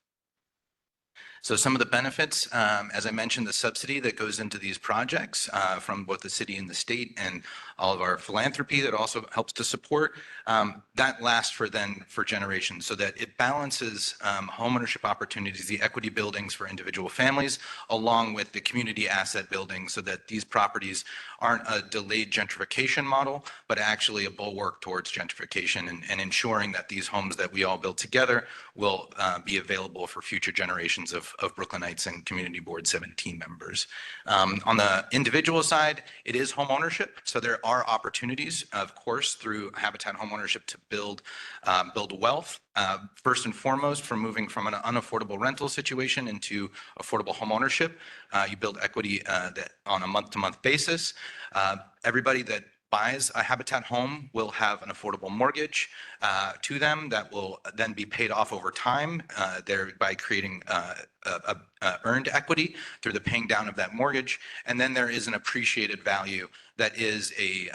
So some of the benefits, as I mentioned, the subsidy that goes into these projects from both the city and the state and all of our philanthropy that also helps to support, that lasts for generations so that it balances homeownership opportunities, the equity buildings for individual families, along with the community asset buildings so that these properties aren't a delayed gentrification model, but actually a bulwark towards gentrification and ensuring that these homes that we all build together will be available for future generations of Brooklynites and Community Board 17 members. On the individual side, it is home ownership. So there are opportunities, of course, through Habitat homeownership to build wealth. First and foremost, from moving from an unaffordable rental situation into affordable home ownership, you build equity on a month-to-month basis. Everybody that buys a Habitat home will have an affordable mortgage to them that will then be paid off over time, thereby creating earned equity through the paying down of that mortgage. And then there is an appreciated value that is a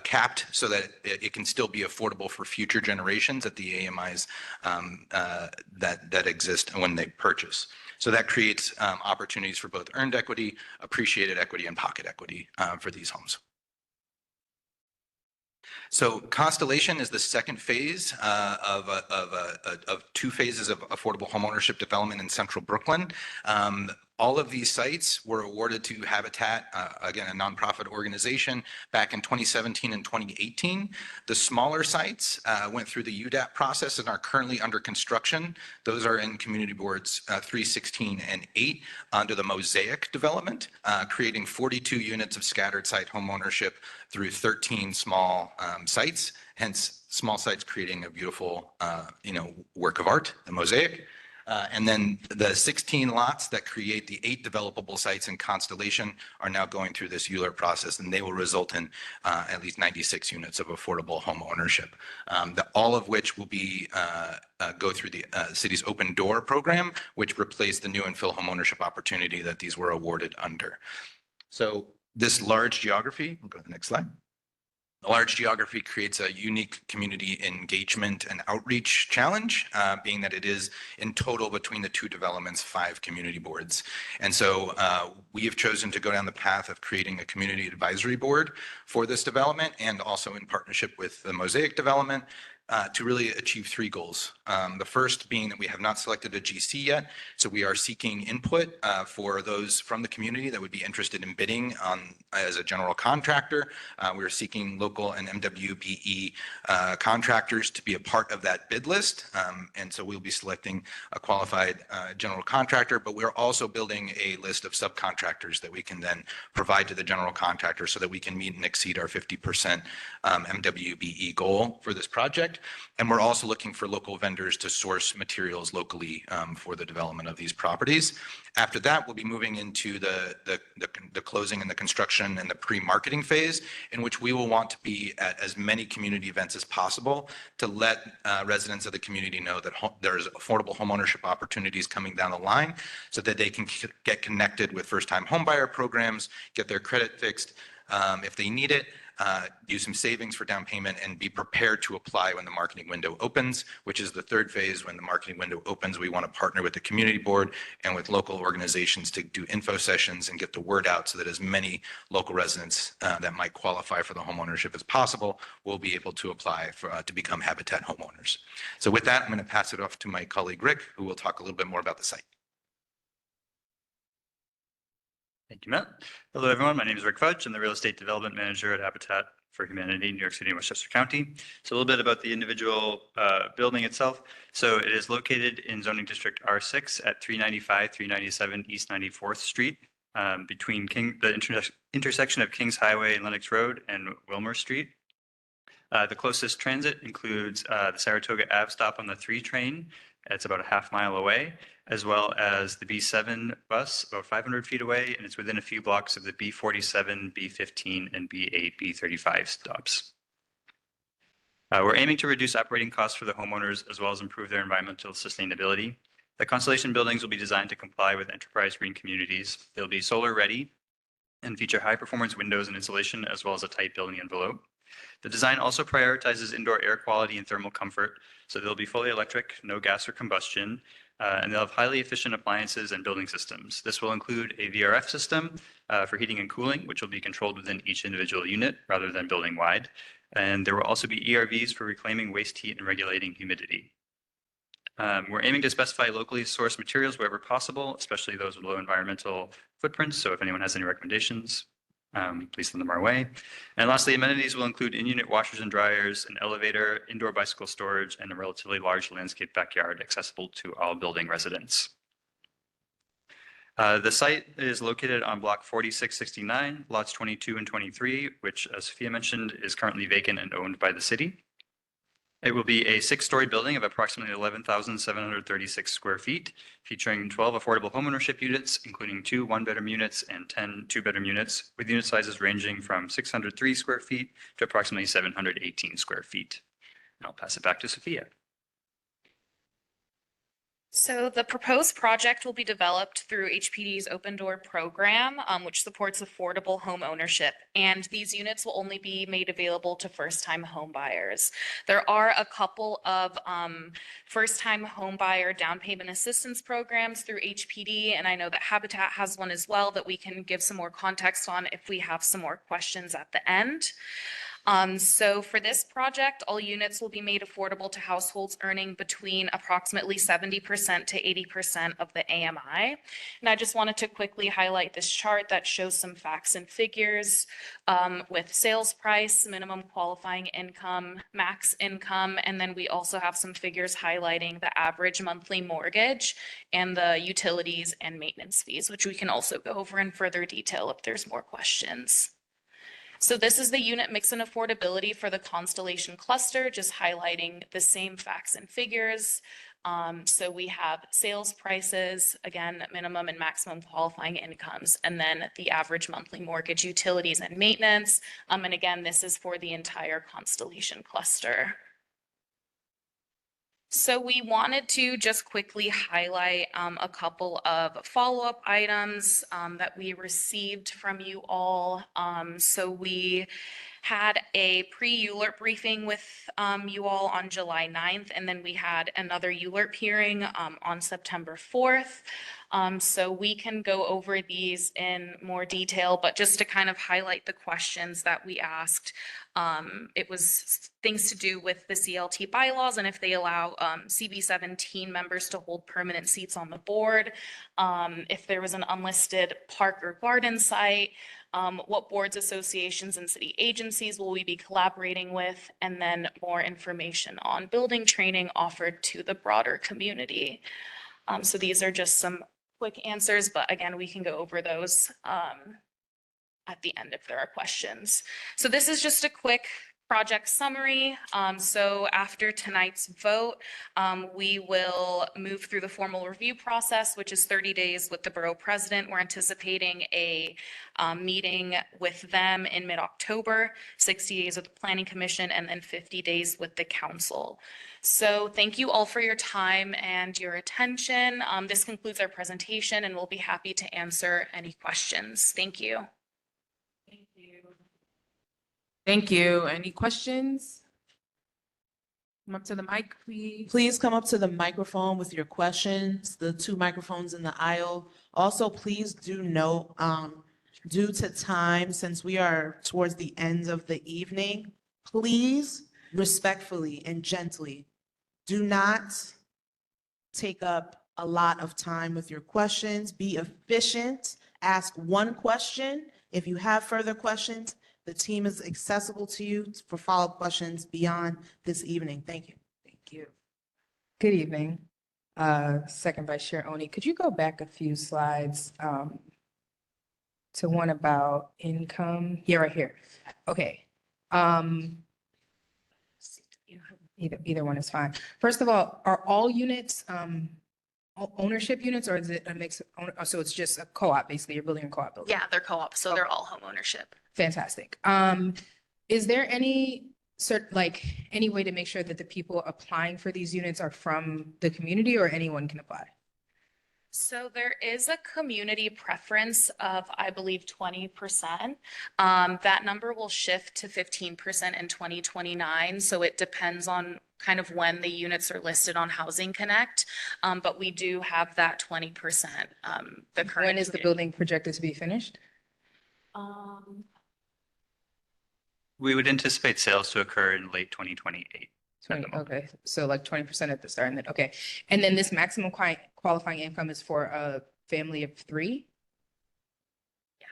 capped so that it can still be affordable for future generations at the AMIs that exist when they purchase. So that creates opportunities for both earned equity, appreciated equity, and pocket equity for these homes. So Constellation is the second phase of two phases of affordable homeownership development in central Brooklyn. All of these sites were awarded to Habitat, again, a nonprofit organization, back in 2017 and 2018. The smaller sites went through the UDAP process and are currently under construction. Those are in Community Boards 3, 16, and 8 under the Mosaic development, creating 42 units of scattered site homeownership through 13 small sites, hence small sites creating a beautiful, work of art, the Mosaic. And then the 16 lots that create the 8 developable sites in Constellation are now going through this ULURP process, and they will result in at least 96 units of affordable home ownership, all of which will be go through the city's open door program, which replaced the new infill home ownership opportunity that these were awarded under. So this large geography, we'll go to the next slide. A large geography creates a unique community engagement and outreach challenge, being that it is in total between the two developments, 5 community boards. And so we have chosen to go down the path of creating a community advisory board for this development, and also in partnership with the Mosaic development, to really achieve 3 goals. The first being that we have not selected a GC yet, so we are seeking input for those from the community that would be interested in bidding on as a general contractor. We are seeking local and MWBE contractors to be a part of that bid list, and so we'll be selecting a qualified general contractor, but we're also building a list of subcontractors that we can then provide to the general contractor so that we can meet and exceed our 50% MWBE goal for this project. And we're also looking for local vendors to source materials locally for the development of these properties. After that, we'll be moving into the closing and the construction and the pre-marketing phase, in which we will want to be at as many community events as possible to let residents of the community know that there's affordable homeownership opportunities coming down the line, so that they can get connected with first-time homebuyer programs, get their credit fixed if they need it, use some savings for down payment, and be prepared to apply when the marketing window opens, which is the third phase. When the marketing window opens, we want to partner with the community board and with local organizations to do info sessions and get the word out so that as many local residents that might qualify for the homeownership as possible will be able to apply to become Habitat homeowners. So with that, I'm going to pass it off to my colleague Rick, who will talk a little bit more about the site. Thank you, Matt. Hello, everyone. My name is Rick Fudge. I'm the Real Estate Development Manager at Habitat for Humanity, New York City and Westchester County. So a little bit about the individual building itself. So it is located in zoning district R6 at 395, 397 East 94th Street, between the intersection of Kings Highway and Lenox Road and Wilmer Street. The closest transit includes the Saratoga Ave stop on the 3 train. It's about a half mile away, as well as the B7 bus about 500 feet away, and it's within a few blocks of the B47, B15, and B8, B35 stops. We're aiming to reduce operating costs for the homeowners, as well as improve their environmental sustainability. The Constellation buildings will be designed to comply with enterprise green communities. They'll be solar ready and feature high performance windows and insulation, as well as a tight building envelope. The design also prioritizes indoor air quality and thermal comfort, so they'll be fully electric, no gas or combustion, and they'll have highly efficient appliances and building systems. This will include a VRF system for heating and cooling, which will be controlled within each individual unit rather than building wide. And there will also be ERVs for reclaiming waste heat and regulating humidity. We're aiming to specify locally sourced materials wherever possible, especially those with low environmental footprints. So if anyone has any recommendations, please send them our way. And lastly, amenities will include in-unit washers and dryers, an elevator, indoor bicycle storage, and a relatively large landscape backyard accessible to all building residents. The site is located on block 4669, lots 22 and 23, which, as Sophia mentioned, is currently vacant and owned by the city. It will be a 6-story building of approximately 11,736 square feet, featuring 12 affordable homeownership units, including 2 one-bedroom units and 10 two-bedroom units, with unit sizes ranging from 603 square feet to approximately 718 square feet. And I'll pass it back to Sophia. So the proposed project will be developed through HPD's Open Door program, which supports affordable home ownership. And these units will only be made available to first-time home buyers. There are a couple of first-time home buyer down payment assistance programs through HPD. And I know that Habitat has one as well that we can give some more context on if we have some more questions at the end. So for this project, all units will be made affordable to households earning between approximately 70% to 80% of the AMI. And I just wanted to quickly highlight this chart that shows some facts and figures with sales price, minimum qualifying income, max income, and then we also have some figures highlighting the average monthly mortgage and the utilities and maintenance fees, which we can also go over in further detail if there's more questions. So this is the unit mix and affordability for the Constellation cluster, just highlighting the same facts and figures. So we have sales prices, again, minimum and maximum qualifying incomes, and then the average monthly mortgage, utilities and maintenance. And again, this is for the entire Constellation cluster. So we wanted to just quickly highlight a couple of follow-up items that we received from you all. So we had a pre-ULURP briefing with you all on July 9th, and then we had another ULURP hearing on September 4th. So we can go over these in more detail, but just to kind of highlight the questions that we asked, it was things to do with the CLT bylaws and if they allow CB17 members to hold permanent seats on the board, if there was an unlisted park or garden site, what boards, associations, and city agencies will we be collaborating with, and then more information on building training offered to the broader community. So these are just some quick answers, but again, we can go over those at the end if there are questions. So this is just a quick project summary. So after tonight's vote, we will move through the formal review process, which is 30 days with the borough president. We're anticipating a meeting with them in mid-October, 60 days with the planning commission, and then 50 days with the council. So thank you all for your time and your attention. This concludes our presentation, and we'll be happy to answer any questions. Thank you. Thank you. Any questions? Come up to the mic, please. Please come up to the microphone with your questions, the two microphones in the aisle. Also, please do note, due to time, since we are towards the end of the evening, please respectfully and gently, do not take up a lot of time with your questions. Be efficient. Ask one question. If you have further questions, the team is accessible to you for follow-up questions beyond this evening. Thank you. Thank you. Good evening. Second Vice Chair Oni, could you go back a few slides to one about income? Yeah, right here. Okay. Either one is fine. First of all, are all units ownership units, or is it a mix? So it's just a co-op, basically. You're building a co-op building. Yeah, they're co-op, so they're all home ownership. Fantastic. Is there any any way to make sure that the people applying for these units are from the community, or anyone can apply? So there is a community preference of, I believe, 20%. That number will shift to 15% in 2029. So it depends on kind of when the units are listed on Housing Connect. But we do have that 20%. When is the building projected to be finished? We would anticipate sales to occur in late 2028. Okay, so like 20% at the start, and then, okay. And then this maximum qualifying income is for a family of 3? Yeah.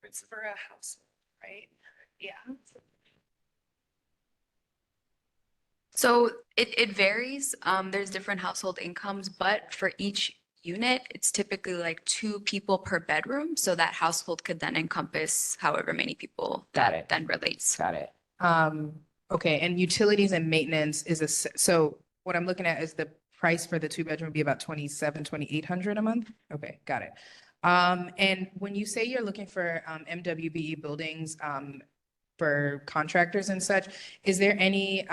It's for a household, right? Yeah. So it varies. There's different household incomes, but for each unit, it's typically like 2 people per bedroom. So that household could then encompass however many people that then relates. Got it. Okay, and utilities and maintenance is so what I'm looking at is the price for the 2-bedroom would be about $2,800 a month? Okay, got it. And when you say you're looking for MWBE buildings for contractors and such, is there any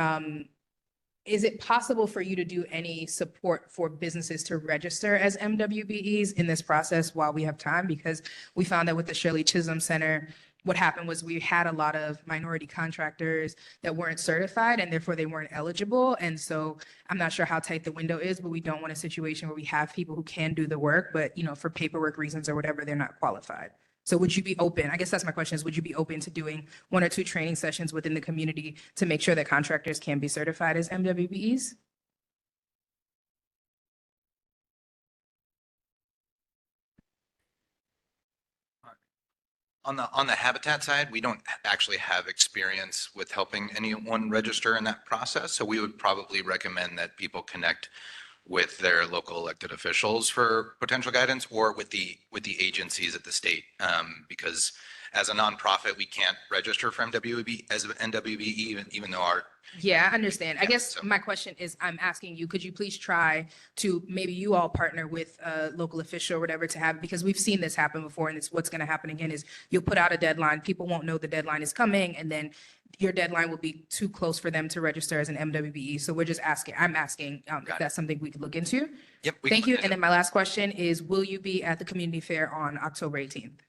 is it possible for you to do any support for businesses to register as MWBEs in this process while we have time? Because we found that with the Shirley Chisholm Center, what happened was we had a lot of minority contractors that weren't certified and therefore they weren't eligible. And so I'm not sure how tight the window is, but we don't want a situation where we have people who can do the work, but for paperwork reasons or whatever, they're not qualified. So would you be open? I guess that's my question is, would you be open to doing 1 or 2 training sessions within the community to make sure that contractors can be certified as MWBEs? On the Habitat side, we don't actually have experience with helping anyone register in that process. So we would probably recommend that people connect with their local elected officials for potential guidance or with the agencies at the state. Because as a nonprofit, we can't register for MWB as an NWBE, even though our Yeah, I understand. I Yeah, guess so- my question is, I'm asking you, could you please try to, maybe you all partner with a local official or whatever to have, because we've seen this happen before, and it's what's going to happen again is you'll put out a deadline, people won't know the deadline is coming, and then your deadline will be too close for them to register as an MWBE. So we're just asking, I'm asking if that's something we could look into. Yep. we Thank can you. look And into then my last question is, will you be at the community fair on October 18th?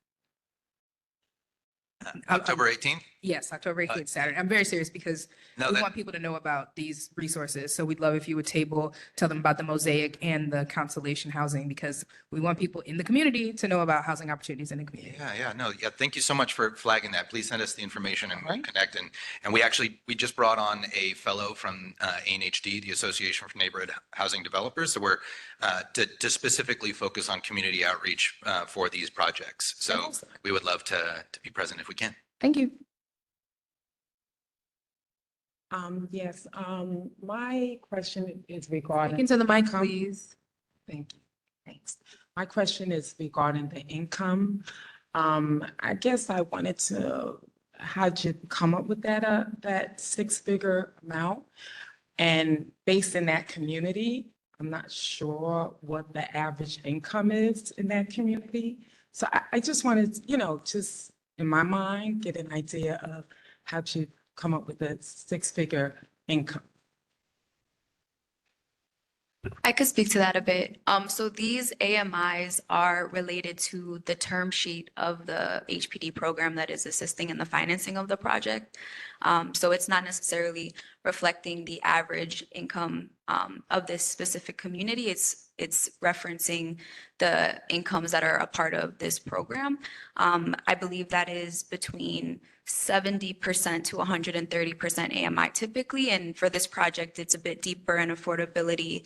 October 18th. Yes, October 18th, Saturday. I'm very serious because No, we that- want people to know about these resources. So we'd love if you would tell them about the Mosaic and the Constellation housing, because we want people in the community to know about housing opportunities in the community. Yeah. Thank you so much for flagging that. Please send us the information and we'll connect. And we just brought on a fellow from ANHD, the Association for Neighborhood Housing Developers. So we're to specifically focus on community outreach for these projects. So we would love to be present if we can. Thank you. Yes, my question is regarding. Into the mic, please. Thank you. Thanks. My question is regarding the income. I guess I wanted to, how'd you come up with that 6-figure amount? And based in that community, I'm not sure what the average income is in that community. So I just wanted, just in my mind, get an idea of how'd you come up with a 6-figure income. I could speak to that a bit. So these AMIs are related to the term sheet of the HPD program that is assisting in the financing of the project. So it's not necessarily reflecting the average income of this specific community. It's referencing the incomes that are a part of this program. I believe that is between 70% to 130% AMI typically. And for this project, it's a bit deeper in affordability,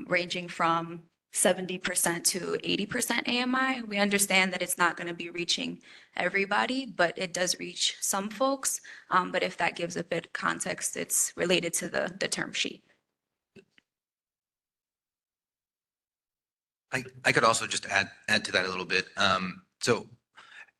ranging from 70% to 80% AMI. We understand that it's not going to be reaching everybody, but it does reach some folks. But if that gives a bit of context, it's related to the term sheet. I could also just add to that a little bit. So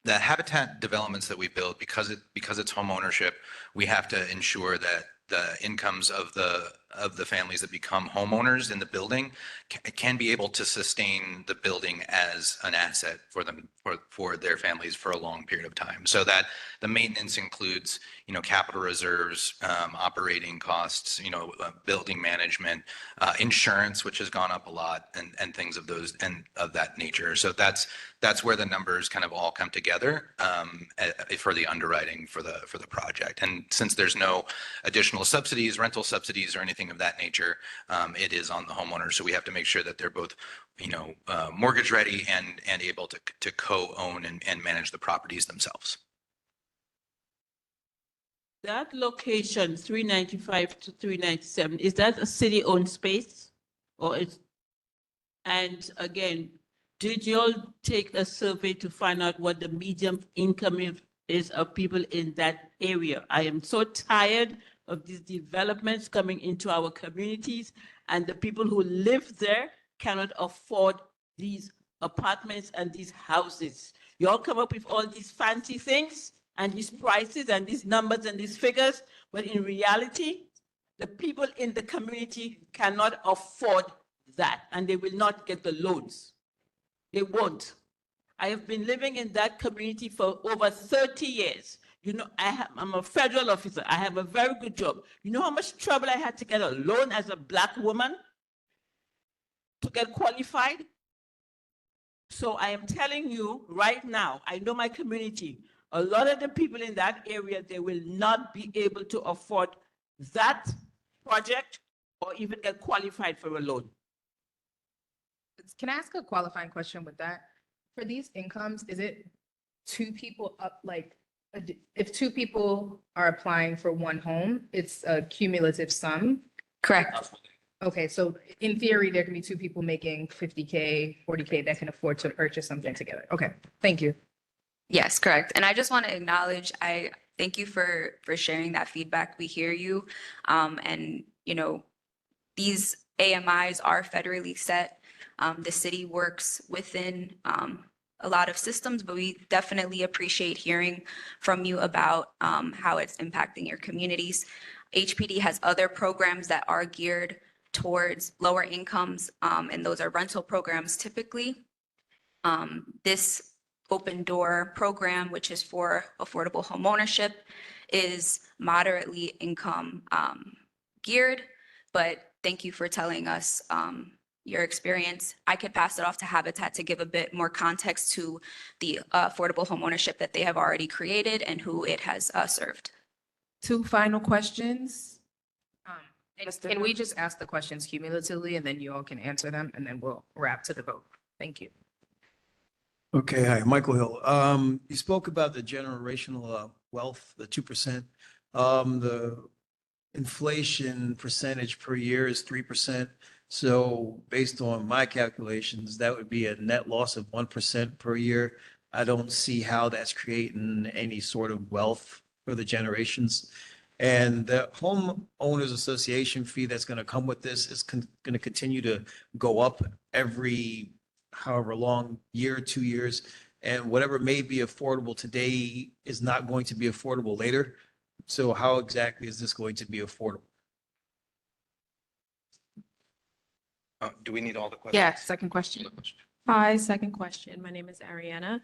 the habitat developments that we build, because it's home ownership, we have to ensure that the incomes of the families that become homeowners in the building can be able to sustain the building as an asset for them, for their families for a long period of time. So that the maintenance includes, capital reserves, operating costs, building management, insurance, which has gone up a lot, and things of those and of that nature. So that's where the numbers kind of all come together for the underwriting for the project. And since there's no additional subsidies, rental subsidies, or anything of that nature, it is on the homeowner. So we have to make sure that they're both, mortgage ready and able to co-own and manage the properties themselves. That location, 395 to 397, is that a city-owned space? And again, did you all take a survey to find out what the median income is of people in that area? I am so tired of these developments coming into our communities, and the people who live there cannot afford these apartments and these houses. You all come up with all these fancy things and these prices and these numbers and these figures, but in reality, the people in the community cannot afford that, and they will not get the loans. They won't. I have been living in that community for over 30 years. I'm a federal officer. I have a very good job. You know how much trouble I had to get a loan as a Black woman to get qualified? So I am telling you right now, I know my community, a lot of the people in that area, they will not be able to afford that project or even get qualified for a loan. Can I ask a qualifying question with that? For these incomes, is it two people up, like, if two people are applying for one home, it's a cumulative sum? Correct. Okay, so in theory, there can be two people making 50K, 40K that can afford to purchase something together. Okay, thank you. Yes, correct. And I just want to acknowledge, I thank you for sharing that feedback. We hear you. And, you know, these AMIs are federally set. The city works within a lot of systems, but we definitely appreciate hearing from you about how it's impacting your communities. HPD has other programs that are geared towards lower incomes, and those are rental programs typically. This open door program, which is for affordable homeownership, is moderately income geared, but thank you for telling us your experience. I could pass it off to Habitat to give a bit more context to the affordable homeownership that they have already created and who it has served. Two final questions. And can we just ask the questions cumulatively and then you all can answer them and then we'll wrap to the vote? Thank you. Okay, hi, Michael Hill. You spoke about the generational wealth, the 2%. The inflation percentage per year is 3%. So based on my calculations, that would be a net loss of 1% per year. I don't see how that's creating any sort of wealth for the generations. And the homeowners association fee that's going to come with this is going to continue to go up every however long, year, 2 years. And whatever may be affordable today is not going to be affordable later. So how exactly is this going to be affordable? Do we need all the questions? Yeah, second question. Hi, second question. My name is Ariana.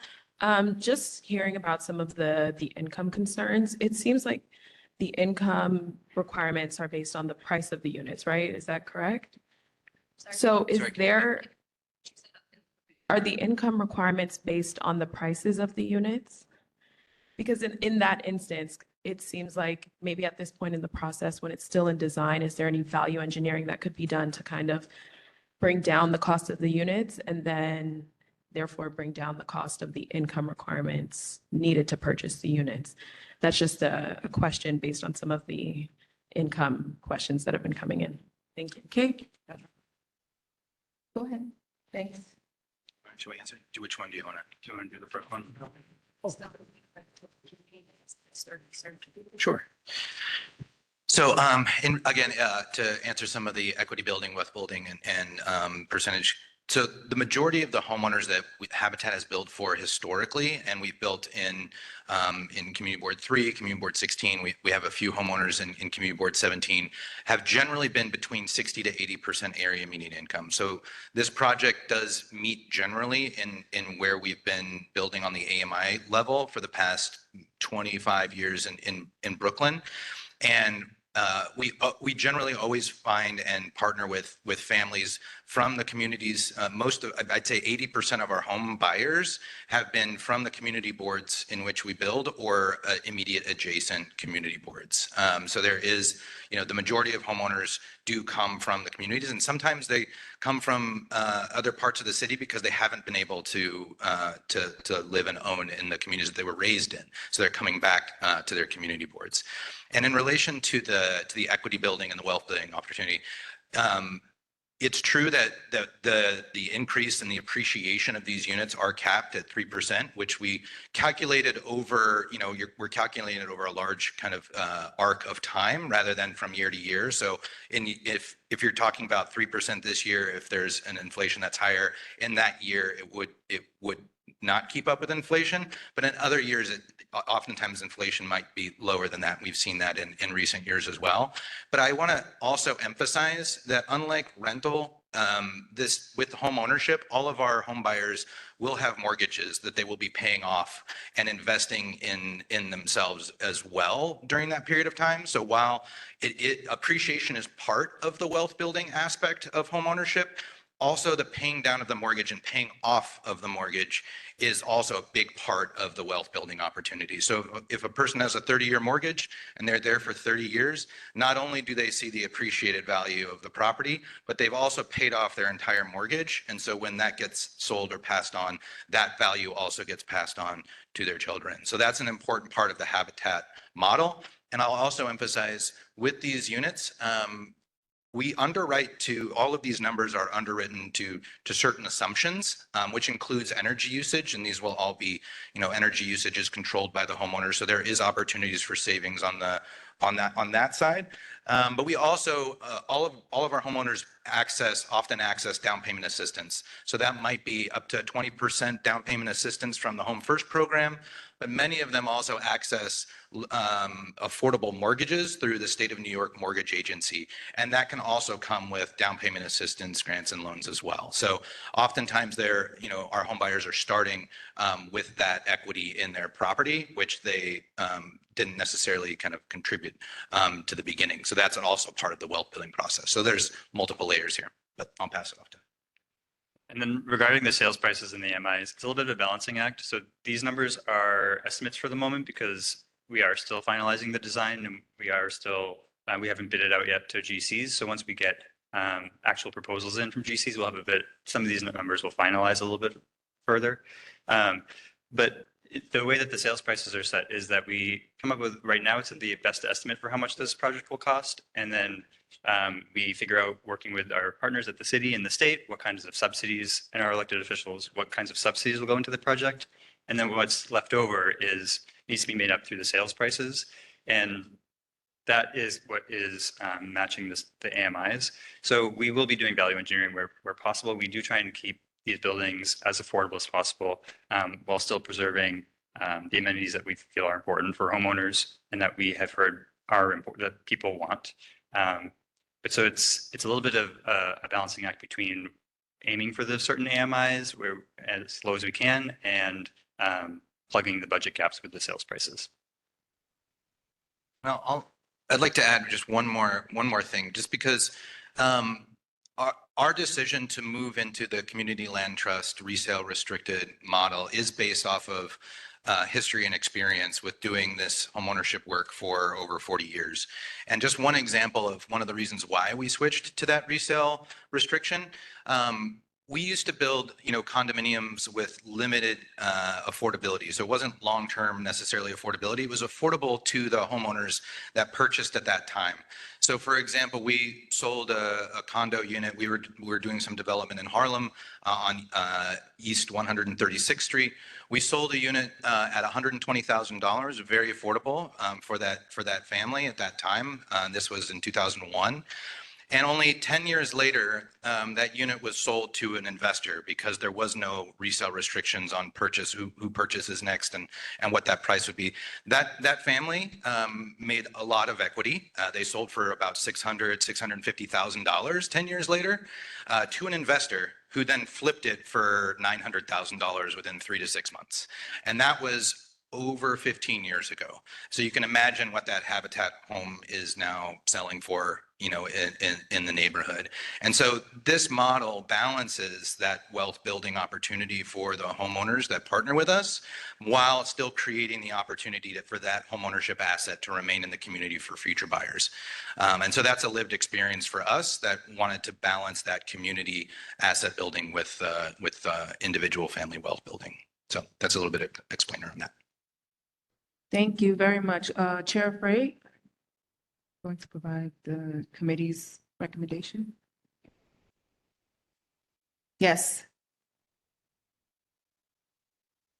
Just hearing about some of the income concerns, it seems like the income requirements are based on the price of the units, right? Is that correct? So are the income requirements based on the prices of the units? Because in that instance, it seems like maybe at this point in the process, when it's still in design, is there any value engineering that could be done to kind of bring down the cost of the units and then therefore bring down the cost of the income requirements needed to purchase the units? That's just a question based on some of the income questions that have been coming in. Thank you. Okay. Go ahead. Thanks. Should we answer? Which one do you want to? Do you want to do the first one? Sure. So, again, to answer some of the equity building, wealth building, and percentage. So the majority of the homeowners that Habitat has built for historically, and we've built in Community Board 3, Community Board 16, we have a few homeowners in Community Board 17, have generally been between 60 to 80% area median income. So this project does meet generally in where we've been building on the AMI level for the past 25 years in Brooklyn. And we generally always find and partner with families from the communities. I'd say 80% of our home buyers have been from the community boards in which we build or immediate adjacent community boards. So there is, the majority of homeowners do come from the communities, and sometimes they come from other parts of the city because they haven't been able to live and own in the communities that they were raised in. So they're coming back to their community boards. And in relation to the equity building and the wealth building opportunity, it's true that the increase in the appreciation of these units are capped at 3%, which we calculated over, we're calculating it over a large kind of arc of time rather than from year to year. So if you're talking about 3% this year, if there's an inflation that's higher in that year, it would not keep up with inflation. But in other years, oftentimes inflation might be lower than that. We've seen that in recent years as well. But I want to also emphasize that unlike rental, with home ownership, all of our home buyers will have mortgages that they will be paying off and investing in themselves as well during that period of time. So while appreciation is part of the wealth building aspect of home ownership, Also, the paying down of the mortgage and paying off of the mortgage is also a big part of the wealth building opportunity. So if a person has a 30-year mortgage and they're there for 30 years, not only do they see the appreciated value of the property, but they've also paid off their entire mortgage. And so when that gets sold or passed on, that value also gets passed on to their children. So that's an important part of the Habitat model. And I'll also emphasize with these units, we underwrite to, all of these numbers are underwritten to certain assumptions, which includes energy usage, and these will all be, energy usage is controlled by the homeowner, so there is opportunities for savings on that side. But we also, all of our homeowners often access down payment assistance. So that might be up to 20% down payment assistance from the Home First program, but many of them also access affordable mortgages through the State of New York Mortgage Agency. And that can also come with down payment assistance, grants and loans as well. So oftentimes our home buyers are starting with that equity in their property, which they didn't necessarily kind of contribute to the beginning. So that's also part of the wealth building process. So there's multiple layers here, but I'll pass it off to. And then regarding the sales prices and the AMIs, it's a little bit of a balancing act. So these numbers are estimates for the moment because we are still finalizing the design and we haven't bid it out yet to GCs. So once we get actual proposals in from GCs, we'll have a bit, some of these numbers will finalize a little bit further. But the way that the sales prices are set is that we come up with, right now, it's the best estimate for how much this project will cost. And then we figure out, working with our partners at the city and the state, what kinds of subsidies, and our elected officials, what kinds of subsidies will go into the project. And then what's left over needs to be made up through the sales prices. And that is what is matching the AMIs. So we will be doing value engineering where possible. We do try and keep these buildings as affordable as possible while still preserving the amenities that we feel are important for homeowners and that we have heard are important, that people want. But so it's a little bit of a balancing act between aiming for the certain AMIs as low as we can and plugging the budget gaps with the sales prices. Now, I'd like to add just one more thing, just because our decision to move into the community land trust resale restricted model is based off of history and experience with doing this homeownership work for over 40 years. And just one example of one of the reasons why we switched to that resale restriction. We used to build, condominiums with limited affordability. So it wasn't long-term necessarily affordability. It was affordable to the homeowners that purchased at that time. So for example, we sold a condo unit. We were doing some development in Harlem on East 136th Street. We sold a unit at $120,000, very affordable for that family at that time. This was in 2001. And only 10 years later, that unit was sold to an investor because there was no resale restrictions on purchase, who purchases next and what that price would be. That family made a lot of equity. They sold for about $650,000 10 years later to an investor who then flipped it for $900,000 within 3 to 6 months. And that was over 15 years ago. So you can imagine what that Habitat home is now selling for, in the neighborhood. And so this model balances that wealth building opportunity for the homeowners that partner with us, while still creating the opportunity for that homeownership asset to remain in the community for future buyers. And so that's a lived experience for us that wanted to balance that community asset building with individual family wealth building. So that's a little bit of explainer on that. Thank you very much. Chair Frey, going to provide the committee's recommendation. Yes.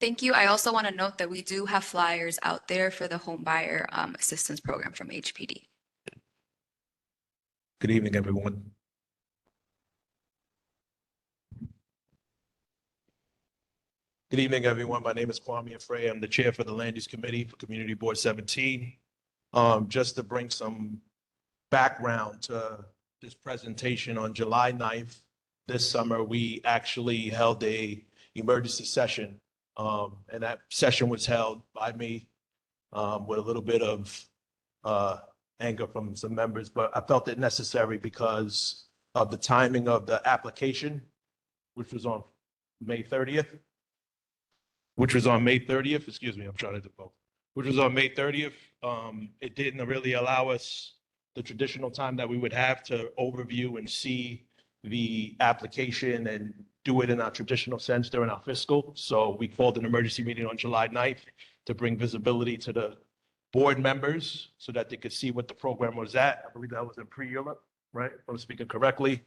Thank you. I also want to note that we do have flyers out there for the home buyer assistance program from HPD. Good evening, everyone. Good evening, everyone. My name is Kwame Frey. I'm the chair for the Land Use Committee for Community Board 17. Just to bring some background to this presentation, on July 9th this summer, we actually held a emergency session. And that session was held by me with a little bit of anger from some members, but I felt it necessary because of the timing of the application, which was on May 30th. Excuse me, I'm trying to do both. Which was on May 30th. It didn't really allow us the traditional time that we would have to overview and see the application and do it in our traditional sense during our fiscal. So we called an emergency meeting on July 9th to bring visibility to the board members so that they could see what the program was at. I believe that was in pre-Europe, right? If I'm speaking correctly.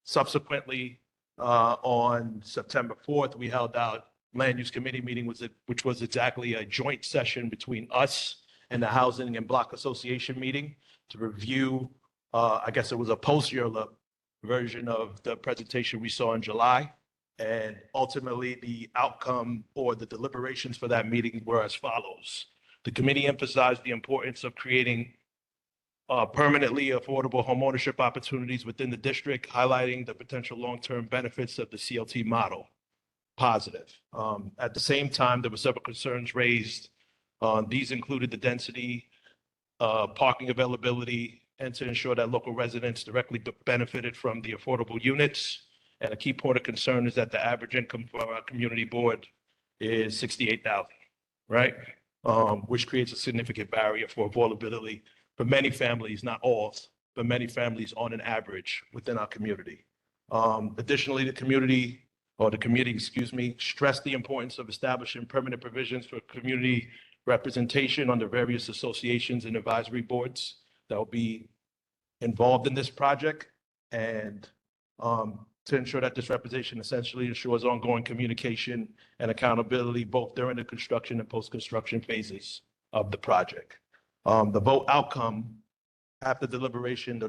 Subsequently, on September 4th, we held our land use committee meeting, which was exactly a joint session between us and the Housing and Block Association meeting to review, I guess it was a post-Europe version of the presentation we saw in July. And ultimately, the outcome or the deliberations for that meeting were as follows. The committee emphasized the importance of creating permanently affordable homeownership opportunities within the district, highlighting the potential long-term benefits of the CLT model. Positive. At the same time, there were several concerns raised. These included the density, parking availability, and to ensure that local residents directly benefited from the affordable units. And a key point of concern is that the average income for our community board is $68,000, right? Which creates a significant barrier for affordability for many families, not all, but many families on an average within our community. Additionally, the committee, stressed the importance of establishing permanent provisions for community representation under various associations and advisory boards that will be involved in this project, and to ensure that this representation essentially ensures ongoing communication and accountability both during the construction and post-construction phases of the project. The vote outcome after deliberation,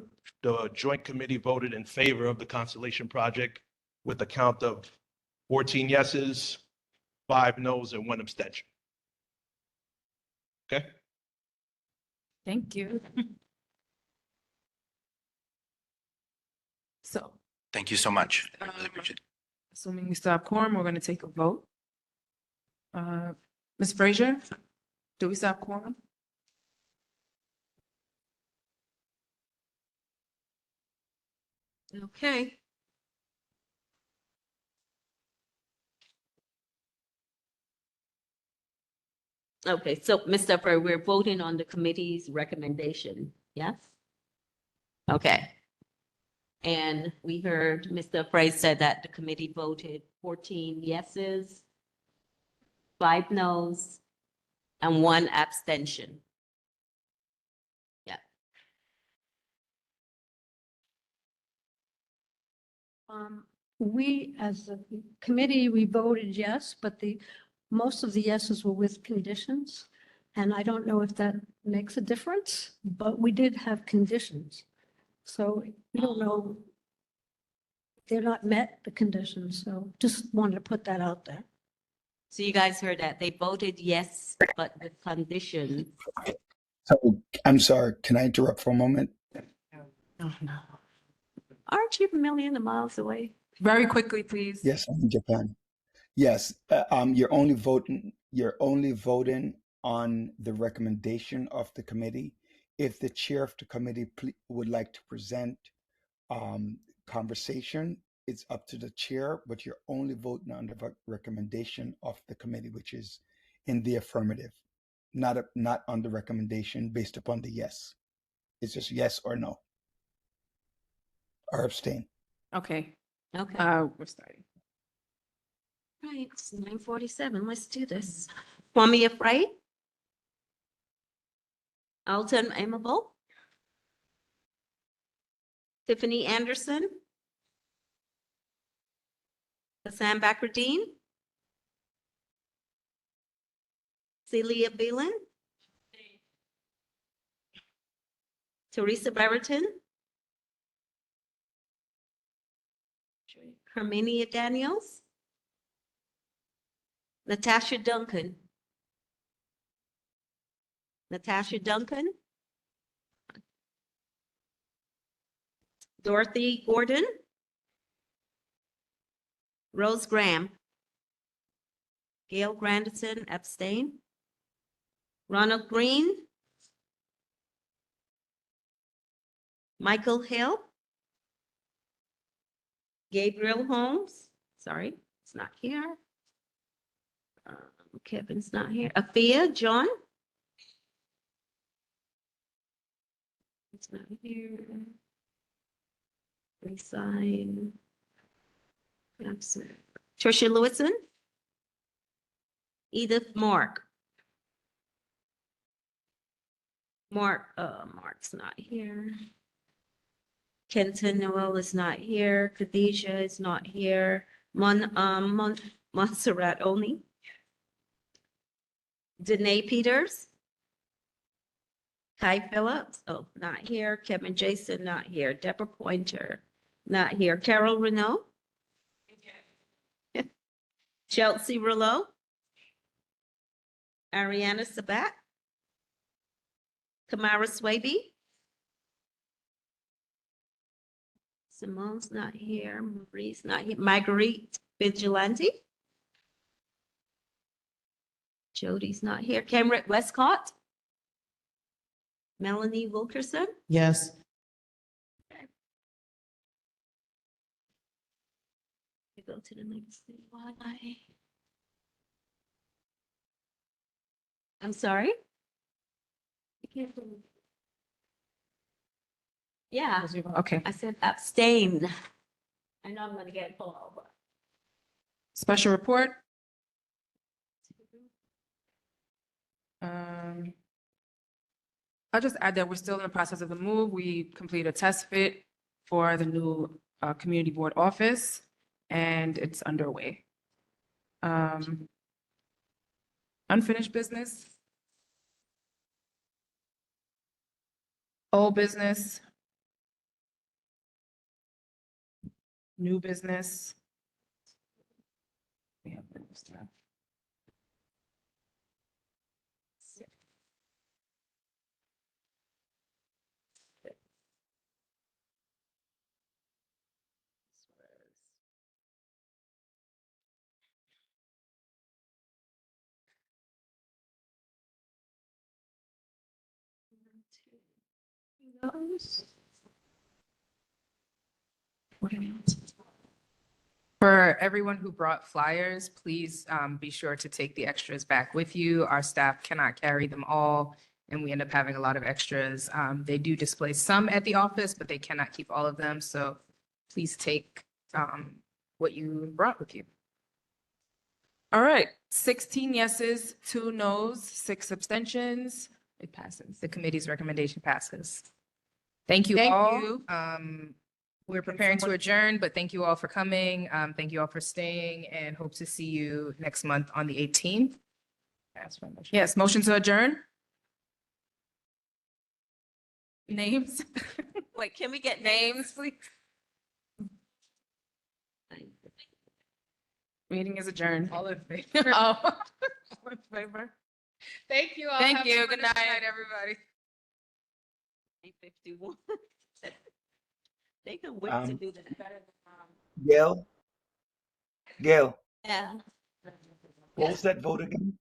the joint committee voted in favor of the Constellation project with a count of 14 yeses, 5 noes, and 1 abstention. Okay. Thank you. So, Thank you so much. I really appreciate it. assuming we still have quorum, we're going to take a vote. Ms. Frazier, do we still have quorum? Okay. Okay, so Mr. Fry, we're voting on the committee's recommendation, yes? Okay. And we heard Mr. Fry said that the committee voted 14 yeses, 5 noes, and 1 abstention. Yeah. We, as a committee, we voted yes, but most of the yeses were with conditions. And I don't know if that makes a difference, but we did have conditions. So we don't know. They're not met, the conditions, so just wanted to put that out there. So you guys heard that they voted yes, but with conditions. So I'm sorry, can I interrupt for a moment? Oh, no. Aren't you a million miles away? Very quickly, please. Yes, I'm in Japan. Yes, you're only voting on the recommendation of the committee. If the chair of the committee would like to present conversation, it's up to the chair, but you're only voting on the recommendation of the committee, which is in the affirmative, not on the recommendation based upon the yes. It's just yes or no, or abstain. Okay. Okay. We're starting. Right, it's 9:47. Let's do this. Kwame Afraid? Alton Amable? Tiffany Anderson? Hassan Bakruddin? Celia Beelan? Teresa Brereton? Herminia Daniels? Natasha Duncan? Natasha Duncan? Dorothy Gordon? Rose Graham? Gail Grandison, abstain. Ronald Green? Michael Hill? Gabriel Holmes, sorry, it's not here. Kevin's not here. Afia, John? It's not here. Resign. Absent. Tricia Lewison? Edith Mark? Mark's not here. Kenton Noel is not here. Khadijah is not here. Montserrat Oni. Danae Peters. Kai Phillips, oh, not here. Kevin Jason, not here. Deborah Pointer, not here. Carol Renault. Chelsea Rouleau. Ariana Sabat. Kamara Swaby. Simone's not here. Marie's not here. Marguerite Vigilante. Jody's not here. Cameron Westcott. Melanie Wilkerson. Yes. We go to the next thing. Why? I'm sorry? I can't believe. Yeah. Okay. I said abstain. I know I'm gonna get pulled over. Special report. I'll just add that we're still in the process of the move. We completed a test fit for the new community board office, and it's underway. Unfinished business. Old business. New business. We have new stuff. For everyone who brought flyers, please be sure to take the extras back with you. Our staff cannot carry them all, and we end up having a lot of extras. They do display some at the office, but they cannot keep all of them. So please take what you brought with you. All right, 16 yeses, 2 nos, 6 abstentions. It passes. The committee's recommendation passes. Thank you all. We're preparing to adjourn, but thank you all for coming. Thank you all for staying, and hope to see you next month on the 18th. Yes, motion to adjourn. Names? Wait, can we get Names, please. Meeting is adjourned. All in favor? Oh. All in favor? Thank you all. Thank Have a you. wonderful Good night. night, everybody. 8:51. They can wait to do that. Gail? Gail, Yeah. what was that vote again?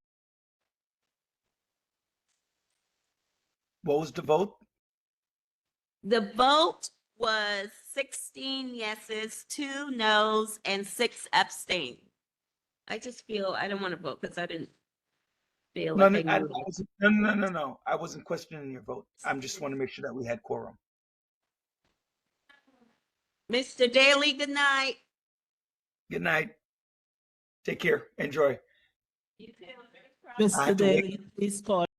What was the vote? The vote was 16 yeses, 2 nos, and 6 abstain. I just feel I don't want to vote because I didn't feel No, like no, I I knew. wasn't, no. I wasn't questioning your vote. I'm just want to make sure that we had quorum. Mr. Daly, good night. Good night. Take care. Enjoy. I Mr. have to wait. Daly, please call.